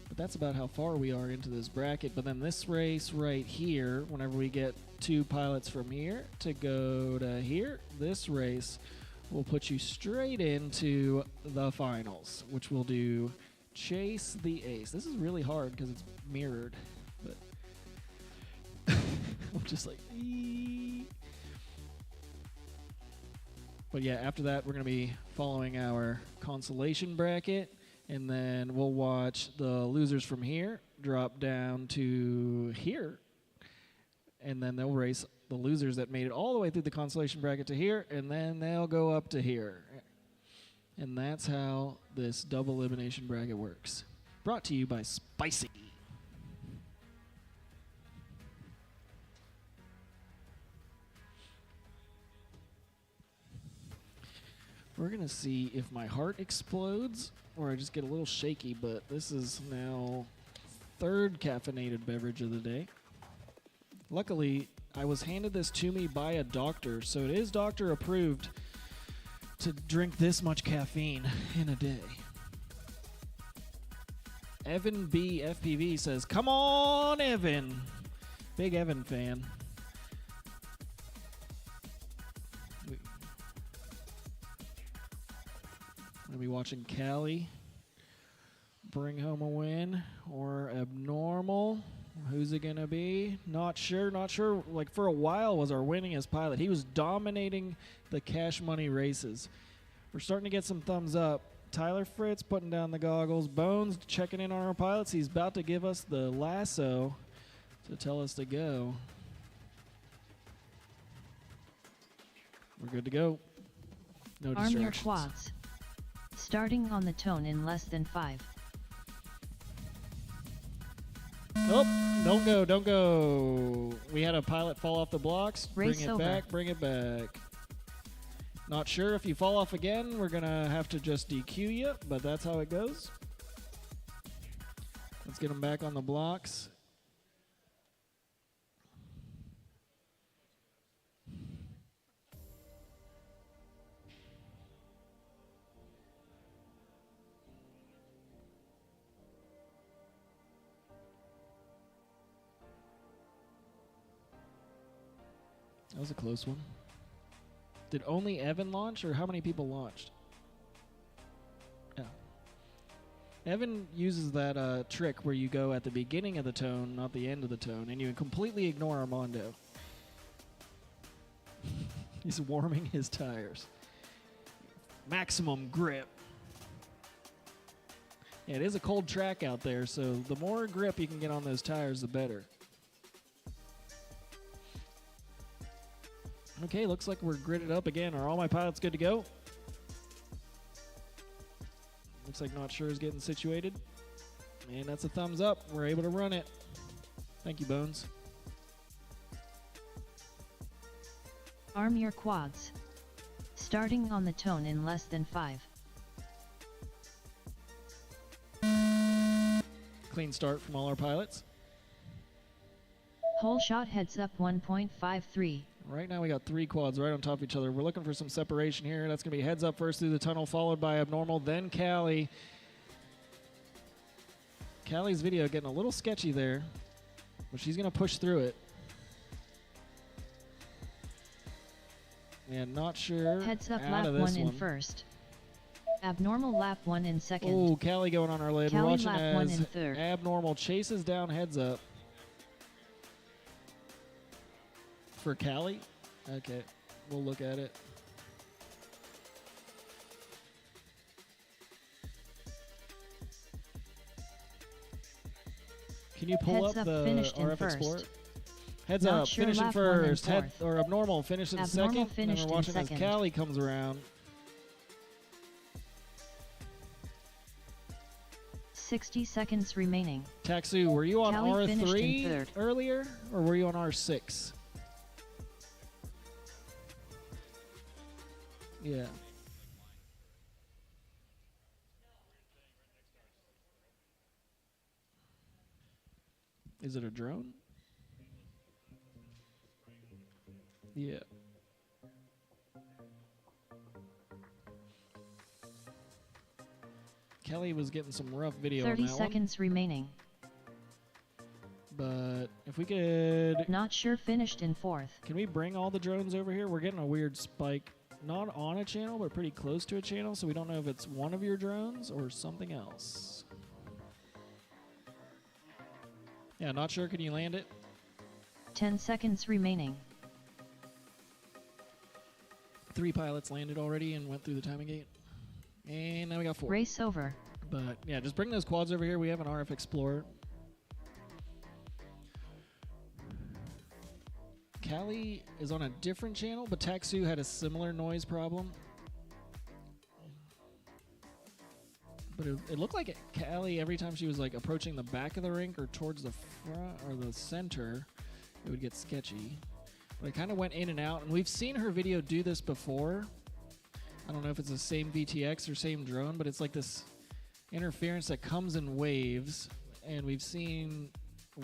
Speaker 3: But that's about how far we are into this bracket. But then this race right here, whenever we get 2 pilots from here to go to here, this race will put you straight into the finals, which will do Chase the Ace. This is really hard because it's mirrored, but I'm just like, eee. But yeah, after that, we're going to be following our consolation bracket, and then we'll watch the losers from here drop down to here, and then they'll race the losers that made it all the way through the consolation bracket to here, and then they'll go up to here. And that's how this double elimination bracket works. Brought to you by Spicy. We're going to see if my heart explodes or I just get a little shaky, but this is now 3rd caffeinated beverage of the day. Luckily, I was handed this to me by a doctor, so it is doctor approved to drink this much caffeine in a day. Evan B. FPV says, "Come on, Evan." Big Evan fan. We're going to be watching Callie bring home a win, or Abnormal. Who's it going to be? Not sure. Not sure. Like, for a while was our winningest pilot. He was dominating the cash money races. We're starting to get some thumbs up. Tyler Fritz putting down the goggles. Bones checking in on our pilots. He's about to give us the lasso to tell us to go. We're good to go. No
Speaker 2: Arm your
Speaker 3: distractions.
Speaker 2: quads. Starting on the tone in less than 5.
Speaker 3: Oh, don't go, don't go. We had a pilot fall off the blocks.
Speaker 2: Race
Speaker 3: Bring it
Speaker 2: over.
Speaker 3: back, bring it back. Not sure if you fall off again, we're going to have to just DQ you, but that's how it goes. Let's get them back on the blocks. That was a close one. Did only Evan launch, or how many people launched? Yeah. Evan uses that trick where you go at the beginning of the tone, not the end of the tone, and you completely ignore Armando. He's warming his tires. Maximum grip. Yeah, it is a cold track out there, so the more grip you can get on those tires, the better. Okay, looks like we're gridded up again. Are all my pilots good to go? Looks like Not Sure is getting situated. And that's a thumbs up. We're able to run it. Thank you, Bones.
Speaker 2: Arm your quads. Starting on the tone in less than 5.
Speaker 3: Clean start from all our pilots.
Speaker 2: Whole shot heads up 1.53.
Speaker 3: Right now we got 3 quads right on top of each other. We're looking for some separation here. That's going to be heads up first through the tunnel, followed by Abnormal, then Callie. Callie's video getting a little sketchy there, but she's going to push through it. And Not Sure
Speaker 2: Heads up
Speaker 3: out
Speaker 2: lap
Speaker 3: of this
Speaker 2: 1 in first. Abnormal lap 1 in second.
Speaker 3: Oh, Callie going on our lid. We're
Speaker 2: Callie
Speaker 3: watching
Speaker 2: lap 1
Speaker 3: as
Speaker 2: in third.
Speaker 3: Abnormal chases down heads up. For Callie? Okay, we'll look at it. Can you pull
Speaker 2: Heads
Speaker 3: up
Speaker 2: up
Speaker 3: the
Speaker 2: finished in
Speaker 3: RF
Speaker 2: first.
Speaker 3: Explorer? Heads
Speaker 2: Not
Speaker 3: up,
Speaker 2: sure
Speaker 3: finishing
Speaker 2: lap 1 and
Speaker 3: first. Head,
Speaker 2: 4th.
Speaker 3: or abnormal finished in
Speaker 2: Abnormal
Speaker 3: second. And
Speaker 2: finished
Speaker 3: we're
Speaker 2: in
Speaker 3: watching as
Speaker 2: second.
Speaker 3: Callie comes around.
Speaker 2: 60 seconds remaining.
Speaker 3: Taxu, were you on
Speaker 2: Callie finished in
Speaker 3: R3
Speaker 2: third.
Speaker 3: earlier, or were you on R6? Yeah. Is it a drone? Yeah. Kelly was getting some rough video on
Speaker 2: 30
Speaker 3: that
Speaker 2: seconds remaining.
Speaker 3: one. But if we could...
Speaker 2: Not sure finished in 4th.
Speaker 3: Can we bring all the drones over here? We're getting a weird spike. Not on a channel, but pretty close to a channel, so we don't know if it's one of your drones or something else. Yeah, not sure. Can you land it?
Speaker 2: 10 seconds remaining.
Speaker 3: 3 pilots landed already and went through the timing gate. And now we got 4.
Speaker 2: Race over.
Speaker 3: But yeah, just bring those quads over here. We have an RF Explorer. Callie is on a different channel, but Taxu had a similar noise problem. But it looked like Callie, every time she was like approaching the back of the rink or towards the front or the center, it would get sketchy. But it kind of went in and out, and we've seen her video do this before. I don't know if it's the same VTX or same drone, but it's like this interference that comes in waves, and we've seen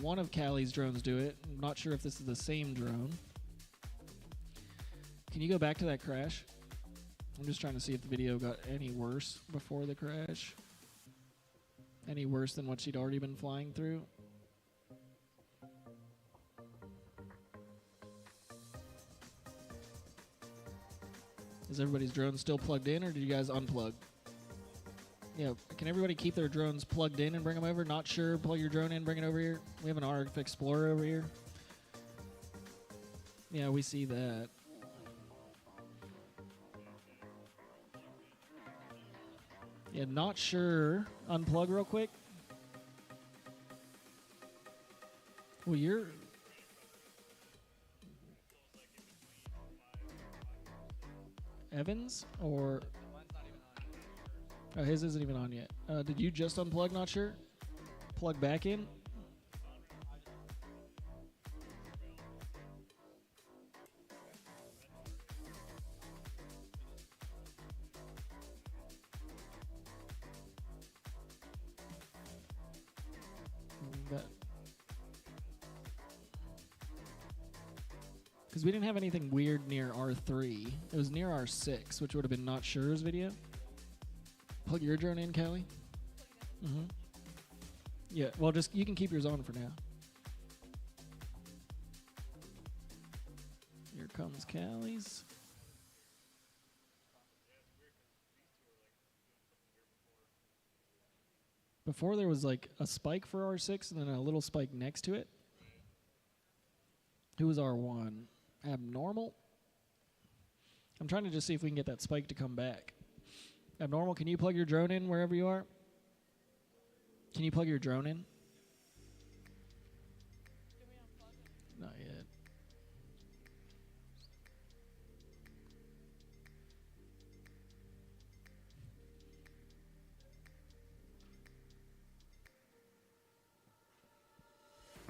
Speaker 3: one of Callie's drones do it. I'm not sure if this is the same drone. Can you go back to that crash? I'm just trying to see if the video got any worse before the crash. Any worse than what she'd already been flying through. Is everybody's drone still plugged in, or did you guys unplug? Yeah, can everybody keep their drones plugged in and bring them over? Not sure, plug your drone in, bring it over here. We have an RF Explorer over here. Yeah, we see that. Yeah, not sure. Unplug real quick. Well, you're... Evans, or... Oh, his isn't even on yet. Did you just unplug, not sure? Plug back in? Because we didn't have anything weird near R3. It was near R6, which would have been not sure's video. Plug your drone in, Callie. Mm-hmm. Yeah, well, just you can keep yours on for now. Here comes Callie's. Before there was like a spike for R6 and then a little spike next to it. Who was R1? Abnormal? I'm trying to just see if we can get that spike to come back. Abnormal, can you plug your drone in wherever you are? Can you plug your drone in? Not yet.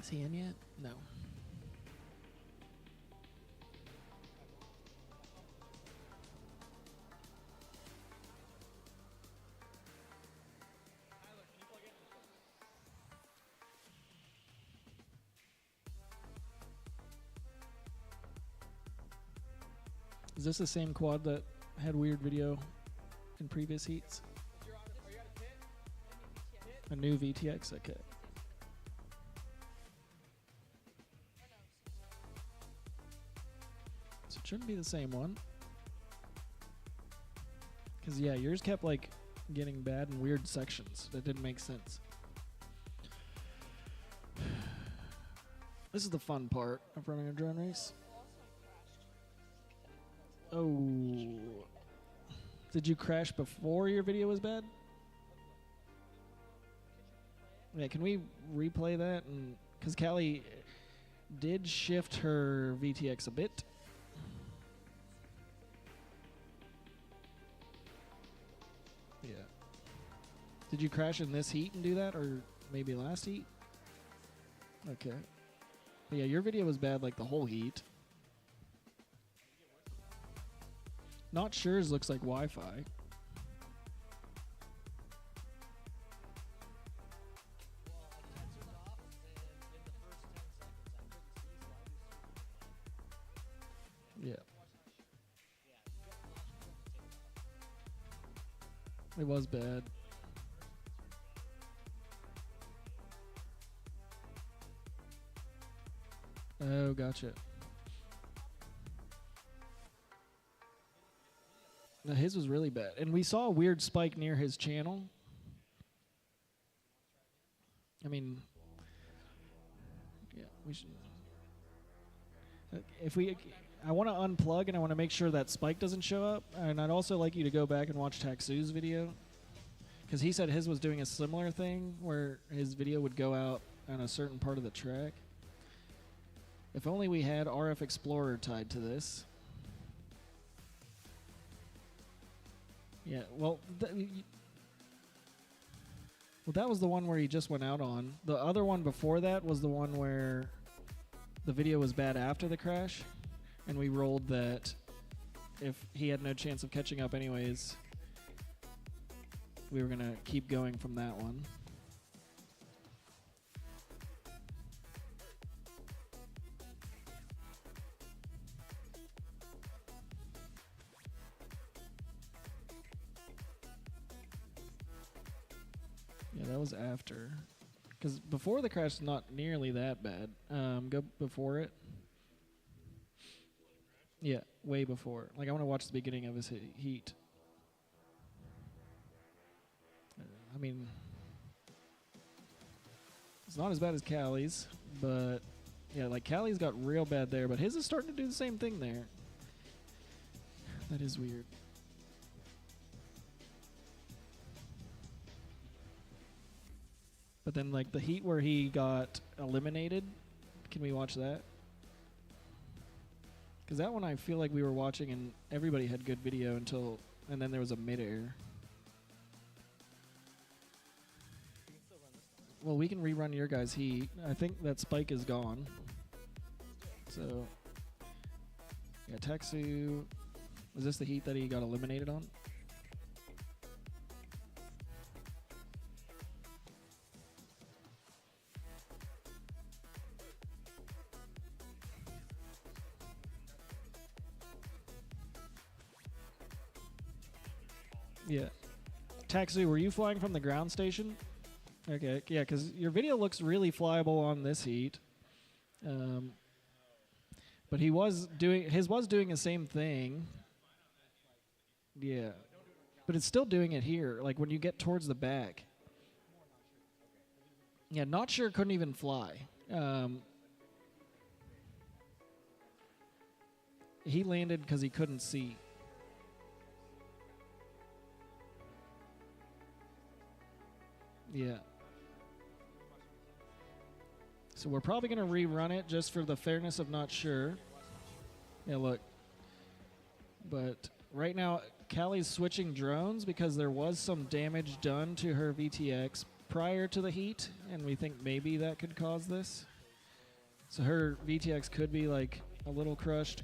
Speaker 3: Is he in yet? No. Is this the same quad that had weird video in previous heats? A new VTX, okay. So it shouldn't be the same one. Because, yeah, yours kept, like, getting bad in weird sections. That didn't make sense. This is the fun part of running a drone race. Oh. Did you crash before your video was bad? Yeah, can we replay that? And because Callie, did shift her VTX a bit. Yeah. Did you crash in this heat and do that, or maybe last heat? Okay. But yeah, your video was bad like the whole heat. Not sure's looks like Wi-Fi. Yeah. It was bad. Oh, gotcha. No, his was really bad. And we saw a weird spike near his channel. I mean, yeah, we should. If we, I want to unplug and I want to make sure that spike doesn't show up. And I'd also like you to go back and watch Taxu's video, because he said his was doing a similar thing where his video would go out on a certain part of the track. If only we had RF Explorer tied to this. Yeah, well, that was the one where he just went out on. The other one before that was the one where the video was bad after the crash, and we rolled that if he had no chance of catching up anyways, we were going to keep going from that one. Yeah, that was after. Because before the crash is not nearly that bad. Go before it. Yeah, way before. Like, I want to watch the beginning of his heat. I mean, it's not as bad as Callie's, but yeah, like Callie's got real bad there, but his is starting to do the same thing there. That is weird. But then, like, the heat where he got eliminated, can we watch that? Because that one I feel like we were watching and everybody had good video until, and then there was a mid-air. Well, we can rerun your guys' heat. I think that spike is gone. So, yeah, Taxu, was this the heat that he got eliminated on? Yeah. Taxu, were you flying from the ground station? Okay, yeah, because your video looks really flyable on this heat. But he was doing, his was doing the same thing. Yeah. But it's still doing it here, like when you get towards the back. Yeah, not sure couldn't even fly. He landed because he couldn't see. Yeah. So we're probably going to rerun it just for the fairness of not sure. Yeah, look. But right now, Callie's switching drones because there was some damage done to her VTX prior to the heat, and we think maybe that could cause this. So her VTX could be like a little crushed,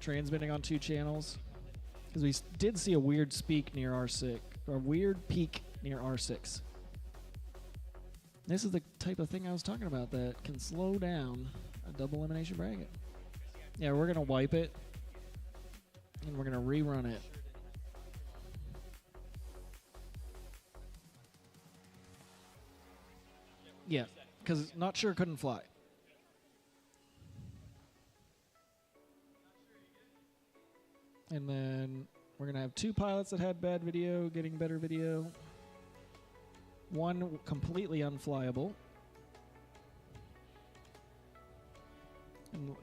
Speaker 3: transmitting on 2 channels. Because we did see a weird peak near R6, or a weird peak near R6. This is the type of thing I was talking about that can slow down a double elimination bracket. Yeah, we're going to wipe it, and we're going to rerun it. Yeah, because not sure couldn't fly. And then we're going to have 2 pilots that had bad video getting better video. 1 completely unflyable. And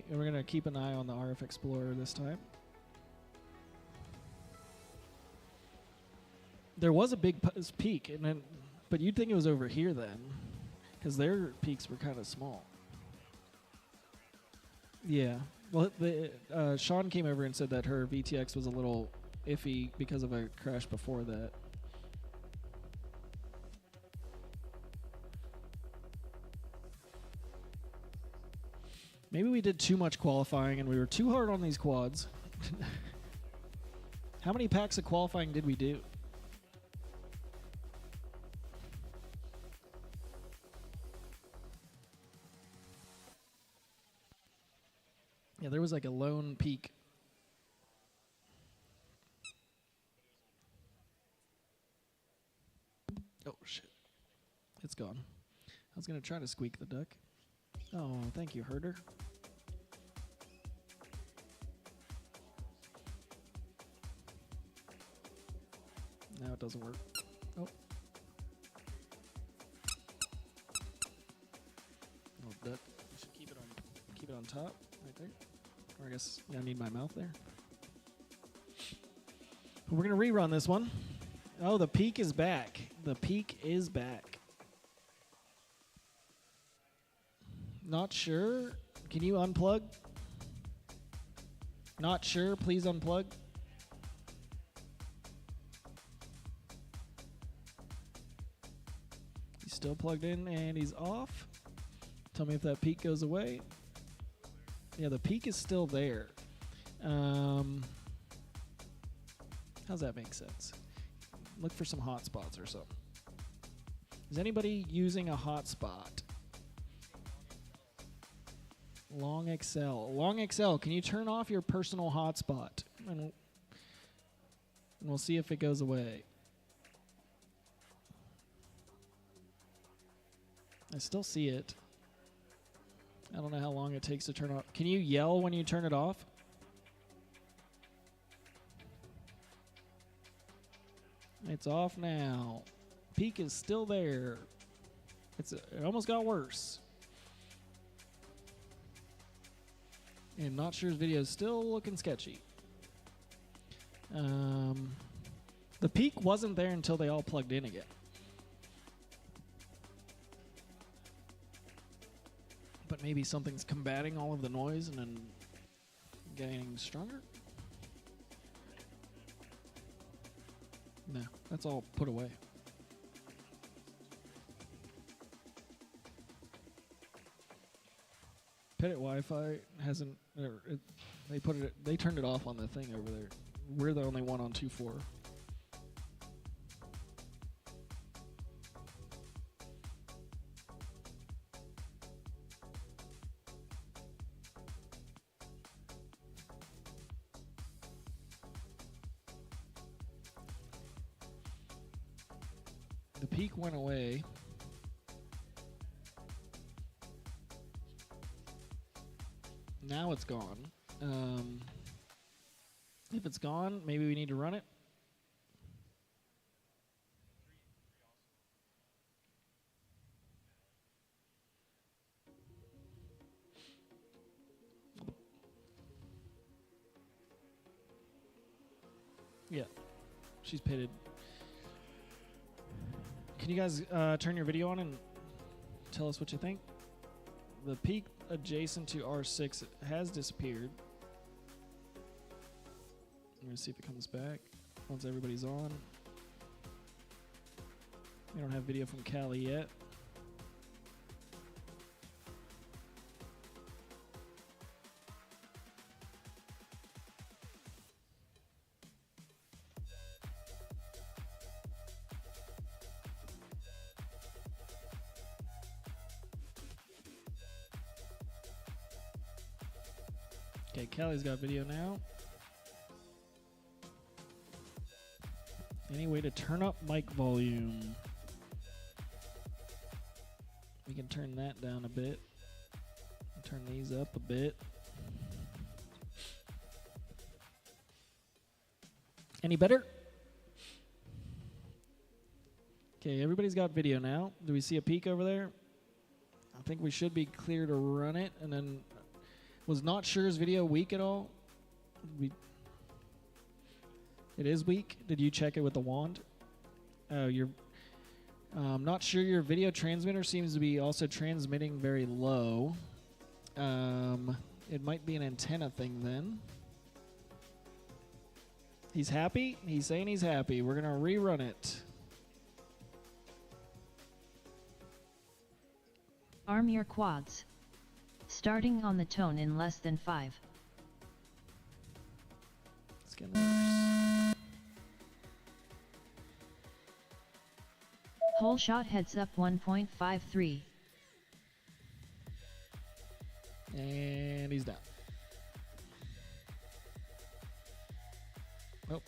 Speaker 3: we're going to keep an eye on the RF Explorer this time. There was a big peak, and then, but you'd think it was over here then, because their peaks were kind of small. Yeah. Well, Sean came over and said that her VTX was a little iffy because of a crash before that. Maybe we did too much qualifying and we were too hard on these quads. How many packs of qualifying did we do? Yeah, there was like a lone peak. Oh, shit. It's gone. I was going to try to squeak the duck. Oh, thank you, Herder. Now it doesn't work. Oh. Oh, duck. I should keep it on top, right there. Or I guess I need my mouth there. But we're gonna rerun this one. Oh, the peak is back. The peak is back. Not sure. Can you unplug? Not sure. Please unplug. He's still plugged in and he's off. Tell me if that peak goes away. Yeah, the peak is still there. How does that make sense? Look for some hotspots or something. Is anybody using a hotspot? Long Excel. Long Excel, can you turn off your personal hotspot? And we'll see if it goes away. I still see it. I don't know how long it takes to turn off. Can you yell when you turn it off? It's off now. Peak is still there. It almost got worse. And Not Sure's video is still looking sketchy. The peak wasn't there until they all plugged in again. But maybe something's combating all of the noise and then getting stronger? No, that's all put away. Pettit Wi-Fi hasn't. They turned it off on the thing over there. We're the only one on 2.4. The peak went away. Now it's gone. If it's gone, maybe we need to run it. Yeah, she's pitted. Can you guys turn your video on and tell us what you think? The peak adjacent to R6 has disappeared. I'm going to see if it comes back once everybody's on. We don't have video from Cali yet. Okay, Callie's got video now. Any way to turn up mic volume? We can turn that down a bit. Turn these up a bit. Any better? Okay, everybody's got video now. Do we see a peak over there? I think we should be clear to run it. And then, was Not Sure's video weak at all? It is weak. Did you check it with the wand? Oh, Not Sure your video transmitter seems to be also transmitting very low. It might be an antenna thing then. He's happy. He's saying he's happy. We're going to rerun it.
Speaker 2: Arm your quads. Starting on the tone in less than 5.
Speaker 3: It's getting worse.
Speaker 2: Whole shot heads up 1.53.
Speaker 3: And he's down. Oh.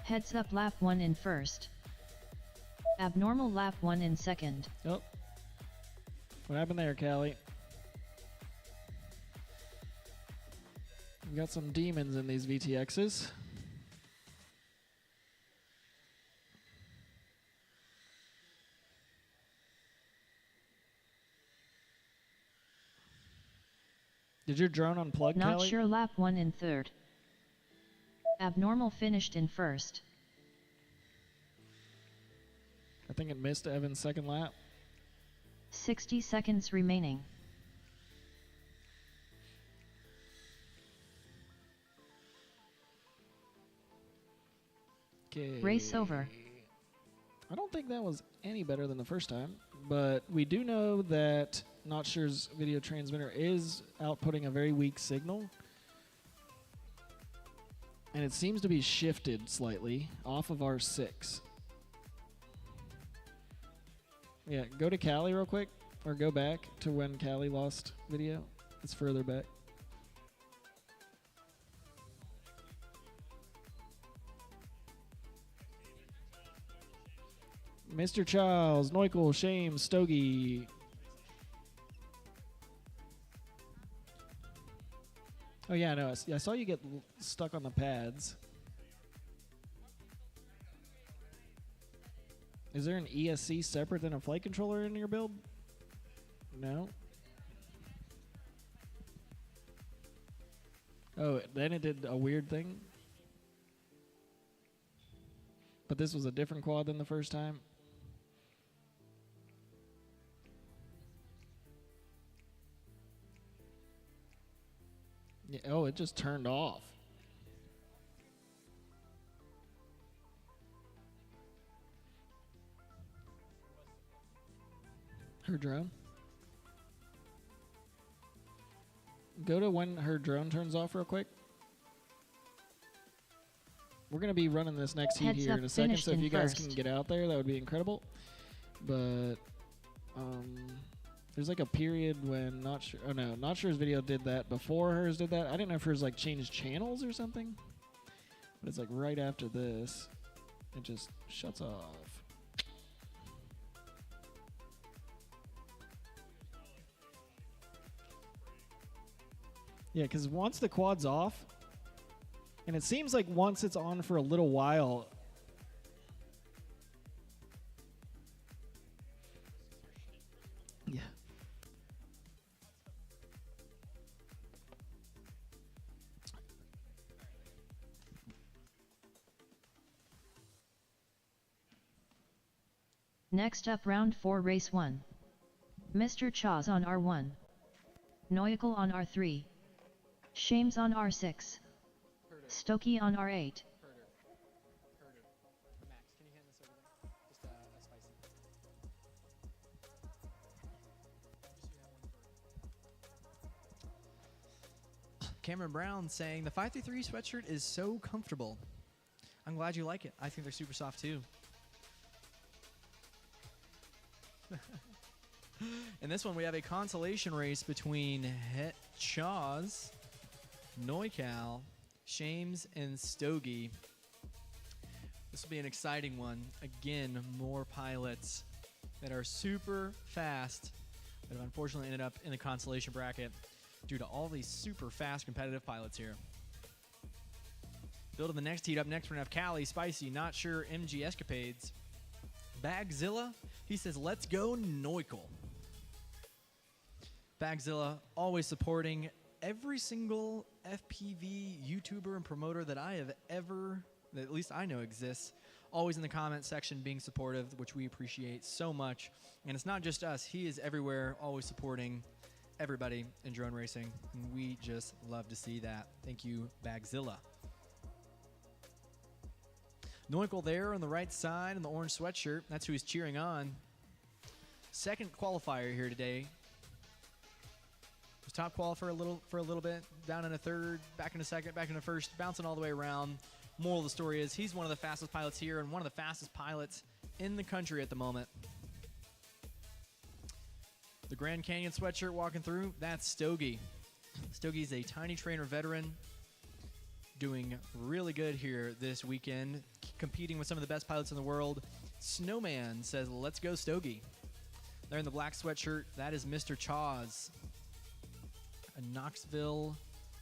Speaker 2: Heads up lap 1 in first. Abnormal lap 1 in second.
Speaker 3: Oh. What happened there, Callie? We got some demons in these VTXs. Did your drone unplug,
Speaker 2: Not
Speaker 3: Callie?
Speaker 2: sure lap 1 in third. Abnormal finished in first.
Speaker 3: I think it missed Evan's second lap.
Speaker 2: 60 seconds remaining.
Speaker 3: Okay.
Speaker 2: Race over.
Speaker 3: I don't think that was any better than the first time, but we do know that Not Sure's video transmitter is outputting a very weak signal. And it seems to be shifted slightly off of R6. Yeah, go to Callie real quick, or go back to when Callie lost video. It's further back. Mr. Charles, Neukel, Shame, Stogie. Oh yeah, no, I saw you get stuck on the pads. Is there an ESC separate than a flight controller in your build? No. Oh, then it did a weird thing. But this was a different quad than the first time. Yeah, oh, it just turned off. Her drone? Go to when her drone turns off real quick. We're going to be running this next heat
Speaker 2: Heads
Speaker 3: here
Speaker 2: up,
Speaker 3: in a second, so if
Speaker 2: finished
Speaker 3: you
Speaker 2: in
Speaker 3: guys
Speaker 2: first.
Speaker 3: can get out there, that would be incredible. But there's like a period when Not Sure, oh no, Not Sure's video did that before hers did that. I didn't know if hers like changed channels or something. But it's like right after this, it just shuts off. Yeah, because once the quad's off, and it seems like once it's on for a little while, yeah.
Speaker 2: Next up round 4 race 1. Mr. Chaz on R1. Noyakal on R3. Shames on R6. Stokie on R8.
Speaker 1: Max, can you hand this over there? Just a spicy. Cameron Brown saying the 533 sweatshirt is so comfortable. I'm glad you like it. I think they're super soft too. In this one, we have a consolation race between Chaz, Noikal, Shames, and Stogie. This will be an exciting one. Again, more pilots that are super fast that have unfortunately ended up in the consolation bracket due to all these super fast competitive pilots here. Building the next heat up next, we're going to have Callie, Spicy, Not Sure, MG Escapades. Bagzilla, he says, let's go Noikal. Bagzilla always supporting every single FPV YouTuber and promoter that I have ever, that at least I know exists, always in the comment section being supportive, which we appreciate so much. And it's not just us. He is everywhere, always supporting everybody in drone racing. And we just love to see that. Thank you, Bagzilla. Neukel there on the right side in the orange sweatshirt. That's who he's cheering on. Second qualifier here today. Was top qualifier for a little bit, down in a third, back in a second, back in a first, bouncing all the way around. Moral of the story is he's one of the fastest pilots here and one of the fastest pilots in the country at the moment. The Grand Canyon sweatshirt walking through, that's Stogie. Stogie's a Tiny Trainer veteran, doing really good here this weekend, competing with some of the best pilots in the world. Snowman says, let's go Stogie. There in the black sweatshirt, that is Mr. Chaws, a Knoxville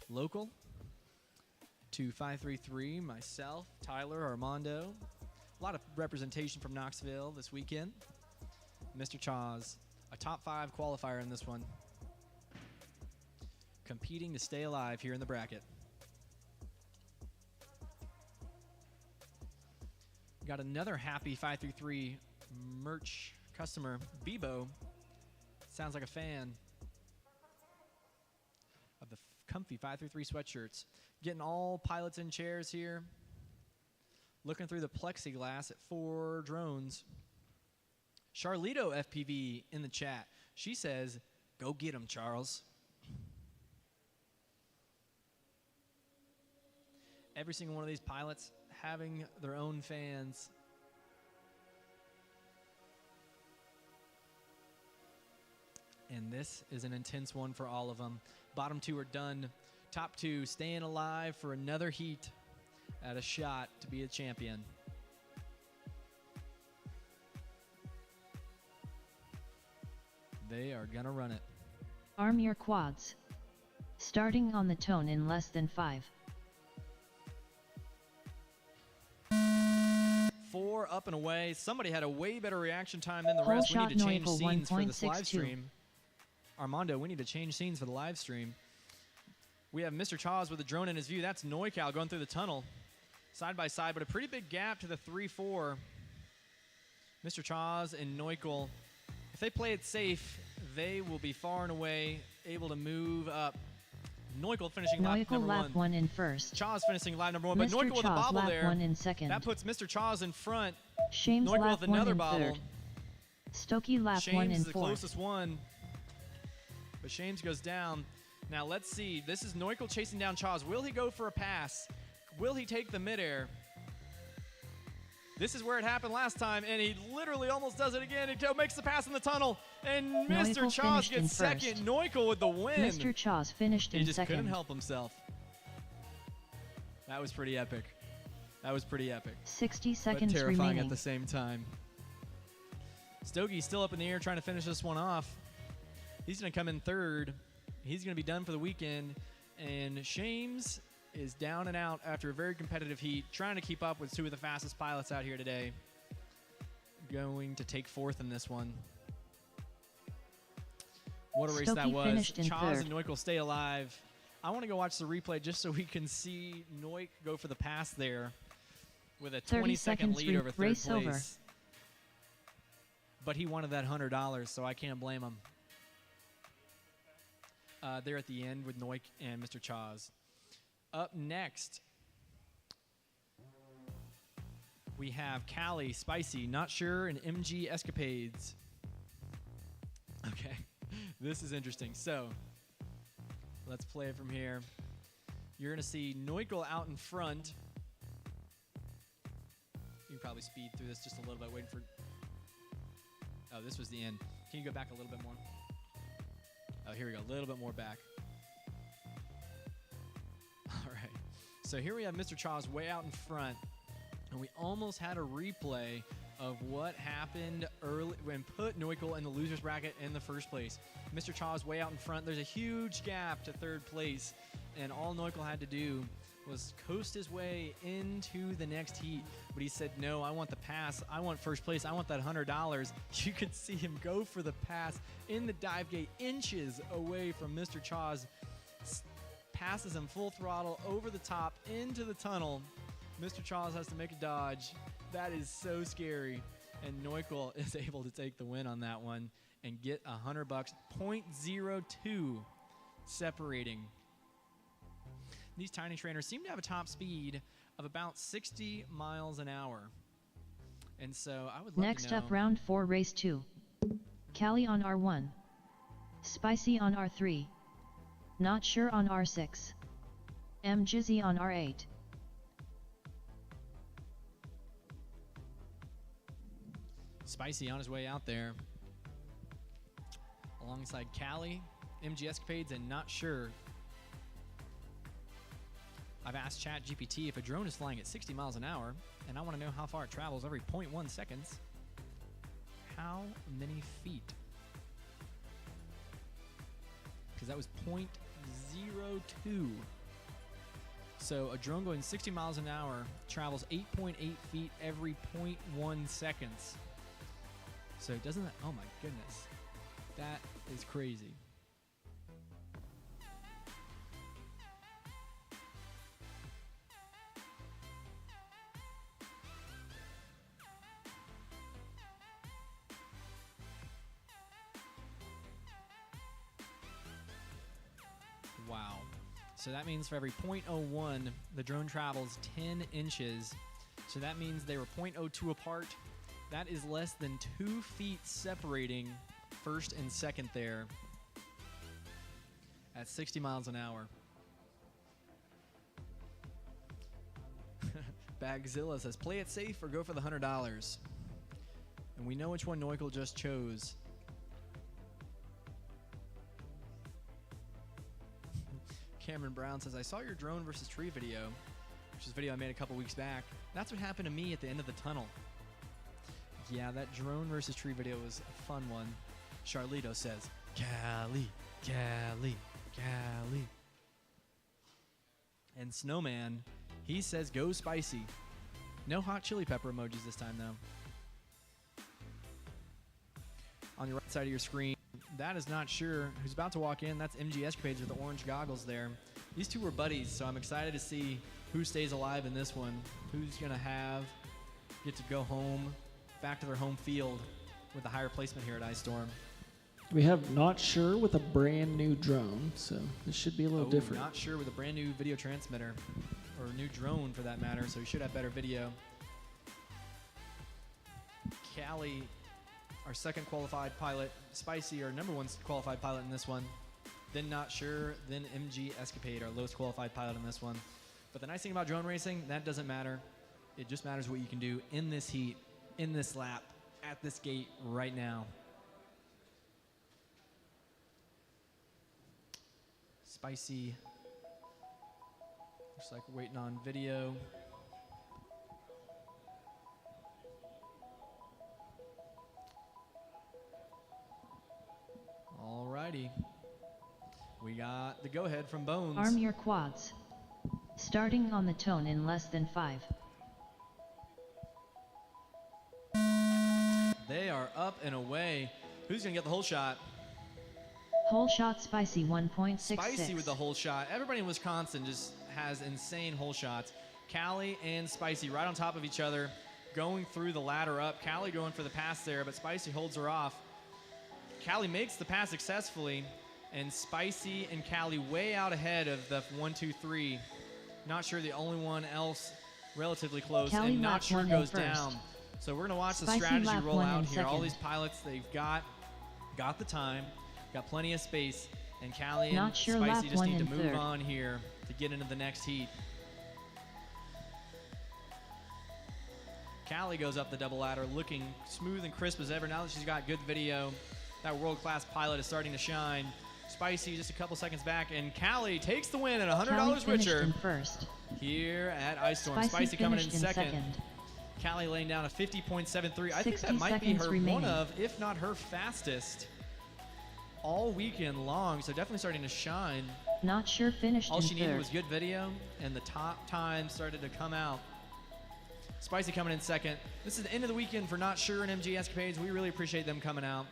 Speaker 1: local. 2533, myself, Tyler, Armando. A lot of representation from Knoxville this weekend. Mr. Chaws, a top 5 qualifier in this one. Competing to stay alive here in the bracket. Got another happy 533 merch customer, Bebo. Sounds like a fan of the comfy 533 sweatshirts. Getting all pilots in chairs here. Looking through the plexiglass at 4 drones. Charlito FPV in the chat. She says, go get him, Charles. Every single one of these pilots having their own fans. And this is an intense one for all of them. Bottom 2 are done. Top 2 staying alive for another heat at a shot to be a champion. They are gonna run it.
Speaker 2: Arm your quads. Starting on the tone in less than 5.
Speaker 1: 4 up and away. Somebody had a way better reaction time than the
Speaker 2: Whole
Speaker 1: rest. We
Speaker 2: shot
Speaker 1: need to change
Speaker 2: Neukel
Speaker 1: scenes for this
Speaker 2: 1.62.
Speaker 1: live stream. Armando, we need to change scenes for the live stream. We have Mr. Chaws with a drone in his view. That's Neukel going through the tunnel. Side by side, but a pretty big gap to the 3-4. Mr. Chaws and Neukel, if they play it safe, they will be far and away able to move up. Neukel finishing lap number 1
Speaker 2: in first.
Speaker 1: Chaws finishing lap number 1, but
Speaker 2: Mr.
Speaker 1: Neukel with a
Speaker 2: Chaws
Speaker 1: bobble
Speaker 2: lap
Speaker 1: there.
Speaker 2: 1 in second.
Speaker 1: That puts Mr. Chaws in front.
Speaker 2: Shames
Speaker 1: Neukel
Speaker 2: lap
Speaker 1: with
Speaker 2: 1
Speaker 1: another
Speaker 2: in
Speaker 1: bobble.
Speaker 2: third. Stokey lap 1
Speaker 1: Shames
Speaker 2: in
Speaker 1: is the
Speaker 2: fourth.
Speaker 1: closest one, but Shames goes down. Now let's see. This is Neukel chasing down Chaws. Will he go for a pass? Will he take the midair? This is where it happened last time, and he literally almost does it again. He makes the pass in the tunnel, and Mr. Chaws gets second. Neukel with the win.
Speaker 2: Mr. Chaws finished in
Speaker 1: he just
Speaker 2: second.
Speaker 1: couldn't help himself. That was pretty epic. That was pretty epic.
Speaker 2: 60 seconds
Speaker 1: but terrifying
Speaker 2: remaining.
Speaker 1: at the same time. Stogie's still up in the air trying to finish this one off. He's going to come in third. He's going to be done for the weekend. And Shames is down and out after a very competitive heat, trying to keep up with 2 of the fastest pilots out here today. Going to take 4th in this one. What a race that was. Chaws and Neukel stay alive. I want to go watch the replay just so we can see Neuk go for the pass there with a 20-second lead over third place.
Speaker 2: Over.
Speaker 1: But he wanted that $100, so I can't blame him. There at the end with Neuk and Mr. Chaws. Up next, we have Callie, Spicy, Not Sure, and MG Escapades. Okay, this is interesting. So, let's play it from here. You're going to see Neukel out in front. You can probably speed through this just a little bit, waiting for... Oh, this was the end. Can you go back a little bit more? Oh, here we go. A little bit more back. All right. So here we have Mr. Chaws way out in front. And we almost had a replay of what happened early when put Neukel in the loser's bracket in the first place. Mr. Chaws way out in front. There's a huge gap to third place. And all Neukel had to do was coast his way into the next heat. But he said, no, I want the pass. I want first place. I want that $100. You could see him go for the pass in the dive gate, inches away from Mr. Chaws. Passes him full throttle over the top into the tunnel. Mr. Charles has to make a dodge. That is so scary. And Neukel is able to take the win on that one and get $100. 0.02 separating. These tiny trainers seem to have a top speed of about 60 miles an hour. And so I would love
Speaker 2: Next
Speaker 1: to know.
Speaker 2: up, round 4, race 2. Callie on R1. Spicy on R3. Not Sure on R6. Jizzy on R8.
Speaker 1: Spicy on his way out there. Alongside Callie, MG Escapades, and Not Sure. I've asked ChatGPT if a drone is flying at 60 miles an hour, and I want to know how far it travels every 0.1 seconds. How many feet? Because that was 0.02. So a drone going 60 miles an hour travels 8.8 feet every 0.1 seconds. So doesn't that, oh my goodness, that is crazy. Wow. So that means for every 0.01, the drone travels 10 inches. So that means they were 0.02 apart. That is less than 2 feet separating first and second there at 60 miles an hour. Bagzilla says, play it safe or go for the $100. And we know which one Neukel just chose. Cameron Brown says, I saw your drone versus tree video, which is a video I made a couple weeks back. That's what happened to me at the end of the tunnel. Yeah, that drone versus tree video was a fun one. Charlito says, Callie, Callie, Callie. And Snowman, he says, go spicy. No hot chili pepper emojis this time, though. On your right side of your screen, that is Not Sure. Who's about to walk in? That's MG Escapades with the orange goggles there. These two were buddies, so I'm excited to see who stays alive in this one. Who's going to get to go home, back to their home field with a higher placement here at Icestorm.
Speaker 3: We have Not Sure with a brand new drone, so this should be a little different.
Speaker 1: Not Sure with a brand new video transmitter, or a new drone for that matter, so he should have better video. Callie, our second qualified pilot. Spicy, our number 1 qualified pilot in this one. Then Not Sure, then MG Escapade, our lowest qualified pilot in this one. But the nice thing about drone racing, that doesn't matter. It just matters what you can do in this heat, in this lap, at this gate right now. Spicy. Looks like we're waiting on video. Alrighty. We got the go-ahead from Bones.
Speaker 2: Arm your quads. Starting on the tone in less than 5.
Speaker 1: They are up and away. Who's going to get the whole shot?
Speaker 2: Whole shot Spicy 1.66.
Speaker 1: Spicy with the whole shot. Everybody in Wisconsin just has insane whole shots. Callie and Spicy right on top of each other, going through the ladder up. Callie going for the pass there, but Spicy holds her off. Callie makes the pass successfully, and Spicy and Callie way out ahead of the 1, 2, 3. Not Sure the only one else relatively close,
Speaker 2: Callie
Speaker 1: and Not
Speaker 2: lap
Speaker 1: Sure
Speaker 2: one
Speaker 1: goes
Speaker 2: in first.
Speaker 1: down. So we're going to watch
Speaker 2: Spicy
Speaker 1: the strategy
Speaker 2: lap
Speaker 1: roll
Speaker 2: one
Speaker 1: out
Speaker 2: in
Speaker 1: here. All
Speaker 2: second.
Speaker 1: these pilots, they've got the time, got plenty of space, and Callie and
Speaker 2: Not Sure
Speaker 1: Spicy
Speaker 2: lap
Speaker 1: just
Speaker 2: one
Speaker 1: need to
Speaker 2: in
Speaker 1: move
Speaker 2: third.
Speaker 1: on here to get into the next heat. Callie goes up the double ladder looking smooth and crisp as ever. Now that she's got good video, that world-class pilot is starting to shine. Spicy just a couple seconds back, and Callie takes the win at $100
Speaker 2: Callie finished
Speaker 1: richer
Speaker 2: in first.
Speaker 1: here at Icestorm.
Speaker 2: Spicy
Speaker 1: Spicy coming in
Speaker 2: finished
Speaker 1: second. Callie laying down a 50.73. I think that
Speaker 2: 60
Speaker 1: might be
Speaker 2: seconds
Speaker 1: her
Speaker 2: remaining.
Speaker 1: one of, if not her fastest all weekend long, so definitely starting to shine.
Speaker 2: Not Sure finished
Speaker 1: All
Speaker 2: in
Speaker 1: she needed
Speaker 2: third.
Speaker 1: was good video, and the top time started to come out. Spicy coming in second. This is the end of the weekend for Not Sure and MG Escapades. We really appreciate them coming out.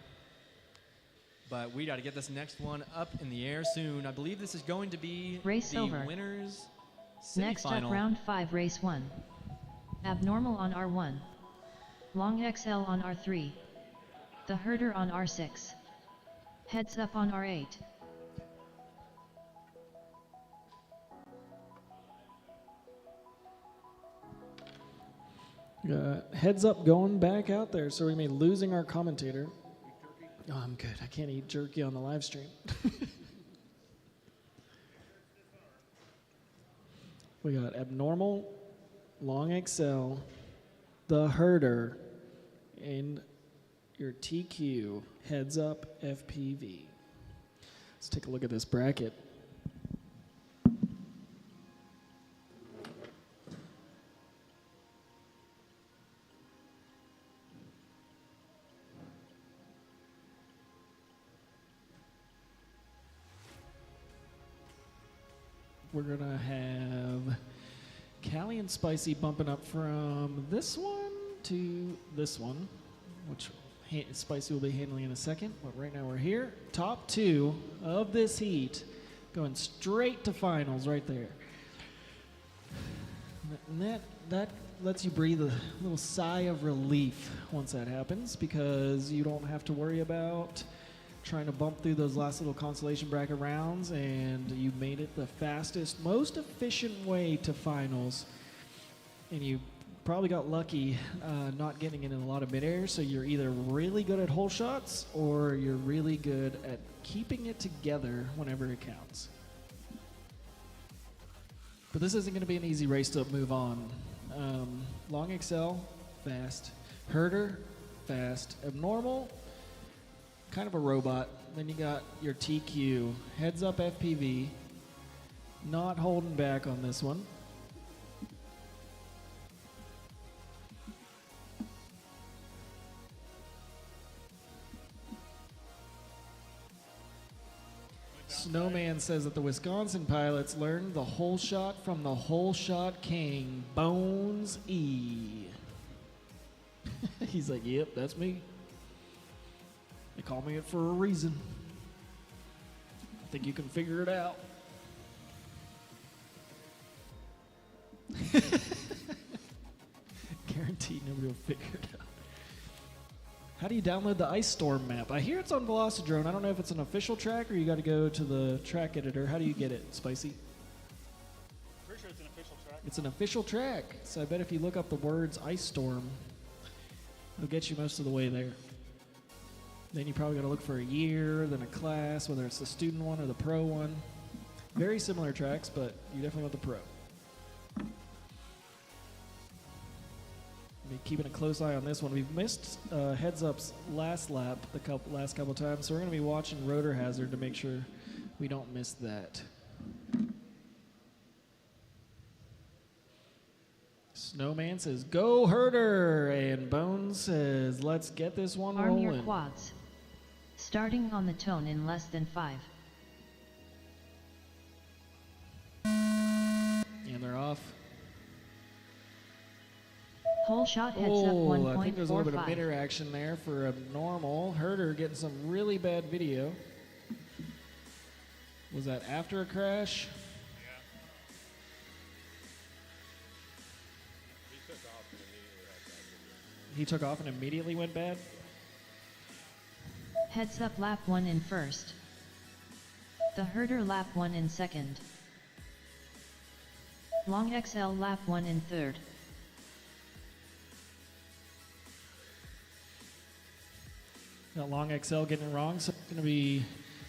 Speaker 1: But we got to get this next one up in the air soon. I believe this is going to be
Speaker 2: Race
Speaker 1: the
Speaker 2: over.
Speaker 1: winners
Speaker 2: Next up,
Speaker 1: semifinal.
Speaker 2: round 5, race 1. Abnormal on R1. Long XL on R3. The herder on R6. Heads up on R8.
Speaker 3: Heads up going back out there, so we may be losing our commentator. Oh, I'm good. I can't eat jerky on the live stream. We got Abnormal, Long XL, the herder, and your TQ, Heads Up FPV. Let's take a look at this bracket. We're going to have Callie and Spicy bumping up from this one to this one, which Spicy will be handling in a second. But right now we're here. Top two of this heat going straight to finals right there. And that lets you breathe a little sigh of relief once that happens, because you don't have to worry about trying to bump through those last little consolation bracket rounds, and you made it the fastest, most efficient way to finals. And you probably got lucky not getting it in a lot of midair, so you're either really good at hole shots or you're really good at keeping it together whenever it counts. But this isn't going to be an easy race to move on. Long XL, fast. Herder, fast. Abnormal, kind of a robot. Then you got your TQ, Heads Up FPV, not holding back on this one. Snowman says that the Wisconsin pilots learned the hole shot from the hole shot king, Bones E. He's like, yep, that's me. They call me it for a reason. I think you can figure it out. Guaranteed nobody will figure it out. How do you download the Icestorm map? I hear it's on Velocidrone. I don't know if it's an official track or you got to go to the track editor. How do you get it, Spicy?
Speaker 4: Pretty sure it's an official track.
Speaker 3: It's an official track. So I bet if you look up the words Icestorm, it'll get you most of the way there. Then you probably got to look for a year, then a class, whether it's the student one or the pro one. Very similar tracks, but you definitely want the pro. Be keeping a close eye on this one. We've missed Heads Up's last lap last couple times, so we're going to be watching Rotor Hazard to make sure we don't miss that. Snowman says, go herder, and Bones says, let's get this one
Speaker 2: Arm
Speaker 3: rolling.
Speaker 2: your quads. Starting on the tone in less than 5.
Speaker 3: And they're off.
Speaker 2: Hole shot heads up 1.45.
Speaker 3: I think there's a little bit of mid-air action there for Abnormal. Herder getting some really bad video. Was that after a crash?
Speaker 4: Yeah.
Speaker 3: He took off and immediately went bad?
Speaker 2: Heads up lap 1 in first. The herder lap 1 in second. Long XL lap 1 in third.
Speaker 3: Got Long XL getting it wrong, so it's going to be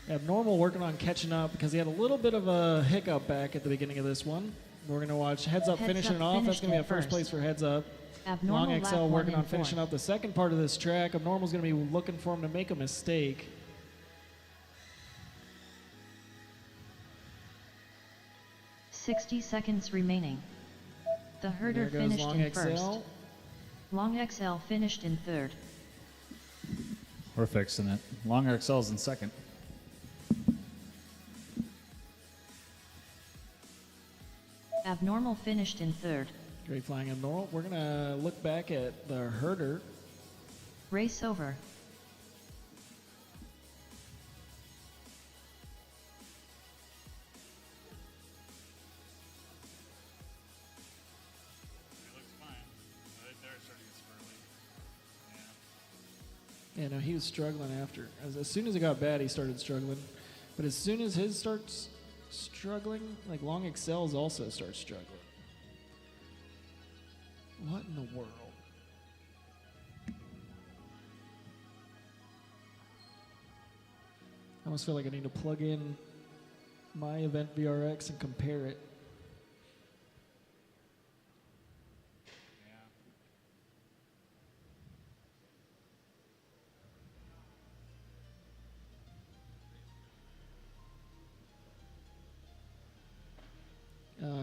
Speaker 3: Abnormal working on catching up because he had a little bit of a hiccup back at the beginning of this one. We're going to watch Heads Up finishing it off. That's going to be a first place for Heads Up.
Speaker 2: Abnormal
Speaker 3: Long XL
Speaker 2: lap
Speaker 3: working
Speaker 2: 1
Speaker 3: on
Speaker 2: in
Speaker 3: finishing
Speaker 2: fourth.
Speaker 3: up the second part of this track. Abnormal's going to be looking for him to make a mistake.
Speaker 2: $60 remaining. The herder
Speaker 3: There goes
Speaker 2: finished
Speaker 3: Long
Speaker 2: in
Speaker 3: XL.
Speaker 2: first. Long XL finished in third.
Speaker 5: We're fixing it. Long XL's in second.
Speaker 2: Abnormal finished in third.
Speaker 3: Great flying Abnormal. We're going to look back at the herder.
Speaker 2: Race over.
Speaker 4: It looks fine.
Speaker 3: Yeah, no, he was struggling after. As soon as it got bad, he started struggling. But as soon as his starts struggling, like long excels also start struggling. What in the world? I almost feel like I need to plug in my event VRX and compare it.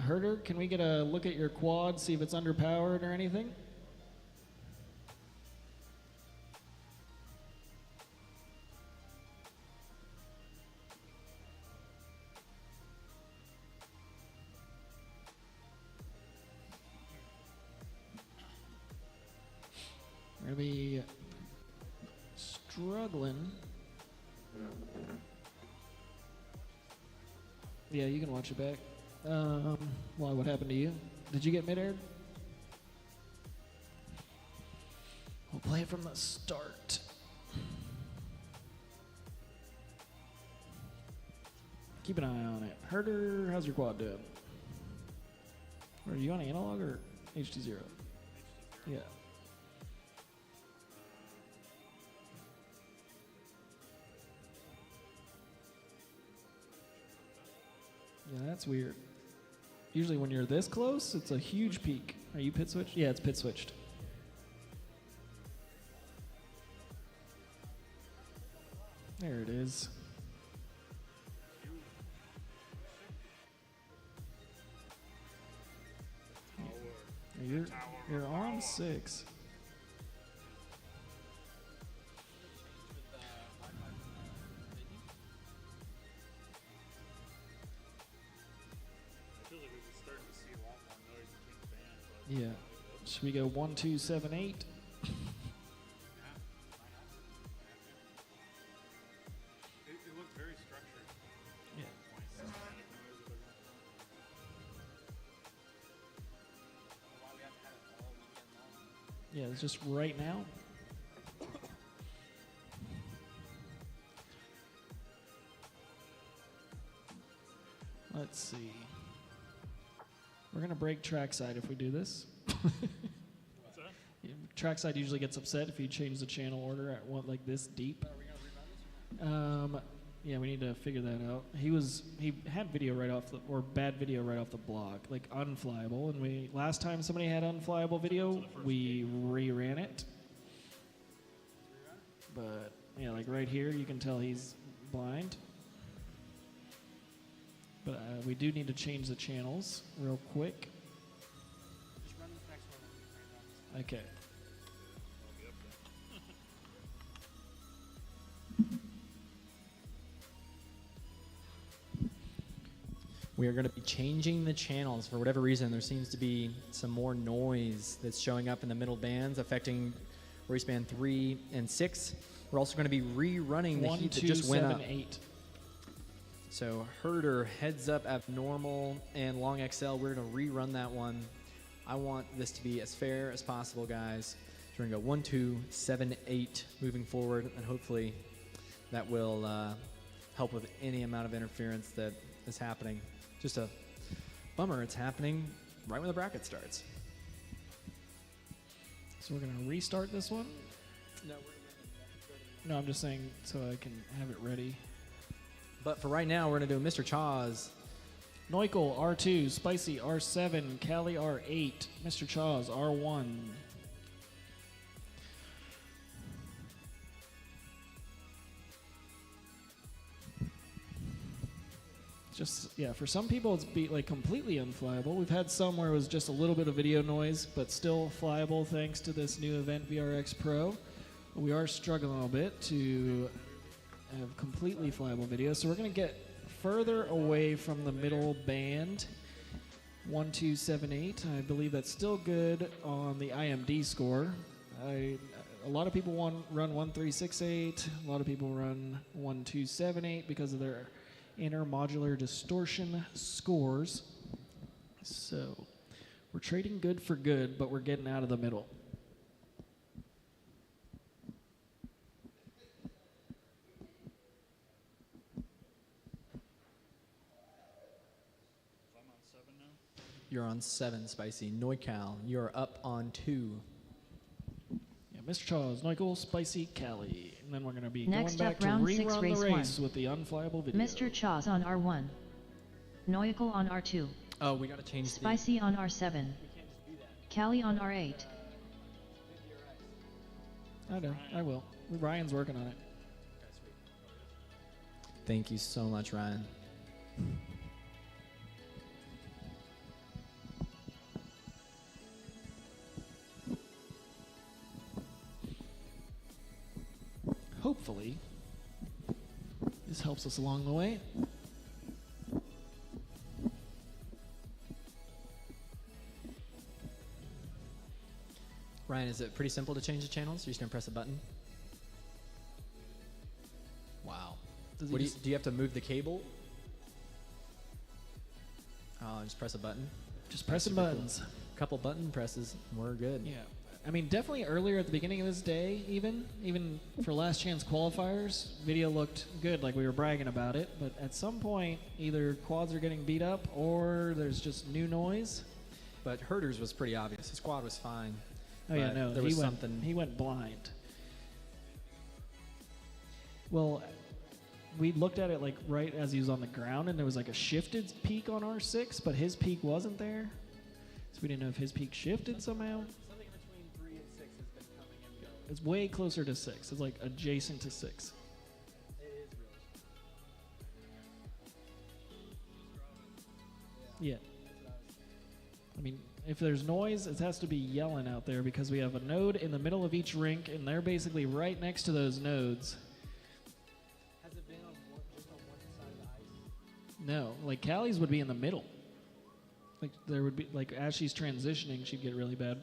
Speaker 3: Herder, can we get a look at your quad, see if it's underpowered or anything? We're gonna be struggling. Yeah, you can watch it back. Why, what happened to you? Did you get mid-aired? We'll play it from the start. Keep an eye on it. Herder, how's your quad doing? Are you on analog or HD0? Yeah. Yeah, that's weird. Usually when you're this close, it's a huge peak. Are you pit switched? Yeah, it's pit switched. There it is. You're on 6. Yeah. Should we go 1, 2, 7, 8?
Speaker 4: It looked very structured.
Speaker 3: Yeah. Yeah, it's just right now. Let's see. We're going to break trackside if we do this.
Speaker 4: What's that?
Speaker 3: Yeah, trackside usually gets upset if you change the channel order at one like this deep. Yeah, we need to figure that out. He had video right off the, or bad video right off the block, like unflyable. And last time somebody had unflyable video, we reran it. But yeah, like right here, you can tell he's blind. But we do need to change the channels real quick.
Speaker 4: Just run the next one.
Speaker 3: Okay.
Speaker 1: We are going to be changing the channels for whatever reason. There seems to be some more noise that's showing up in the middle bands affecting race band 3 and 6. We're also going to be rerunning the
Speaker 3: 1,
Speaker 1: heat
Speaker 3: 2,
Speaker 1: that just went
Speaker 3: 7,
Speaker 1: up.
Speaker 3: 8.
Speaker 1: So Herder heads up abnormal and long XL. We're going to rerun that one. I want this to be as fair as possible, guys. So we're going to go 1, 2, 7, 8 moving forward, and hopefully that will help with any amount of interference that is happening. Just a bummer it's happening right when the bracket starts.
Speaker 3: So we're going to restart this one? No, I'm just saying so I can have it ready.
Speaker 1: But for right now, we're going to do Mr. Chaw's.
Speaker 3: Neukel, R2, Spicy, R7, Cali, R8, Mr. Chaw's, R1. Just, yeah, for some people it's like completely unflyable. We've had some where it was just a little bit of video noise, but still flyable thanks to this new event VRX Pro. But we are struggling a little bit to have completely flyable video, so we're going to get further away from the middle band. 1, 2, 7, 8. I believe that's still good on the IMD score. A lot of people run 1, 3, 6, 8. A lot of people run 1, 2, 7, 8 because of their intermodular distortion scores. So we're trading good for good, but we're getting out of the middle.
Speaker 1: You're on 7, Spicy. Neucal, you're up on 2.
Speaker 3: Yeah, Mr. Chaws, Neukel, Spicy, Cali. And then we're going to be
Speaker 2: Next
Speaker 3: going back
Speaker 2: up,
Speaker 3: to
Speaker 2: round 6,
Speaker 3: rerun
Speaker 2: race
Speaker 3: the
Speaker 2: 1.
Speaker 3: race with the unflyable video.
Speaker 2: Mr. Chaws on R1. Neukel on R2.
Speaker 1: Oh, we got to change
Speaker 2: Spicy on R7. Cali on R8.
Speaker 3: I know, I will. Ryan's working on it.
Speaker 1: Thank you so much, Ryan.
Speaker 3: Hopefully, this helps us along the way.
Speaker 1: Ryan, is it pretty simple to change the channels? You're just going to press a button? Wow.
Speaker 3: Does
Speaker 1: What
Speaker 3: he
Speaker 1: do you have to move the cable? Oh, just press a button.
Speaker 3: just pressing
Speaker 1: super cool.
Speaker 3: buttons.
Speaker 1: Couple button presses, we're good.
Speaker 3: Yeah. I mean, definitely earlier at the beginning of this day, even for last chance qualifiers, video looked good, like we were bragging about it. But at some point, either quads are getting beat up or there's just new noise.
Speaker 1: But Herder's was pretty obvious. His quad was fine.
Speaker 3: Oh yeah,
Speaker 1: But
Speaker 3: no,
Speaker 1: there was something.
Speaker 3: He went blind. Well, we looked at it like right as he was on the ground, and there was like a shifted peak on R6, but his peak wasn't there, so we didn't know if his peak shifted somehow.
Speaker 4: Something between 3 and 6 has been coming and going.
Speaker 3: It's way closer to 6. It's like adjacent to 6.
Speaker 4: It is really.
Speaker 3: Yeah. I mean, if there's noise, it has to be yelling out there because we have a node in the middle of each rink, and they're basically right next to those nodes.
Speaker 4: Has it been on just on one side of the ice?
Speaker 3: No, like Callie's would be in the middle. Like there would be, like as she's transitioning, she'd get really bad.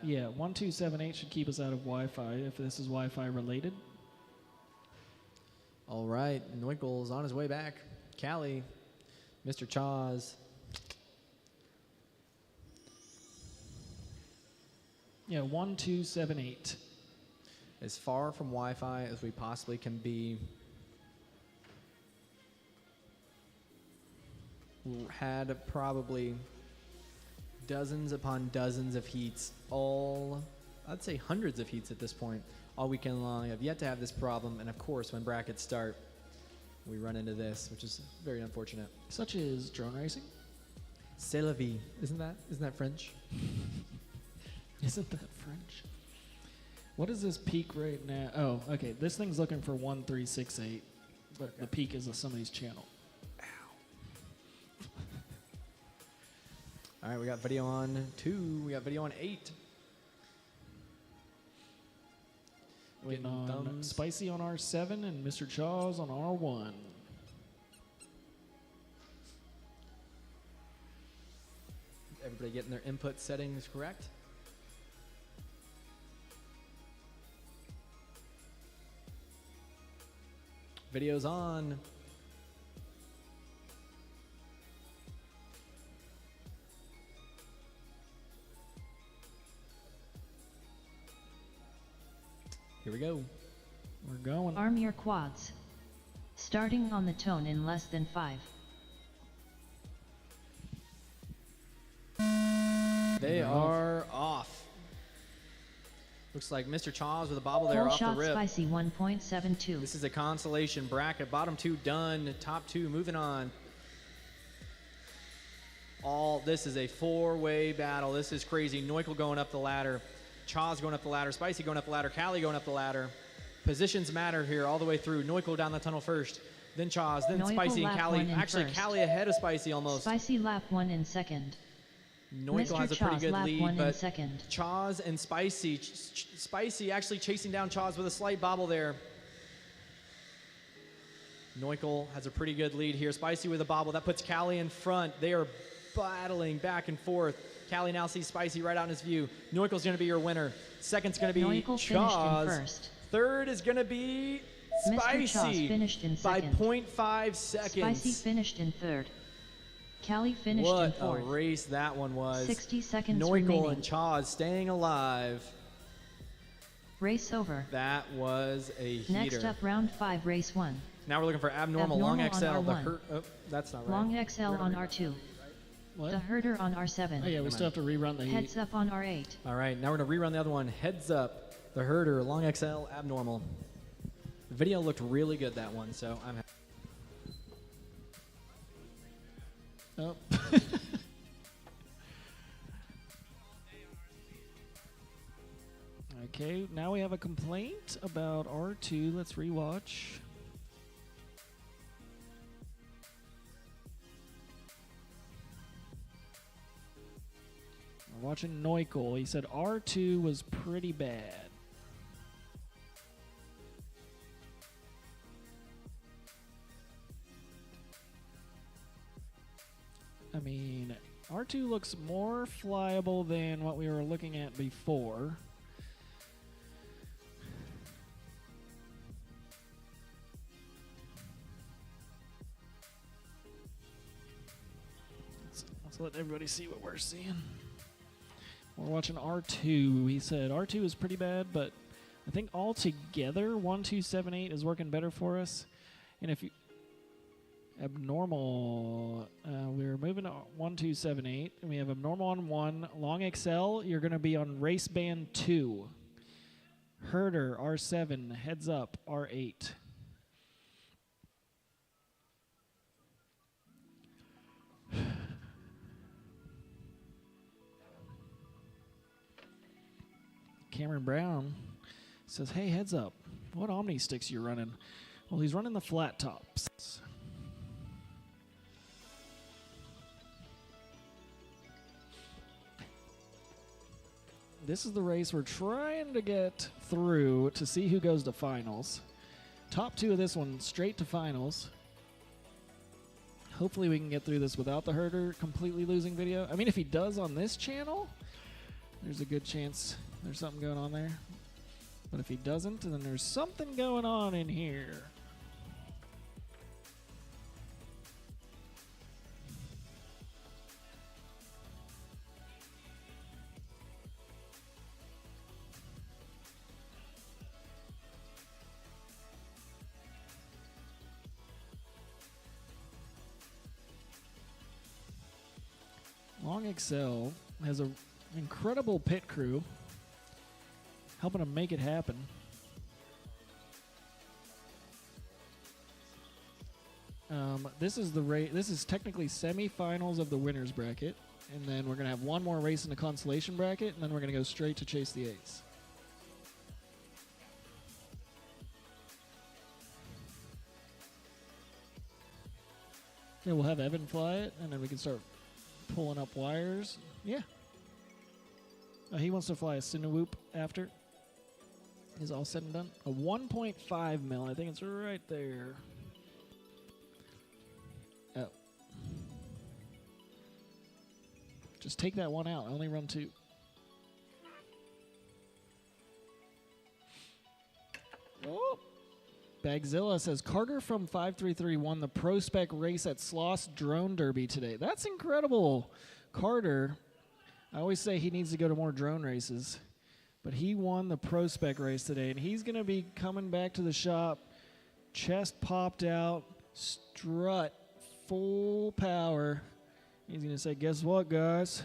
Speaker 3: Yeah, 1278 should keep us out of Wi-Fi if this is Wi-Fi related.
Speaker 1: All right, Neukel's on his way back. Callie, Mr. Chaws.
Speaker 3: Yeah, 1278.
Speaker 1: As far from Wi-Fi as we possibly can be. Had probably dozens upon dozens of heats, all, I'd say hundreds of heats at this point, all weekend long. I've yet to have this problem, and of course, when brackets start, we run into this, which is very unfortunate.
Speaker 3: Such as drone racing.
Speaker 1: C'est la vie. Isn't that French?
Speaker 3: Isn't that French? What is this peak right now? Oh, okay. This thing's looking for 1368, but the peak is somebody's channel.
Speaker 1: All right, we got video on 2. We got video on 8.
Speaker 3: Waiting
Speaker 1: Getting
Speaker 3: on
Speaker 1: thumbs.
Speaker 3: Spicy on R7 and Mr. Chaws on R1.
Speaker 1: Everybody getting their input settings correct? Video's on. Here we go.
Speaker 3: We're going.
Speaker 2: Arm your quads. Starting on the tone in less than 5.
Speaker 1: They are off. Looks like Mr. Chaws with a bobble there
Speaker 2: Full
Speaker 1: off the
Speaker 2: shot
Speaker 1: rip.
Speaker 2: Spicy 1.72.
Speaker 1: This is a consolation bracket. Bottom 2 done. Top 2 moving on. This is a 4-way battle. This is crazy. Neukel going up the ladder. Chaws going up the ladder. Spicy going up the ladder. Callie going up the ladder. Positions matter here all the way through. Neukel down the tunnel first. Then Chaws. Then
Speaker 2: Neukel
Speaker 1: Spicy and
Speaker 2: lap
Speaker 1: Callie.
Speaker 2: 1 in
Speaker 1: Actually,
Speaker 2: first.
Speaker 1: Callie ahead of Spicy almost.
Speaker 2: Spicy lap 1 in second.
Speaker 1: Neukel
Speaker 2: Mr.
Speaker 1: has a pretty
Speaker 2: Chaws
Speaker 1: good
Speaker 2: lap
Speaker 1: lead,
Speaker 2: 1 in
Speaker 1: but
Speaker 2: second.
Speaker 1: Chaws and Spicy. Spicy actually chasing down Chaws with a slight bobble there. Neukel has a pretty good lead here. Spicy with a bobble. That puts Callie in front. They are battling back and forth. Callie now sees Spicy right out in his view. Neukel's going to be your winner. Second's going to be
Speaker 2: Neukel finished in
Speaker 1: Chaws.
Speaker 2: first.
Speaker 1: Third is going to be
Speaker 2: Mr. Chaws
Speaker 1: Spicy
Speaker 2: finished in
Speaker 1: by
Speaker 2: second.
Speaker 1: 0.5 seconds.
Speaker 2: Spicy finished in third. Callie finished
Speaker 1: What
Speaker 2: in fourth.
Speaker 1: a race that one was.
Speaker 2: 60 seconds
Speaker 1: Neukel
Speaker 2: remaining.
Speaker 1: and Chaws staying alive.
Speaker 2: Race over.
Speaker 1: That was a heater.
Speaker 2: Next up, round 5, race 1.
Speaker 1: Now we're looking for abnormal, long
Speaker 2: Abnormal
Speaker 1: XL.
Speaker 2: on
Speaker 1: The
Speaker 2: R1.
Speaker 1: hurt. Oh, that's not right.
Speaker 2: Long XL
Speaker 1: We're gonna
Speaker 2: on
Speaker 1: re-
Speaker 2: R2.
Speaker 3: What?
Speaker 2: The herder on R7.
Speaker 3: Oh yeah, we still have to rerun the heat.
Speaker 2: Heads up on R8.
Speaker 1: All right, now we're gonna rerun the other one. Heads up, the herder, long XL, abnormal. The video looked really good that one, so I'm happy.
Speaker 3: Oh. Okay, now we have a complaint about R2. Let's rewatch. We're watching Neukel. He said R2 was pretty bad. I mean, R2 looks more flyable than what we were looking at before. Let's let everybody see what we're seeing. We're watching R2. He said R2 is pretty bad, but I think altogether 1278 is working better for us. And if you abnormal, we're moving to 1278, and we have abnormal on 1. Long XL, you're going to be on race band 2. Herder R7, heads up R8. Cameron Brown says, hey, heads up. What Omni sticks you running? Well, he's running the flat tops. This is the race we're trying to get through to see who goes to finals. Top 2 of this one straight to finals. Hopefully we can get through this without the herder completely losing video. I mean, if he does on this channel, there's a good chance there's something going on there. But if he doesn't, then there's something going on in here. Long XL has an incredible pit crew helping him make it happen. This is the race. This is technically semifinals of the winners bracket, and then we're gonna have one more race in the consolation bracket, and then we're gonna go straight to chase the ace. Yeah, we'll have Evan fly it, and then we can start pulling up wires. Yeah. He wants to fly a Cinewoop after. Is all said and done. A 1.5 mil. I think it's right there. Oh. Just take that one out. I only run 2. Oh. Bagzilla says Carter from 533 won the Pro Spec race at Sloss Drone Derby today. That's incredible. Carter, I always say he needs to go to more drone races, but he won the Pro Spec race today, and he's going to be coming back to the shop, chest popped out, strut, full power. He's going to say, guess what, guys?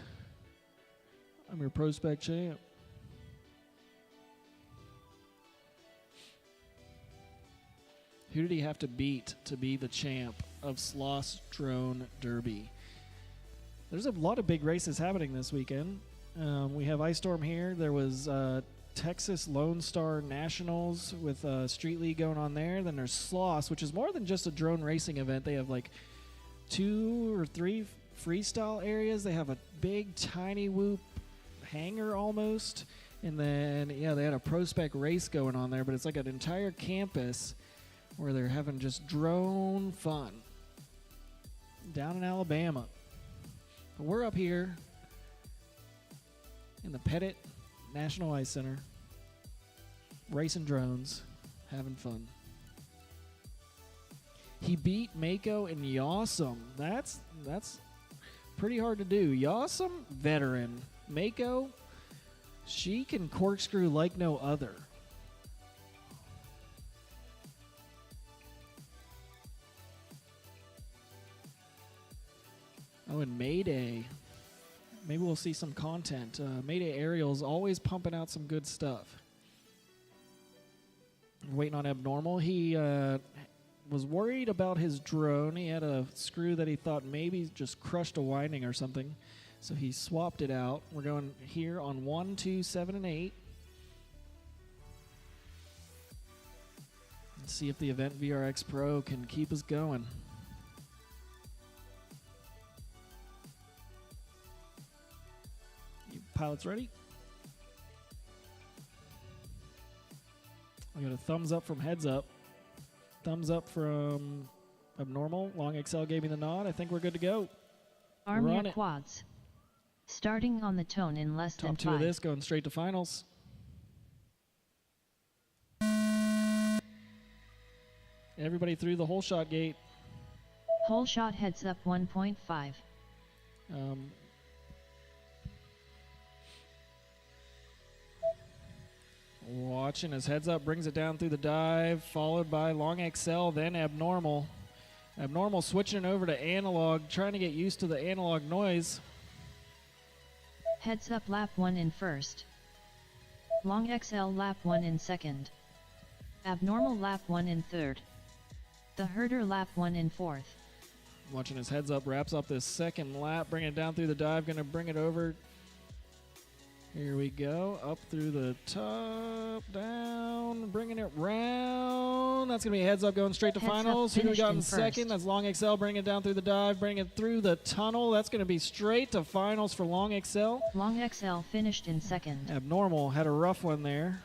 Speaker 3: I'm your Pro Spec champ. Who did he have to beat to be the champ of Sloss Drone Derby? There's a lot of big races happening this weekend. We have Icestorm here. There was Texas Lone Star Nationals with Street League going on there. Then there's Sloss, which is more than just a drone racing event. They have like 2 or 3 freestyle areas. They have a big tiny whoop hangar almost. And then, yeah, they had a Pro Spec race going on there, but it's like an entire campus where they're having just drone fun down in Alabama. But we're up here in the Pettit National Ice Center, racing drones, having fun. He beat Mako and Yawsome. That's pretty hard to do. Yawsome, veteran. Mako, she can corkscrew like no other. Oh, and Mayday. Maybe we'll see some content. Mayday Aerial's always pumping out some good stuff. Waiting on Abnormal. He was worried about his drone. He had a screw that he thought maybe just crushed a winding or something. So he swapped it out. We're going here on 1, 2, 7, and 8. Let's see if the Event VRX Pro can keep us going. You pilots ready? I got a thumbs up from Heads Up. Thumbs up from Abnormal. Long XL gave me the nod. I think we're good to go.
Speaker 2: Arm
Speaker 3: We're
Speaker 2: your
Speaker 3: on it.
Speaker 2: quads. Starting on the tone in less than
Speaker 3: Top 2 of
Speaker 2: 5.
Speaker 3: this, going straight to finals. Everybody through the whole shot gate.
Speaker 2: Whole shot heads up 1.5.
Speaker 3: Watching as Heads Up brings it down through the dive, followed by Long XL, then Abnormal. Abnormal switching over to analog, trying to get used to the analog noise.
Speaker 2: Heads up lap 1 in first. Long XL lap 1 in second. Abnormal lap 1 in third. The herder lap 1 in fourth.
Speaker 3: Watching his Heads Up wraps up this second lap, bringing it down through the dive, going to bring it over. Here we go, up through the top, down, bringing it round. That's going to be Heads Up going straight to
Speaker 2: Heads Up
Speaker 3: finals. Who do we got in
Speaker 2: finished in
Speaker 3: second?
Speaker 2: first.
Speaker 3: That's Long XL bringing it down through the dive, bringing it through the tunnel. That's going to be straight to finals for Long XL.
Speaker 2: Long XL finished in second.
Speaker 3: Abnormal had a rough one there.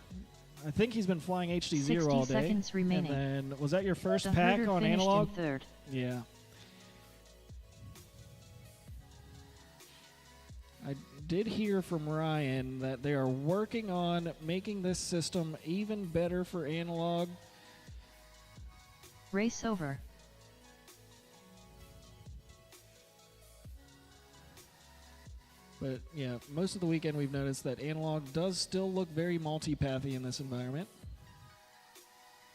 Speaker 3: I think he's been flying HD0
Speaker 2: 60
Speaker 3: all day.
Speaker 2: seconds remaining.
Speaker 3: And then, was that your first
Speaker 2: The
Speaker 3: pack
Speaker 2: herder
Speaker 3: on
Speaker 2: finished
Speaker 3: analog?
Speaker 2: in third.
Speaker 3: Yeah. I did hear from Ryan that they are working on making this system even better for analog.
Speaker 2: Race over.
Speaker 3: But yeah, most of the weekend we've noticed that analog does still look very multi-pathy in this environment.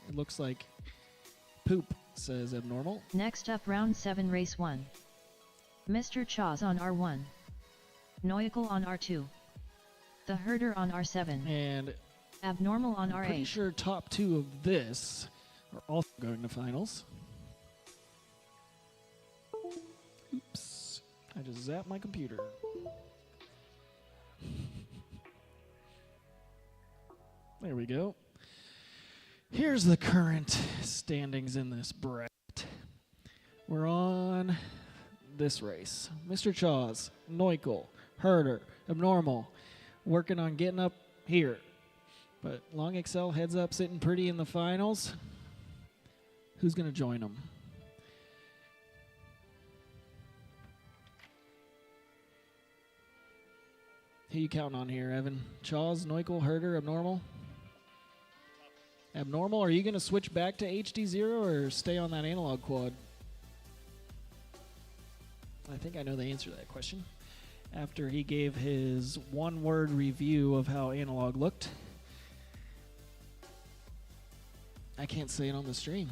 Speaker 3: It looks like poop, says Abnormal.
Speaker 2: Next up round 7 race 1. Mr. Chaz on R1. Noikal on R2. The herder on R7.
Speaker 3: And
Speaker 2: Abnormal on
Speaker 3: I'm pretty
Speaker 2: R8.
Speaker 3: sure top 2 of this are also going to finals. Oops. I just zapped my computer. There we go. Here's the current standings in this bracket. We're on this race. Mr. Chaws, Noikal, Herder, Abnormal, working on getting up here. But Long XL Heads Up sitting pretty in the finals. Who's going to join them? Who you counting on here, Evan? Chaws, Noikal, Herder, Abnormal? Abnormal, are you going to switch back to HD0 or stay on that analog quad? I think I know the answer to that question. After he gave his one-word review of how analog looked. I can't say it on the stream.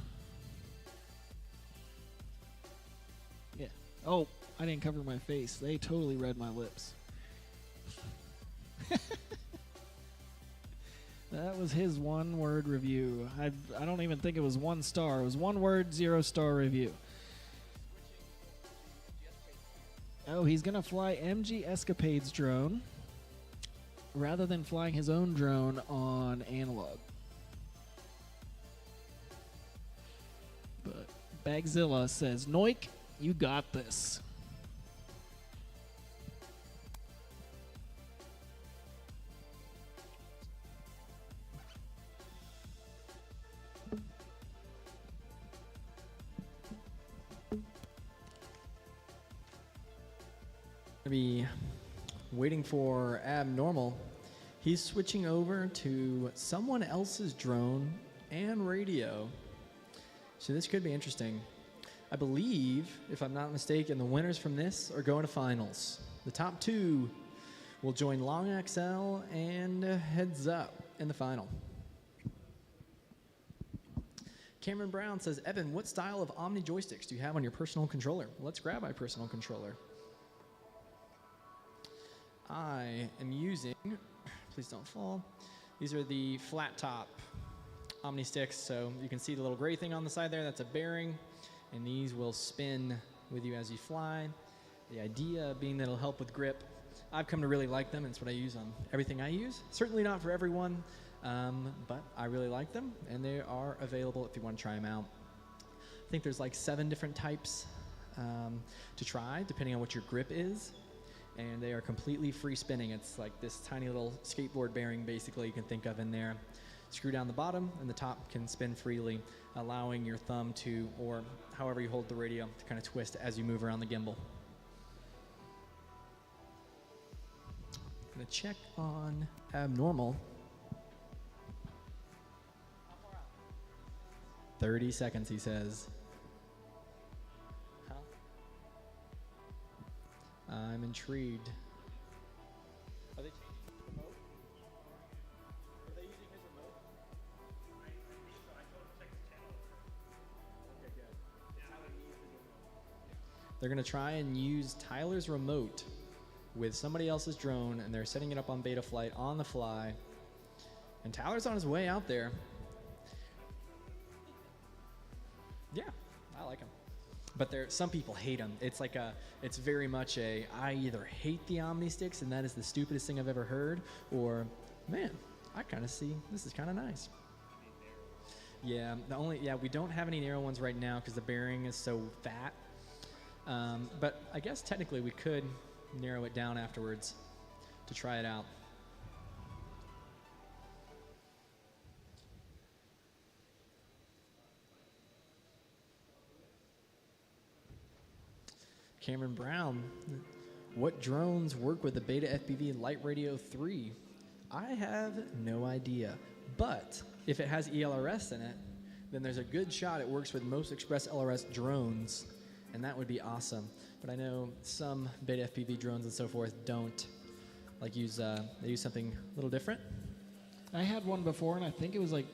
Speaker 3: Yeah. Oh, I didn't cover my face. They totally read my lips. That was his one-word review. I don't even think it was 1 star. It was 1 word, 0 star review. Oh, he's going to fly MG Escapade's drone rather than flying his own drone on analog. But Bagzilla says, Noik, you got this.
Speaker 1: Be waiting for Abnormal. He's switching over to someone else's drone and radio. So this could be interesting. I believe, if I'm not mistaken, the winners from this are going to finals. The top 2 will join Long XL and Heads Up in the final. Cameron Brown says, Evan, what style of Omni joysticks do you have on your personal controller? Let's grab my personal controller. I am using, please don't fall, these are the flat top Omni sticks. So you can see the little gray thing on the side there, that's a bearing, and these will spin with you as you fly. The idea being that it'll help with grip. I've come to really like them, and it's what I use on everything I use. Certainly not for everyone, but I really like them, and they are available if you want to try them out. I think there's like 7 different types to try, depending on what your grip is, and they are completely free spinning. It's like this tiny little skateboard bearing, basically, you can think of in there. Screw down the bottom, and the top can spin freely, allowing your thumb to, or however you hold the radio, to kind of twist as you move around the gimbal. Gonna check on Abnormal. 30 seconds, he says. Huh? I'm intrigued. Are they changing his remote? Are they using his remote? Okay, good. They're gonna try and use Tyler's remote with somebody else's drone, and they're setting it up on beta flight on the fly. And Tyler's on his way out there. Yeah, I like him. But some people hate him. It's like it's very much I either hate the Omni sticks, and that is the stupidest thing I've ever heard, or, man, I kind of see this is kind of nice. Yeah, we don't have any narrow ones right now because the bearing is so fat. But I guess technically we could narrow it down afterwards to try it out. Cameron Brown, what drones work with the Beta FPV Light Radio 3? I have no idea, but if it has ELRS in it, then there's a good shot it works with most Express LRS drones, and that would be awesome. But I know some Beta FPV drones and so forth don't they use something a little different.
Speaker 3: I had one before, and I think it was like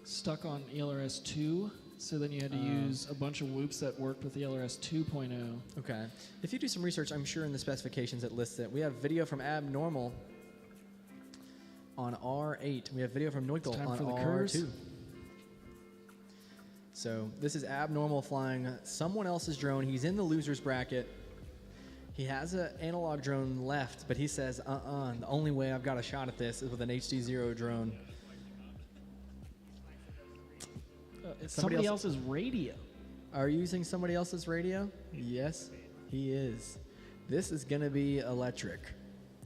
Speaker 3: stuck on ELRS 2, so then you had to use a bunch of whoops that worked with ELRS 2.0.
Speaker 1: Okay. If you do some research, I'm sure in the specifications it lists it. We have video from Abnormal on R8. We have video from Neukel on R2. So this is Abnormal flying someone else's drone. He's in the loser's bracket. He has an analog drone left, but he says, the only way I've got a shot at this is with an HD0 drone.
Speaker 3: It's somebody else's radio.
Speaker 1: Are you using somebody else's radio? Yes, he is. This is going to be electric.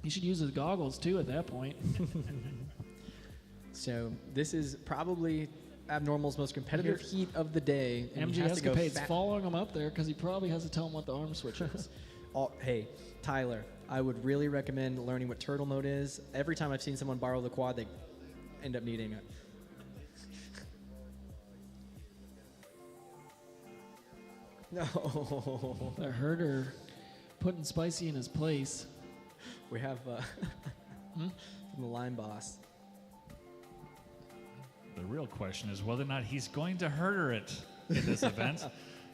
Speaker 3: He should use his goggles, too, at that point.
Speaker 1: So this is probably Abnormal's most competitive heat of the day. And
Speaker 3: MG Escapade's following him up there because he probably has to tell him what the arm switch is.
Speaker 1: Hey, Tyler, I would really recommend learning what turtle mode is. Every time I've seen someone borrow the quad, they end up needing it. No.
Speaker 3: The herder putting Spicy in his place.
Speaker 1: We have from the line boss.
Speaker 5: The real question is whether or not he's going to herder it in this event.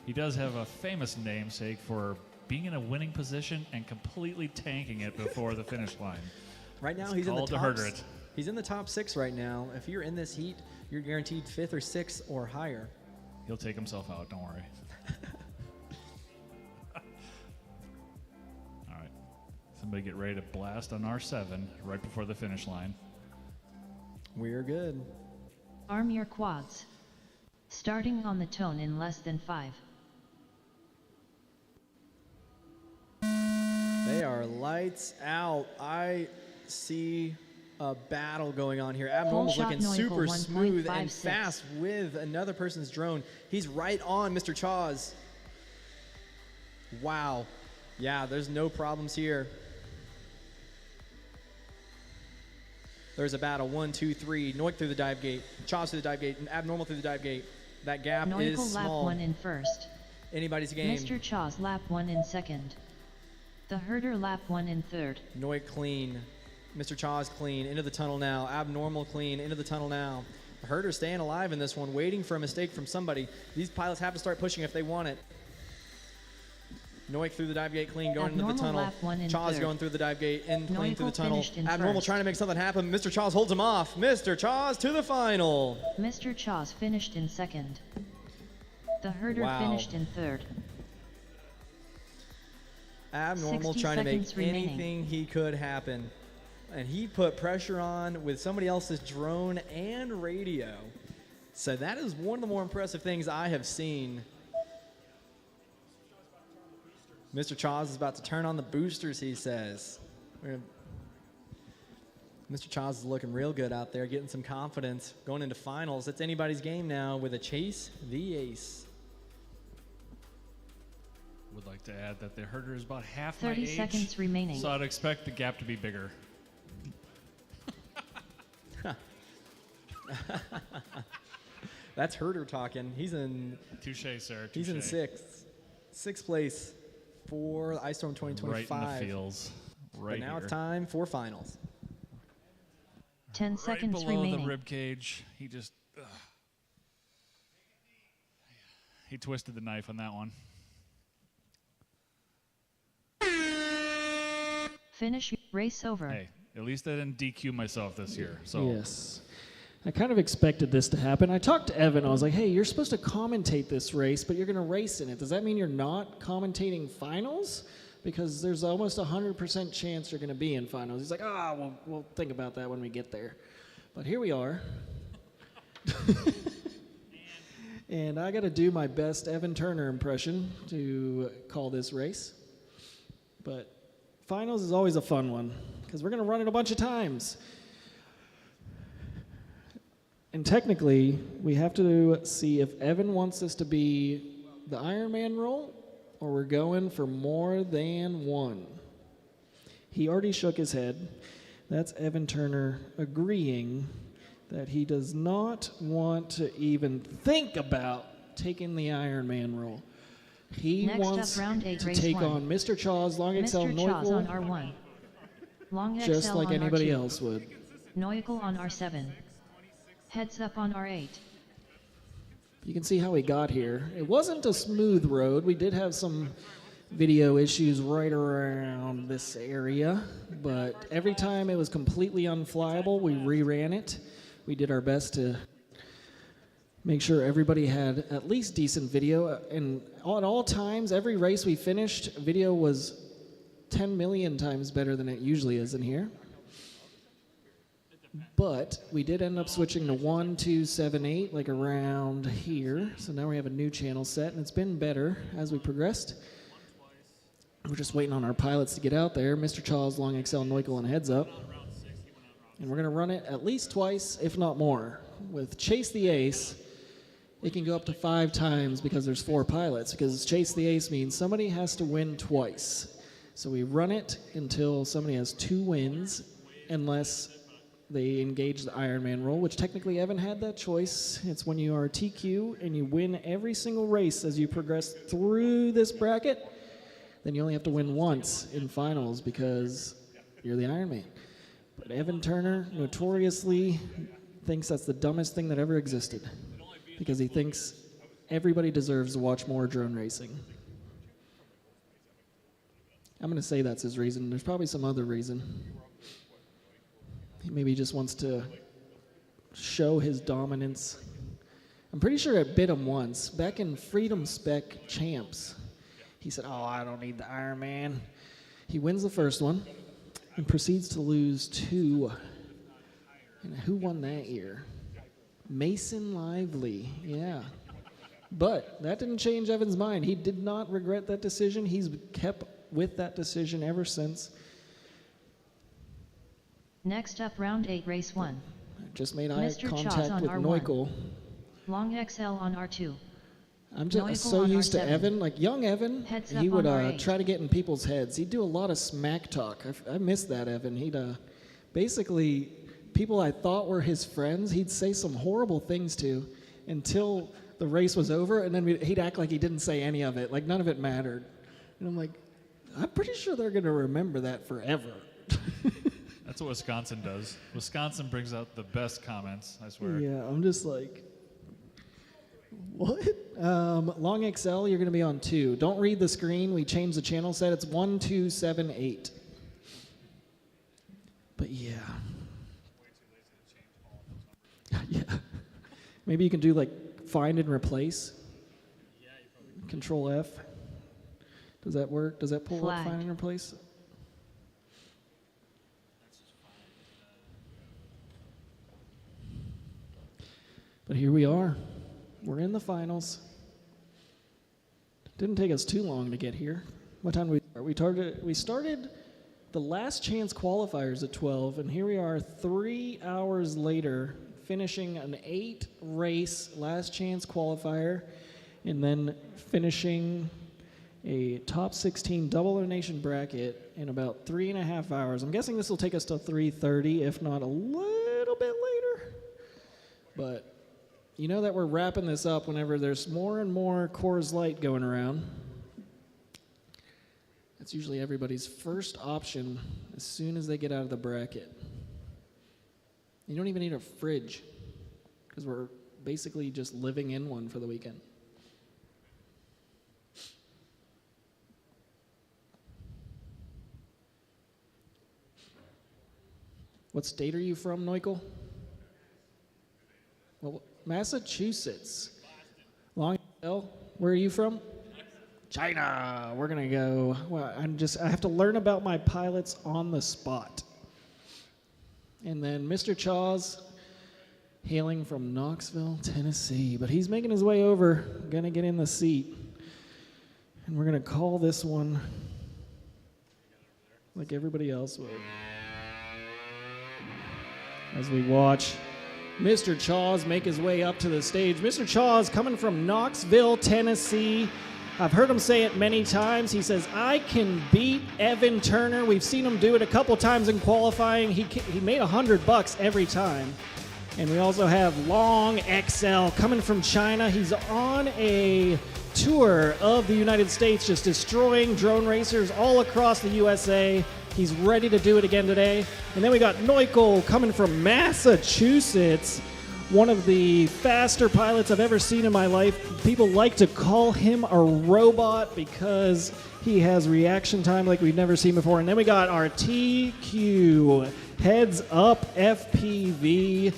Speaker 5: He does have a famous namesake for being in a winning position and completely tanking it before the finish line.
Speaker 1: Right now, he's in the
Speaker 5: Called to
Speaker 1: top.
Speaker 5: herder it.
Speaker 1: He's in the top 6 right now. If you're in this heat, you're guaranteed 5th or 6th or higher.
Speaker 5: He'll take himself out. Don't worry. All right. Somebody get ready to blast on R7 right before the finish line.
Speaker 1: We're good.
Speaker 2: Arm your quads. Starting on the tone in less than 5.
Speaker 1: They are lights out. I see a battle going on here. Abnormal's looking super smooth and fast with another person's drone. He's right on Mr. Chaws. Wow. Yeah, there's no problems here. There's a battle. 1, 2, 3. Noik through the dive gate. Chaws through the dive gate. And Abnormal through the dive gate. That gap
Speaker 2: Noik
Speaker 1: is
Speaker 2: lap
Speaker 1: small.
Speaker 2: 1 in first.
Speaker 1: Anybody's game.
Speaker 2: Mr. Chaws lap 1 in second. The herder lap 1 in third.
Speaker 1: Noik clean. Mr. Chaws clean. Into the tunnel now. Abnormal clean. Into the tunnel now. The herder staying alive in this one, waiting for a mistake from somebody. These pilots have to start pushing if they want it. Noik through the dive gate clean, going into the
Speaker 2: Abnormal
Speaker 1: tunnel.
Speaker 2: lap 1 in
Speaker 1: Chaw's
Speaker 2: third.
Speaker 1: going through the dive gate and clean through the
Speaker 2: Noikle
Speaker 1: tunnel.
Speaker 2: finished in
Speaker 1: Abnormal
Speaker 2: first.
Speaker 1: trying to make something happen. Mr. Chaws holds him off. Mr. Chaws to the final.
Speaker 2: Mr. Chaws finished in second. The herder
Speaker 1: Wow.
Speaker 2: finished in third.
Speaker 1: Abnormal
Speaker 2: 60
Speaker 1: trying to make
Speaker 2: seconds remaining.
Speaker 1: anything he could happen. And he put pressure on with somebody else's drone and radio. So that is one of the more impressive things I have seen. Mr. Chaws is about to turn on the boosters, he says. Mr. Chaws is looking real good out there, getting some confidence going into finals. It's anybody's game now with a chase the ace.
Speaker 5: Would like to add that the herder is about half
Speaker 2: 30
Speaker 5: my age,
Speaker 2: seconds remaining.
Speaker 5: so I'd expect the gap to be bigger.
Speaker 1: That's herder talking. He's in
Speaker 5: Touche, sir.
Speaker 1: He's in
Speaker 5: touche.
Speaker 1: sixth place for Icestorm 2025.
Speaker 5: Right in the feels. Right
Speaker 1: But now
Speaker 5: here.
Speaker 1: it's time for finals.
Speaker 2: 10
Speaker 5: Right
Speaker 2: seconds
Speaker 5: below
Speaker 2: remaining.
Speaker 5: the rib cage. He just he twisted the knife on that one.
Speaker 2: Finish race over.
Speaker 5: Hey, at least I didn't DQ myself this year. So
Speaker 3: Yes. I kind of expected this to happen. I talked to Evan. I was like, hey, you're supposed to commentate this race, but you're going to race in it. Does that mean you're not commentating finals? Because there's almost a 100% chance you're going to be in finals. He's like, we'll think about that when we get there. But here we are. And I got to do my best Evan Turner impression to call this race. But finals is always a fun one because we're going to run it a bunch of times. And technically, we have to see if Evan wants this to be the Ironman roll or we're going for more than one. He already shook his head. That's Evan Turner agreeing that he does not want to even think about taking the Ironman roll. He
Speaker 2: Next
Speaker 3: wants
Speaker 2: up, round 8,
Speaker 3: to
Speaker 2: race
Speaker 3: take
Speaker 2: 1.
Speaker 3: on Mr. Chaws, Long XL,
Speaker 2: Mr. Chaws on
Speaker 3: Noikle,
Speaker 2: R1. Long
Speaker 3: just
Speaker 2: XL
Speaker 3: like
Speaker 2: on
Speaker 3: anybody
Speaker 2: R2.
Speaker 3: else would.
Speaker 2: Noikle on R7. Heads up on R8.
Speaker 3: You can see how we got here. It wasn't a smooth road. We did have some video issues right around this area, but every time it was completely unflyable, we reran it. We did our best to make sure everybody had at least decent video. And at all times, every race we finished, video was 10 million times better than it usually is in here. But we did end up switching to 1, 2, 7, 8, like around here. So now we have a new channel set, and it's been better as we progressed. We're just waiting on our pilots to get out there. Mr. Chaws, Long XL, Noikle, and Heads Up. And we're going to run it at least twice, if not more. With Chase the Ace, it can go up to 5 times because there's 4 pilots. Because Chase the Ace means somebody has to win twice. So we run it until somebody has 2 wins, unless they engage the Ironman rule, which technically Evan had that choice. It's when you are a TQ and you win every single race as you progress through this bracket, then you only have to win once in finals because you're the Ironman. But Evan Turner notoriously thinks that's the dumbest thing that ever existed because he thinks everybody deserves to watch more drone racing. I'm going to say that's his reason. There's probably some other reason. He maybe just wants to show his dominance. I'm pretty sure it bit him once. Back in Freedom Spec Champs, he said, I don't need the Ironman. He wins the first one and proceeds to lose 2. And who won that year? Mason Lively, yeah. But that didn't change Evan's mind. He did not regret that decision. He's kept with that decision ever since.
Speaker 2: Next up, round 8, race 1.
Speaker 3: Just made eye
Speaker 2: Mr. Chaws
Speaker 3: contact
Speaker 2: on
Speaker 3: with
Speaker 2: R1.
Speaker 3: Noikle.
Speaker 2: Long XL on R2.
Speaker 3: I'm just
Speaker 2: Noikle
Speaker 3: so
Speaker 2: on
Speaker 3: used to
Speaker 2: R7.
Speaker 3: Evan, like young Evan,
Speaker 2: Heads
Speaker 3: he
Speaker 2: up
Speaker 3: would
Speaker 2: on R8.
Speaker 3: try to get in people's heads. He'd do a lot of smack talk. I miss that Evan. He'd basically, people I thought were his friends, he'd say some horrible things to until the race was over, and then he'd act like he didn't say any of it, like none of it mattered. And I'm like, I'm pretty sure they're going to remember that forever.
Speaker 5: That's what Wisconsin does. Wisconsin brings out the best comments, I swear.
Speaker 3: Yeah, I'm just like, What? Long XL, you're going to be on 2. Don't read the screen. We changed the channel set. It's 1, 2, 7, 8. But yeah. Yeah. Maybe you can do like find and replace. Control F. Does that work? Does that pull up
Speaker 2: Flagged.
Speaker 3: find and replace? But here we are. We're in the finals. Didn't take us too long to get here. What time did we start? We started the last chance qualifiers at 12, and here we are 3 hours later, finishing an 8-race last chance qualifier, and then finishing a top 16 double elimination bracket in about 3.5 hours. I'm guessing this will take us till 3:30, if not a little bit later. But you know that we're wrapping this up whenever there's more and more Coors Light going around. That's usually everybody's first option as soon as they get out of the bracket. You don't even need a fridge because we're basically just living in one for the weekend. What state are you from, Neukel? Well, Massachusetts. Long L. Where are you from? China. We're gonna go. Well, I have to learn about my pilots on the spot. And then Mr. Chaws, hailing from Knoxville, Tennessee, but he's making his way over. Gonna get in the seat, and we're gonna call this one like everybody else would. As we watch Mr. Chaws make his way up to the stage. Mr. Chaws coming from Knoxville, Tennessee. I've heard him say it many times. He says, I can beat Evan Turner. We've seen him do it a couple times in qualifying. He made $100 every time. And we also have Long XL coming from China. He's on a tour of the United States, just destroying drone racers all across the USA. He's ready to do it again today. And then we got Neukel coming from Massachusetts, one of the faster pilots I've ever seen in my life. People like to call him a robot because he has reaction time like we've never seen before. And then we got our TQ Heads Up FPV,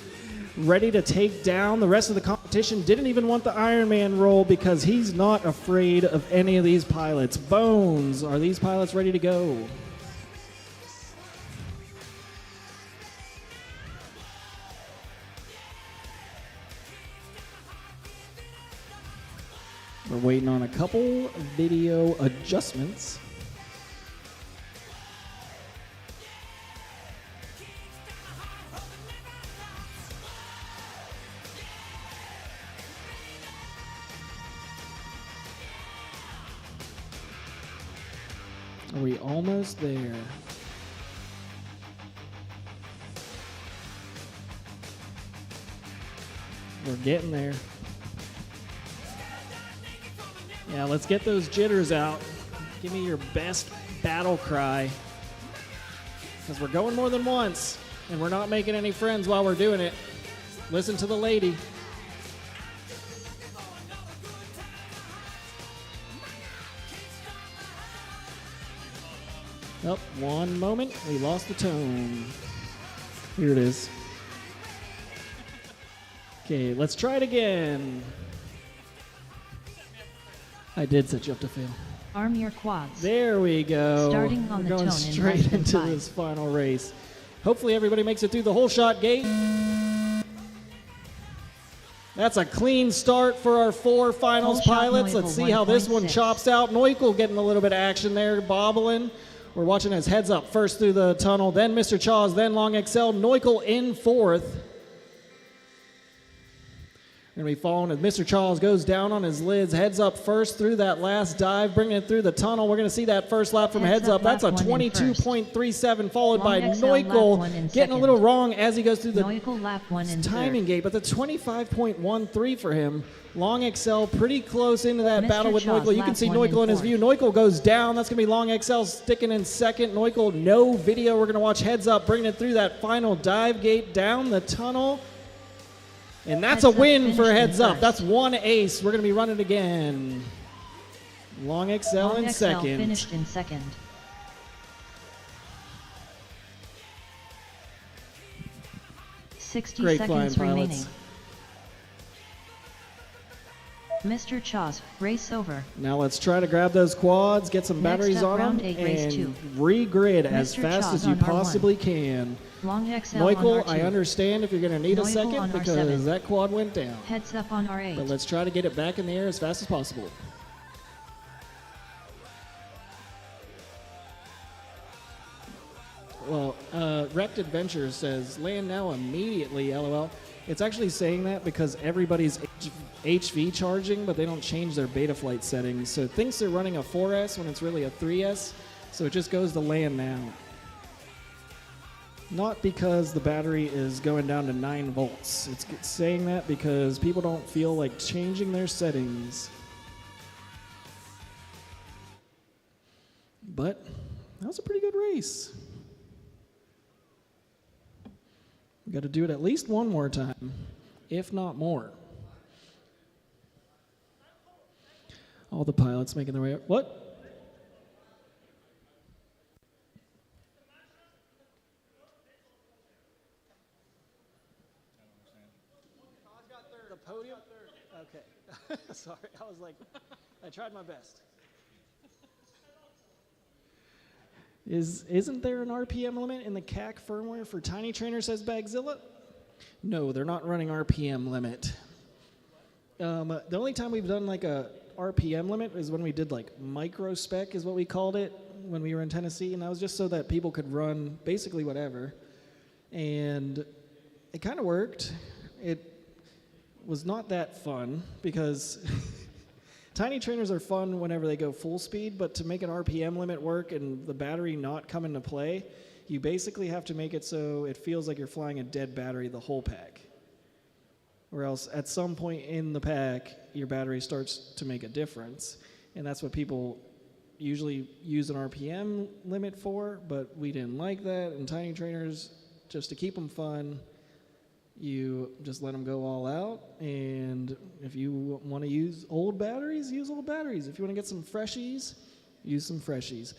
Speaker 3: ready to take down the rest of the competition. Didn't even want the Ironman role because he's not afraid of any of these pilots. Bones, are these pilots ready to go? We're waiting on a couple video adjustments. Are we almost there? We're getting there. Yeah, let's get those jitters out. Give me your best battle cry. Because we're going more than once, and we're not making any friends while we're doing it. Listen to the lady. Oh, one moment. We lost the tone. Here it is. Okay, let's try it again. I did set you up to fail.
Speaker 2: Arm your quads.
Speaker 3: There we go.
Speaker 2: Starting on
Speaker 3: We're
Speaker 2: the
Speaker 3: going
Speaker 2: tone in
Speaker 3: straight
Speaker 2: less than
Speaker 3: into
Speaker 2: 5.
Speaker 3: this final race. Hopefully everybody makes it through the whole shot gate. That's a clean start for our 4 finals
Speaker 2: Whole shot
Speaker 3: pilots. Let's
Speaker 2: Neukel
Speaker 3: see how this one
Speaker 2: 1.6.
Speaker 3: chops out. Neukel getting a little bit of action there, bobbling. We're watching his heads up first through the tunnel, then Mr. Chaws, then Long XL. Neukel in 4th. We're going to be following as Mr. Charles goes down on his lids, heads up first through that last dive, bringing it through the tunnel. We're going to see that first lap from heads up. That's a 22.37, followed by
Speaker 2: Long XL lap 1 in
Speaker 3: Neukel getting a
Speaker 2: second.
Speaker 3: little wrong as he goes through the
Speaker 2: Neukel lap 1 in
Speaker 3: timing
Speaker 2: third.
Speaker 3: gate, but the 25.13 for him. Long XL pretty close into that
Speaker 2: Mr.
Speaker 3: battle with
Speaker 2: Charles
Speaker 3: Neukel. You
Speaker 2: lap
Speaker 3: can see
Speaker 2: 1 in
Speaker 3: Neukel in his
Speaker 2: fourth.
Speaker 3: view. Neukel goes down. That's going to be Long XL sticking in second. Neukel, no video. We're going to watch heads up, bringing it through that final dive gate down the tunnel. And that's
Speaker 2: Heads
Speaker 3: a
Speaker 2: Up
Speaker 3: win for
Speaker 2: finished in
Speaker 3: Heads Up.
Speaker 2: first.
Speaker 3: That's one ace. We're going to be running again. Long XL
Speaker 2: Long
Speaker 3: in
Speaker 2: XL
Speaker 3: second.
Speaker 2: finished in second. Sixty
Speaker 3: Great flying
Speaker 2: seconds remaining.
Speaker 3: pilots.
Speaker 2: Mr. Chaz, race over.
Speaker 3: Now let's try to grab those quads, get some
Speaker 2: Next
Speaker 3: batteries
Speaker 2: up,
Speaker 3: on them,
Speaker 2: round 8, race
Speaker 3: and
Speaker 2: 2.
Speaker 3: regrid as
Speaker 2: Mr.
Speaker 3: fast
Speaker 2: Chaz
Speaker 3: as you
Speaker 2: on R1.
Speaker 3: possibly can.
Speaker 2: Long XL on
Speaker 3: Neukl,
Speaker 2: R2.
Speaker 3: I understand if you're going to need a
Speaker 2: Neukl
Speaker 3: second
Speaker 2: on
Speaker 3: because
Speaker 2: R7.
Speaker 3: that quad went down.
Speaker 2: Heads Up on
Speaker 3: But
Speaker 2: R8.
Speaker 3: let's try to get it back in the air as fast as possible. Well, Wrecked Adventure says, land now immediately, LOL. It's actually saying that because everybody's HV charging, but they don't change their beta flight settings. So it thinks they're running a 4S when it's really a 3S, so it just goes to land now. Not because the battery is going down to 9 volts. It's saying that because people don't feel like changing their settings. But that was a pretty good race. We got to do it at least one more time, if not more. All the pilots making their way up. What? The podium? Okay. Sorry, I was like, I tried my best. Isn't there an RPM limit in the CAC firmware for Tiny Trainer, says Bagzilla? No, they're not running RPM limit. The only time we've done like a RPM limit is when we did like micro spec is what we called it when we were in Tennessee, and that was just so that people could run basically whatever. And it kind of worked. It was not that fun because Tiny Trainers are fun whenever they go full speed, but to make an RPM limit work and the battery not come into play, you basically have to make it so it feels like you're flying a dead battery the whole pack. Or else at some point in the pack, your battery starts to make a difference. And that's what people usually use an RPM limit for, but we didn't like that. And Tiny Trainers, just to keep them fun, you just let them go all out, and if you want to use old batteries, use old batteries. If you want to get some freshies, use some freshies.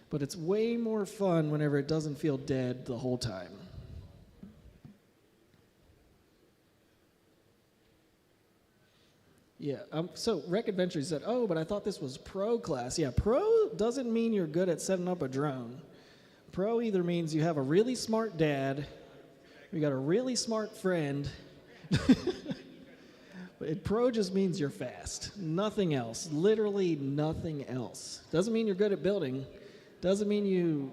Speaker 3: But it's way more fun whenever it doesn't feel dead the whole time. Yeah, so Rec Adventure said, oh, but I thought this was pro class. Yeah, pro doesn't mean you're good at setting up a drone. Pro either means you have a really smart dad, you got a really smart friend. Pro just means you're fast. Nothing else. Literally nothing else. Doesn't mean you're good at building. Doesn't mean you,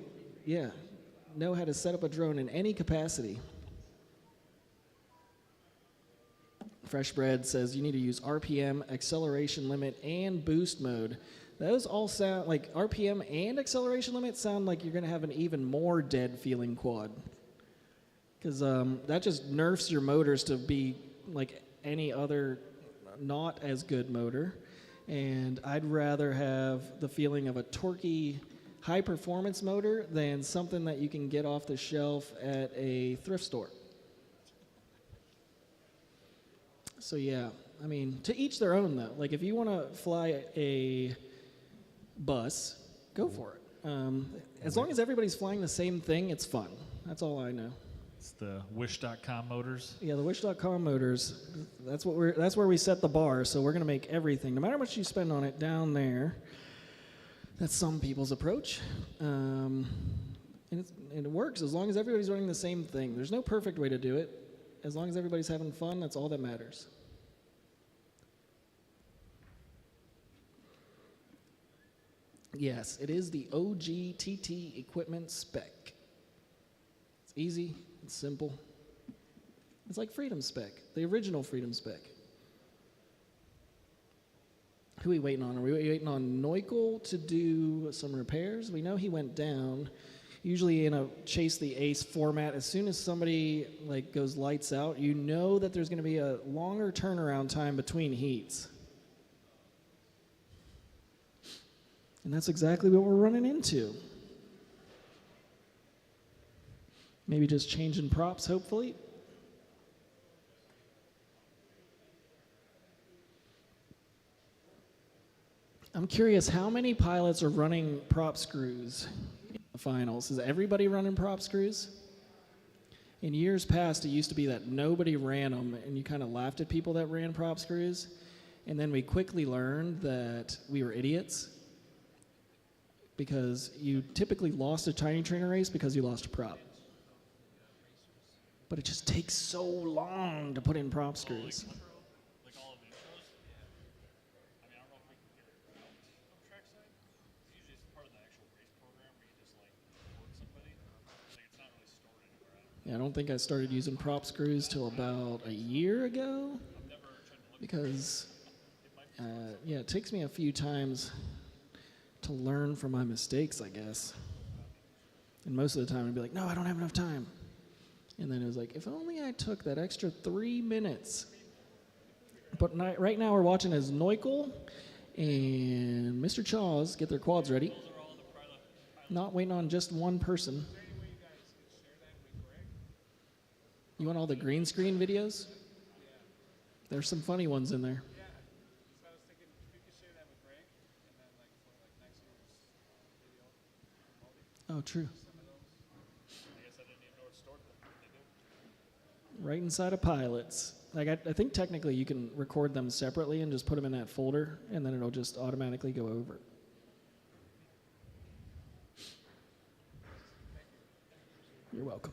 Speaker 3: know how to set up a drone in any capacity. Fresh Bread says you need to use RPM, acceleration limit, and boost mode. Those all sound like RPM and acceleration limit sound like you're going to have an even more dead feeling quad. Because that just nerfs your motors to be like any other not as good motor. And I'd rather have the feeling of a torquey, high performance motor than something that you can get off the shelf at a thrift store. So yeah, I mean, to each their own though. Like if you want to fly a bus, go for it. As long as everybody's flying the same thing, it's fun. That's all I know.
Speaker 5: It's the Wish.com motors.
Speaker 3: Yeah, the Wish.com motors. That's where we set the bar. So we're gonna make everything, no matter how much you spend on it, down there. That's some people's approach, and it works as long as everybody's running the same thing. There's no perfect way to do it. As long as everybody's having fun, that's all that matters. Yes, it is the OG TT equipment spec. It's easy, it's simple. It's like Freedom Spec, the original Freedom Spec. Who are we waiting on? Are we waiting on Neukl to do some repairs? We know he went down. Usually in a chase the ace format, as soon as somebody like goes lights out, you know that there's going to be a longer turnaround time between heats. And that's exactly what we're running into. Maybe just changing props, hopefully. I'm curious, how many pilots are running prop screws in the finals? Is everybody running prop screws? In years past, it used to be that nobody ran them, and you kind of laughed at people that ran prop screws. And then we quickly learned that we were idiots because you typically lost a tiny trainer race because you lost a prop. But it just takes so long to put in prop screws.
Speaker 5: Like all of the intros? I mean, I don't know if we can get it out of trackside. Usually it's part of the actual race program where you just like record somebody. Like it's not really stored anywhere.
Speaker 3: Yeah, I don't think I started using prop screws till about a year ago because, yeah, it takes me a few times to learn from my mistakes, I guess. And most of the time I'd be like, no, I don't have enough time. And then it was like, if only I took that extra 3 minutes. But right now we're watching as Neukel and Mr. Chaws get their quads ready. Not waiting on just one person. You want all the green screen videos? There's some funny ones in there.
Speaker 4: So I was thinking if you could share that with Greg, and then like for like next year's video.
Speaker 3: Oh, true.
Speaker 5: I guess I didn't even know it's stored there. They do.
Speaker 3: Right inside of pilots. Like I think technically you can record them separately and just put them in that folder, and then it'll just automatically go over. You're welcome.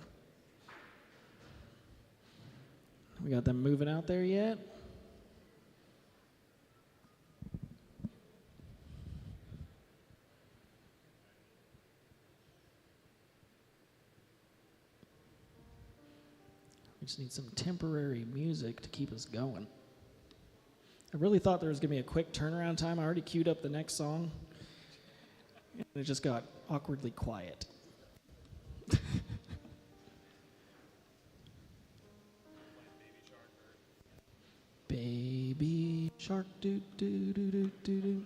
Speaker 3: We got them moving out there yet? We just need some temporary music to keep us going. I really thought there was going to be a quick turnaround time. I already queued up the next song, and it just got awkwardly quiet. Baby shark, doo doo doo doo doo doo.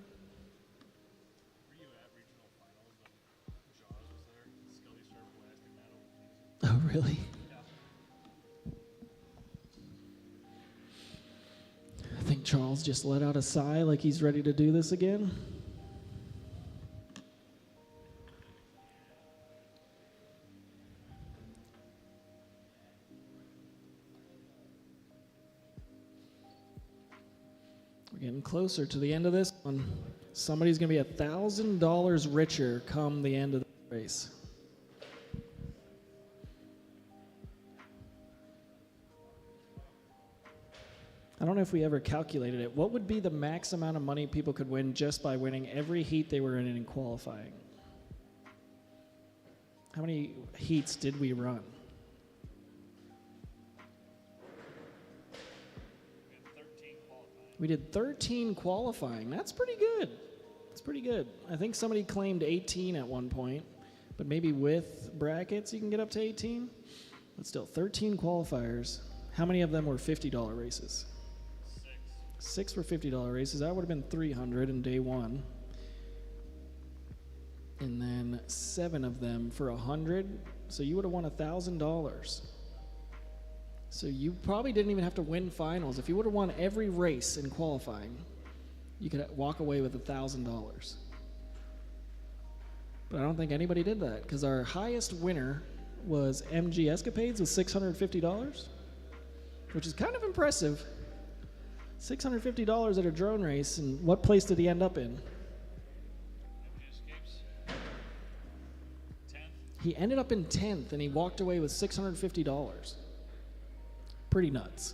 Speaker 5: Were you at regional finals when Jaws was there? Scully started blasting that over the music.
Speaker 3: Oh, really? I think Charles just let out a sigh like he's ready to do this again. We're getting closer to the end of this one. Somebody's going to be $1,000 richer come the end of the race. I don't know if we ever calculated it. What would be the max amount of money people could win just by winning every heat they were in qualifying? How many heats did we run? We did 13 qualifying. That's pretty good. That's pretty good. I think somebody claimed 18 at one point, but maybe with brackets you can get up to 18. But still, 13 qualifiers. How many of them were $50 races? 6 were $50 races. That would have been 300 in day one. And then 7 of them for 100. So you would have won $1,000. So you probably didn't even have to win finals. If you would have won every race in qualifying, you could walk away with $1,000. But I don't think anybody did that because our highest winner was MG Escapades with $650, which is kind of impressive. $650 at a drone race, and what place did he end up in? He ended up in 10th, and he walked away with $650. Pretty nuts.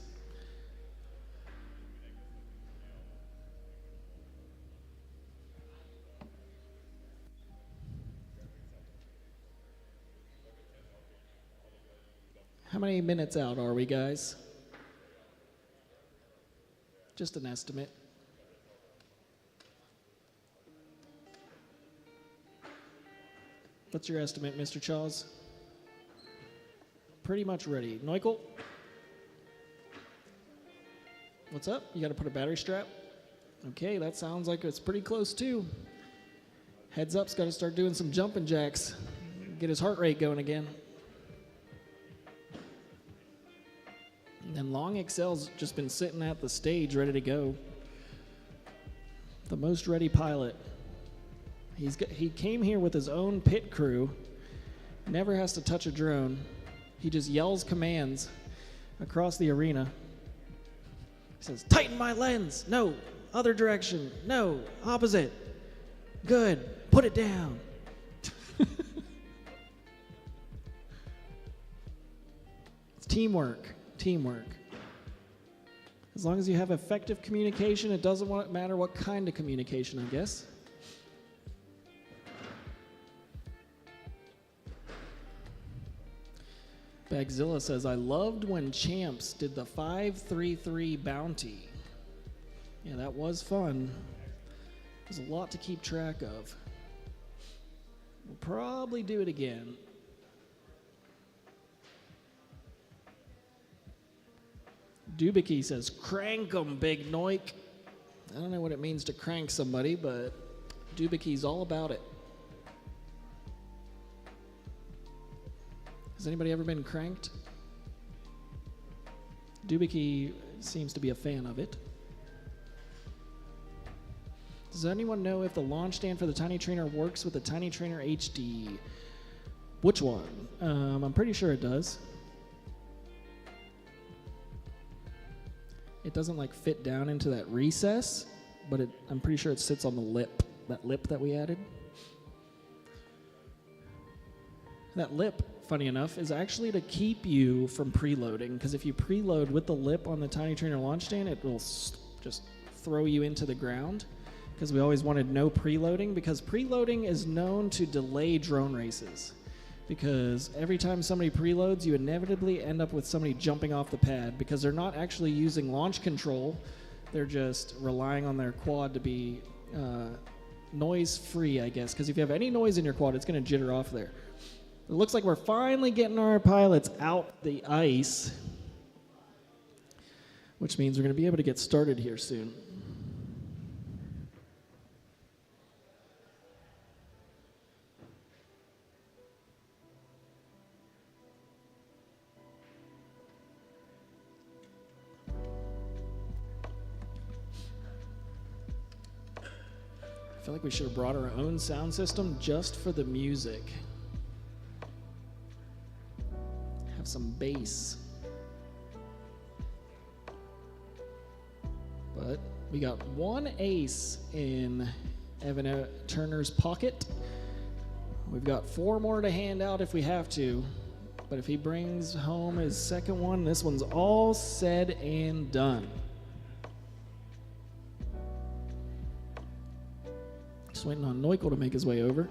Speaker 3: How many minutes out are we, guys? Just an estimate. What's your estimate, Mr. Chaws? Pretty much ready. Neukel? What's up? You got to put a battery strap? Okay, that sounds like it's pretty close too. Heads up's got to start doing some jumping jacks. Get his heart rate going again. And then Long Excel's just been sitting at the stage ready to go. The most ready pilot. He came here with his own pit crew. Never has to touch a drone. He just yells commands across the arena. He says, "Tighten my lens. No. Other direction. No. Opposite. Good. Put it down." It's teamwork. Teamwork. As long as you have effective communication, it doesn't matter what kind of communication, I guess. Bagzilla says, "I loved when Champs did the 5-3-3 bounty." Yeah, that was fun. There's a lot to keep track of. We'll probably do it again. Dubicki says, "Crank 'em, Big Noik." I don't know what it means to crank somebody, but Dubicki's all about it. Has anybody ever been cranked? Dubicki seems to be a fan of it. Does anyone know if the launch stand for the Tiny Trainer works with the Tiny Trainer HD? Which one? I'm pretty sure it does. It doesn't like fit down into that recess, but I'm pretty sure it sits on the lip, that lip that we added. That lip, funny enough, is actually to keep you from preloading, because if you preload with the lip on the Tiny Trainer launch stand, it will just throw you into the ground, because we always wanted no preloading, because preloading is known to delay drone races. Because every time somebody preloads, you inevitably end up with somebody jumping off the pad because they're not actually using launch control. They're just relying on their quad to be noise-free, I guess. Because if you have any noise in your quad, it's going to jitter off there. It looks like we're finally getting our pilots out the ice, which means we're going to be able to get started here soon. I feel like we should have brought our own sound system just for the music. Have some bass. But we got one ace in Evan Turner's pocket. We've got 4 more to hand out if we have to. But if he brings home his second one, this one's all said and done. Just waiting on Neukel to make his way over.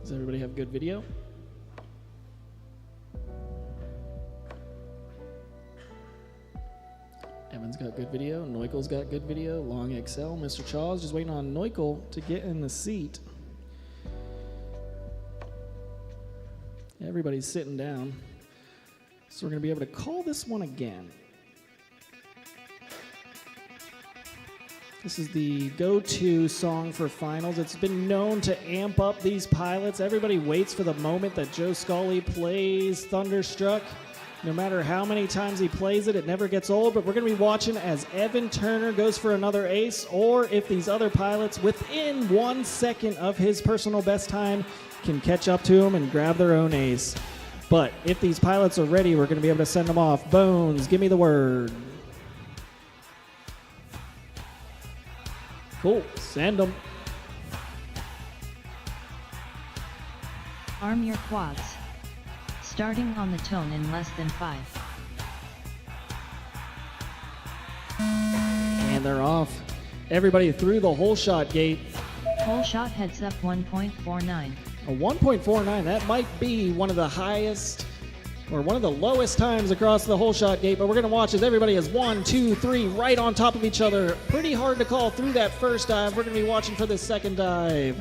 Speaker 3: Does everybody have good video? Evan's got good video. Neukel's got good video. Long XL. Mr. Chaw's just waiting on Neukel to get in the seat. Everybody's sitting down. So we're going to be able to call this one again. This is the go-to song for finals. It's been known to amp up these pilots. Everybody waits for the moment that Joe Scully plays Thunderstruck. No matter how many times he plays it, it never gets old. But we're going to be watching as Evan Turner goes for another ace, or if these other pilots, within 1 second of his personal best time, can catch up to him and grab their own ace. But if these pilots are ready, we're going to be able to send them off. Bones, give me the word. Cool, send them.
Speaker 2: Arm your quads. Starting on the tone in less than 5.
Speaker 3: And they're off. Everybody through the hole shot gate.
Speaker 2: Hole shot heads up 1.49.
Speaker 3: A 1.49, that might be one of the highest or one of the lowest times across the hole shot gate, but we're going to watch as everybody is 1, 2, 3 right on top of each other. Pretty hard to call through that first dive. We're going to be watching for the second dive.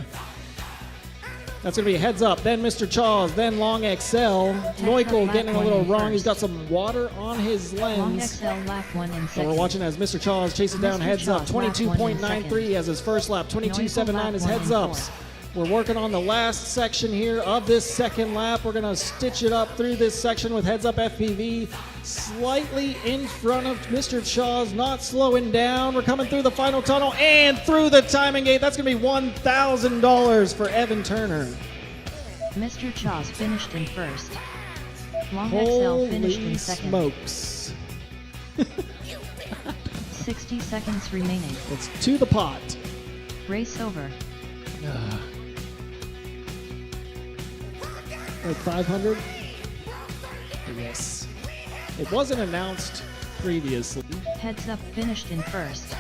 Speaker 3: That's going to be heads up, then Mr. Chaws, then Long XL. Neukel getting a little wrong. He's got some water on his
Speaker 2: Long
Speaker 3: lens.
Speaker 2: XL lap 1 in
Speaker 3: So
Speaker 2: second.
Speaker 3: we're watching as Mr. Chaws chases down
Speaker 2: Mr.
Speaker 3: heads up.
Speaker 2: Chaws, lap 1 in
Speaker 3: 22.93 as his first lap.
Speaker 2: Neukel
Speaker 3: 22.79 is
Speaker 2: lap 1
Speaker 3: heads
Speaker 2: in
Speaker 3: ups.
Speaker 2: fourth.
Speaker 3: We're working on the last section here of this second lap. We're going to stitch it up through this section with heads up FPV. Slightly in front of Mr. Chaws, not slowing down. We're coming through the final tunnel and through the timing gate. That's going to be $1,000 for Evan Turner.
Speaker 2: Mr. Chaws finished in first. Long XL
Speaker 3: Holy
Speaker 2: finished in second.
Speaker 3: smokes.
Speaker 2: 60 seconds remaining.
Speaker 3: It's to the pot.
Speaker 2: Race over.
Speaker 3: Like 500? Yes. It wasn't announced previously,
Speaker 2: Heads up finished in first.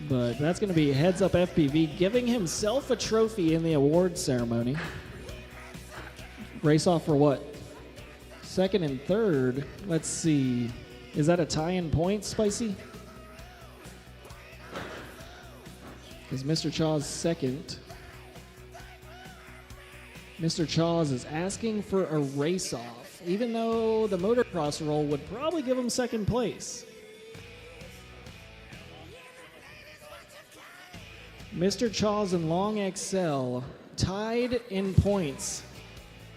Speaker 3: but that's going to be Heads Up FPV giving himself a trophy in the awards ceremony. Race off for what? Second and third. Let's see. Is that a tie in points, Spicy? Is Mr. Chaws second? Mr. Chaws is asking for a race off, even though the motocross roll would probably give him second place. Mr. Chaws and Long XL tied in points.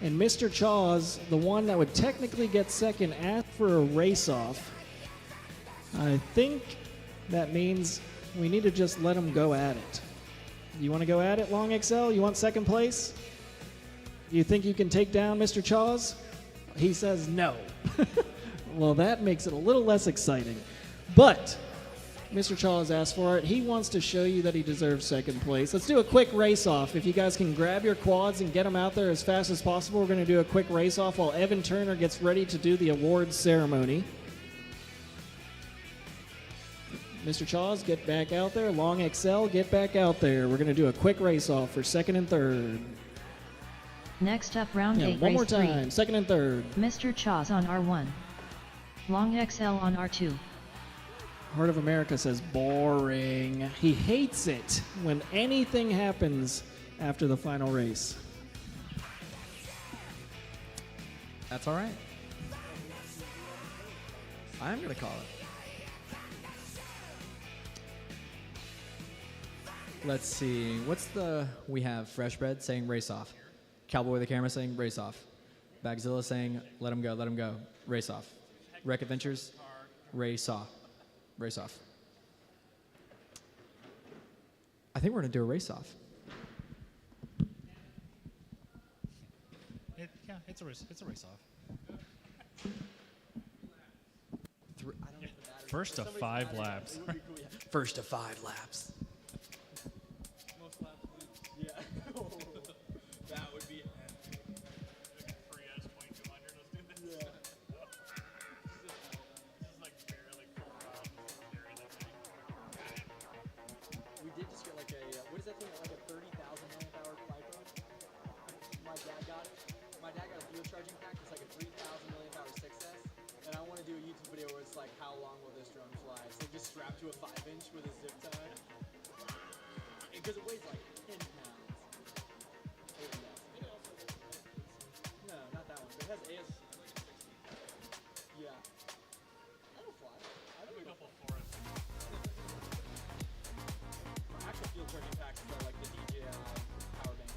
Speaker 3: And Mr. Chaws, the one that would technically get second, asked for a race off. I think that means we need to just let him go at it. You want to go at it, Long XL? You want second place? You think you can take down Mr. Chaws? He says no. Well, that makes it a little less exciting. But Mr. Chaws asked for it. He wants to show you that he deserves second place. Let's do a quick race-off. If you guys can grab your quads and get them out there as fast as possible, we're going to do a quick race-off while Evan Turner gets ready to do the awards ceremony. Mr. Chaws, get back out there. Long XL, get back out there. We're going to do a quick race-off for second and third.
Speaker 2: Next up, round 8,
Speaker 3: One
Speaker 2: race
Speaker 3: more
Speaker 2: 3.
Speaker 3: time, second and third.
Speaker 2: Mr. Chaws on R1. Long XL on R2.
Speaker 3: Heart of America says boring. He hates it when anything happens after the final race.
Speaker 1: That's all right. I'm going to call it. Let's see. We have Fresh Bread saying race off. Cowboy with the camera saying race off. Bagzilla saying let him go, race off. Wreck Adventures, race off. Race off. I think we're going to do a race off.
Speaker 5: It's a race off. First of 5 laps.
Speaker 1: First of 5 laps.
Speaker 4: Most laps wins. Yeah. That would be epic.
Speaker 5: Free as 2200. Let's do this.
Speaker 4: Yeah.
Speaker 5: This is like barely 4 miles.
Speaker 4: We did just get like a, what is that thing, like a 30,000 milliamp hour LiPo? My dad got it. My dad got a fuel charging pack. It's like a 3,000 milliamp hour 6S. And I want to do a YouTube video where it's like, how long will this drone fly? So just strapped to a 5-inch with a zip tie. Because it weighs like 10 pounds. Oh, yeah. No, not that one. But it has AS. Yeah. That'll fly. I don't know. My actual field charging packs are like the DJI power bank.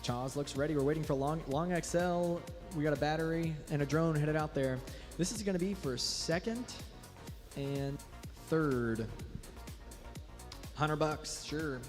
Speaker 1: Chaz looks ready. We're waiting for Long XL. We got a battery and a drone headed out there. This is going to be for second and third. $100, sure.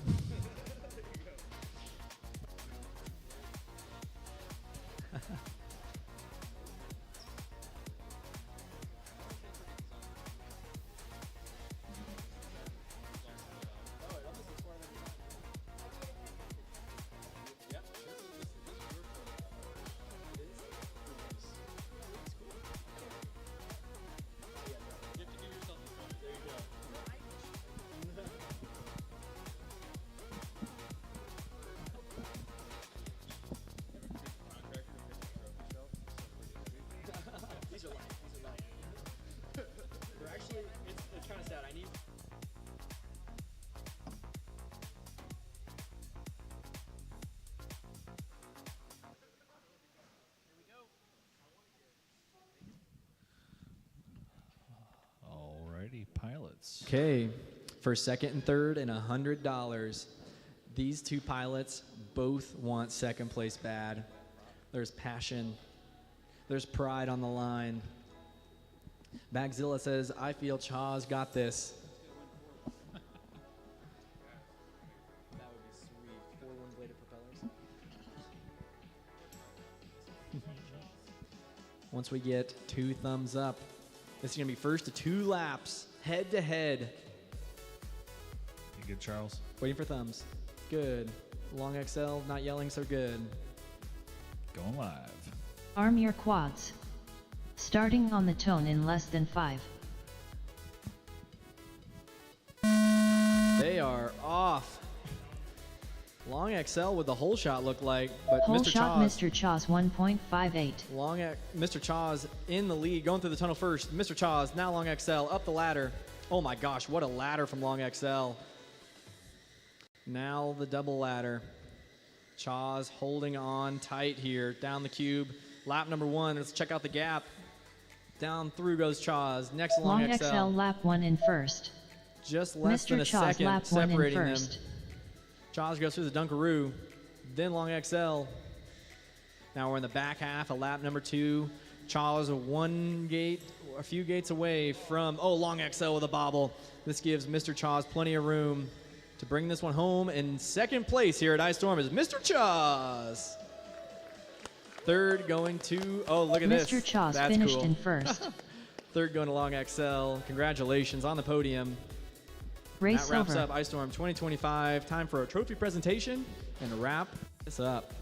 Speaker 4: These are light. They're actually, it's kind of sad. I need.
Speaker 5: Alrighty, pilots.
Speaker 1: Okay, for second and third and $100. These two pilots both want second place bad. There's passion. There's pride on the line. Bagzilla says, I feel Chaz got this. That would be sweet. 4 one-bladed propellers. Once we get 2 thumbs up, this is going to be first to 2 laps, head to head.
Speaker 5: You good, Charles?
Speaker 1: Waiting for thumbs. Good. Long XL, not yelling so good.
Speaker 5: Going live.
Speaker 2: Arm your quads. Starting on the tone in less than 5.
Speaker 1: They are off. Long XL with the whole shot look like, but
Speaker 2: Whole
Speaker 1: Mr.
Speaker 2: shot
Speaker 1: Chaz.
Speaker 2: Mr. Chaz 1.58.
Speaker 1: Mr. Chaz in the lead, going through the tunnel first. Mr. Chaz, now Long XL, up the ladder. Oh my gosh, what a ladder from Long XL. Now the double ladder. Chaz holding on tight here, down the cube. Lap number 1, let's check out the gap. Down through goes Chaz, next Long
Speaker 2: Long
Speaker 1: XL.
Speaker 2: XL lap 1 in first.
Speaker 1: Just less
Speaker 2: Mr.
Speaker 1: than a
Speaker 2: Chaz
Speaker 1: second
Speaker 2: lap 1 in
Speaker 1: separating them.
Speaker 2: first.
Speaker 1: Chaz goes through the Dunkaroo, then Long XL. Now we're in the back half of lap number 2. Chaz a few gates away from, Long XL with a bobble. This gives Mr. Chaz plenty of room to bring this one home. In second place here at Icestorm is Mr. Chaz. Third going to, look at this.
Speaker 2: Mr. Chaz
Speaker 1: That's
Speaker 2: finished
Speaker 1: cool.
Speaker 2: in first.
Speaker 1: Third going to Long XL. Congratulations on the podium.
Speaker 2: Race
Speaker 1: That wraps
Speaker 2: over.
Speaker 1: up Icestorm 2025. Time for a trophy presentation and to wrap this up.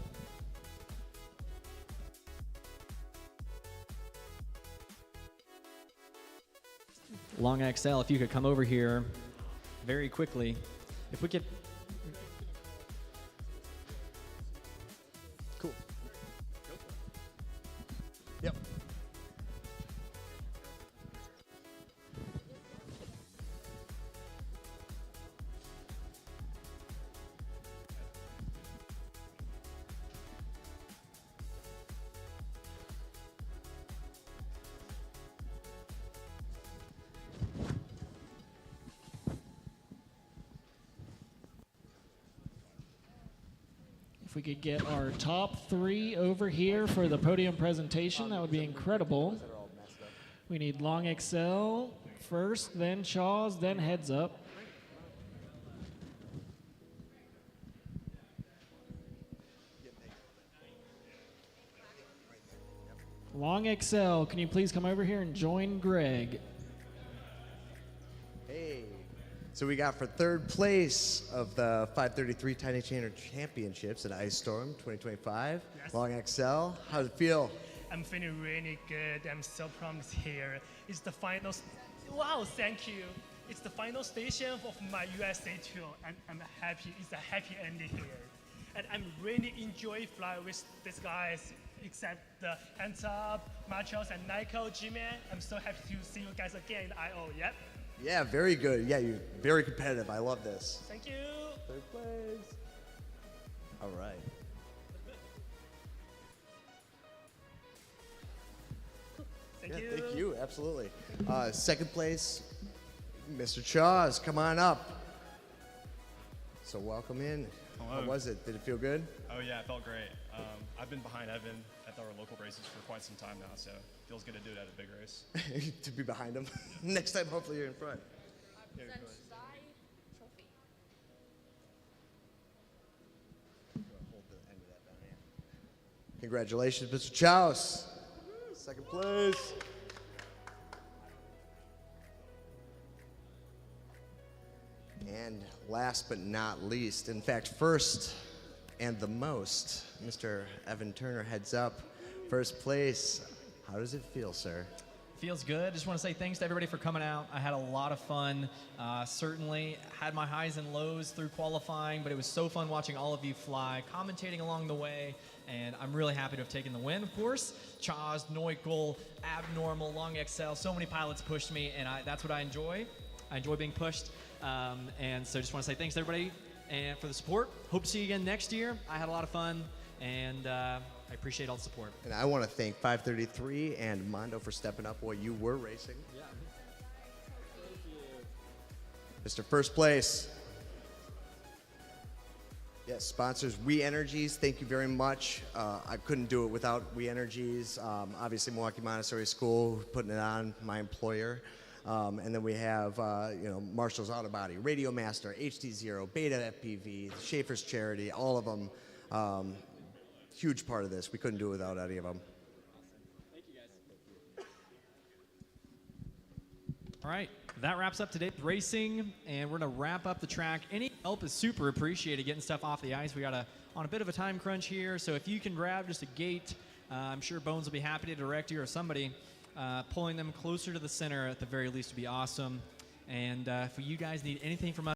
Speaker 1: Long XL, if you could come over here very quickly. If we could. Cool. Yep.
Speaker 3: If we could get our top 3 over here for the podium presentation, that would be incredible. We need Long XL first, then Chaz, then Heads Up. Long XL, can you please come over here and join Greg?
Speaker 6: Hey. So we got for third place of the 533 Tiny Chainer Championships at Icestorm 2025.
Speaker 7: Yes.
Speaker 6: Long XL. How's it feel?
Speaker 7: I'm feeling really good. I'm so proud here. It's the final. Wow, thank you. It's the final station of my USA tour, and I'm happy. It's a happy ending here, and I'm really enjoy fly with these guys. Except the Hands Up, Machos, and Nico, G-Man. I'm so happy to see you guys again in IO. Yep.
Speaker 6: Yeah, very good. Yeah, you're very competitive. I love this.
Speaker 7: Thank you.
Speaker 6: Third place. All right.
Speaker 7: Thank
Speaker 6: Yeah,
Speaker 7: you.
Speaker 6: thank you. Absolutely. Second place, Mr. Chaz. Come on up. So welcome in. How was it? Did it feel good?
Speaker 8: Oh yeah, it felt great. I've been behind Evan at our local races for quite some time now, so it feels good to do it at a big race.
Speaker 6: To be behind him. Next time, hopefully, you're in front. Congratulations, Mr. Chaos. Second place. And last but not least, in fact, first and the most, Mr. Evan Turner heads up. First place. How does it feel, sir?
Speaker 1: Feels good. Just want to say thanks to everybody for coming out. I had a lot of fun. Certainly had my highs and lows through qualifying, but it was so fun watching all of you fly, commentating along the way, and I'm really happy to have taken the win, of course. Chaz, Neukel, Abnormal, Long XL, so many pilots pushed me, and that's what I enjoy. I enjoy being pushed, and so just want to say thanks to everybody and for the support. Hope to see you again next year. I had a lot of fun, and I appreciate all the support.
Speaker 6: And I want to thank 533 and Mondo for stepping up while you were racing.
Speaker 1: Yeah.
Speaker 6: Mr. First Place. Yes, sponsors, We Energies, thank you very much. I couldn't do it without We Energies. Obviously, Milwaukee Montessori School, putting it on, my employer. And then we have, Marshall's Auto Body, Radio Master, HD0, Beta FPV, Schaefer's Charity, all of them. Huge part of this. We couldn't do it without any of them.
Speaker 1: Thank you, guys. All right, that wraps up today's racing, and we're going to wrap up the track. Any help is super appreciated getting stuff off the ice. We got on a bit of a time crunch here, so if you can grab just a gate, I'm sure Bones will be happy to direct you or somebody. Pulling them closer to the center at the very least would be awesome. And if you guys need anything from us,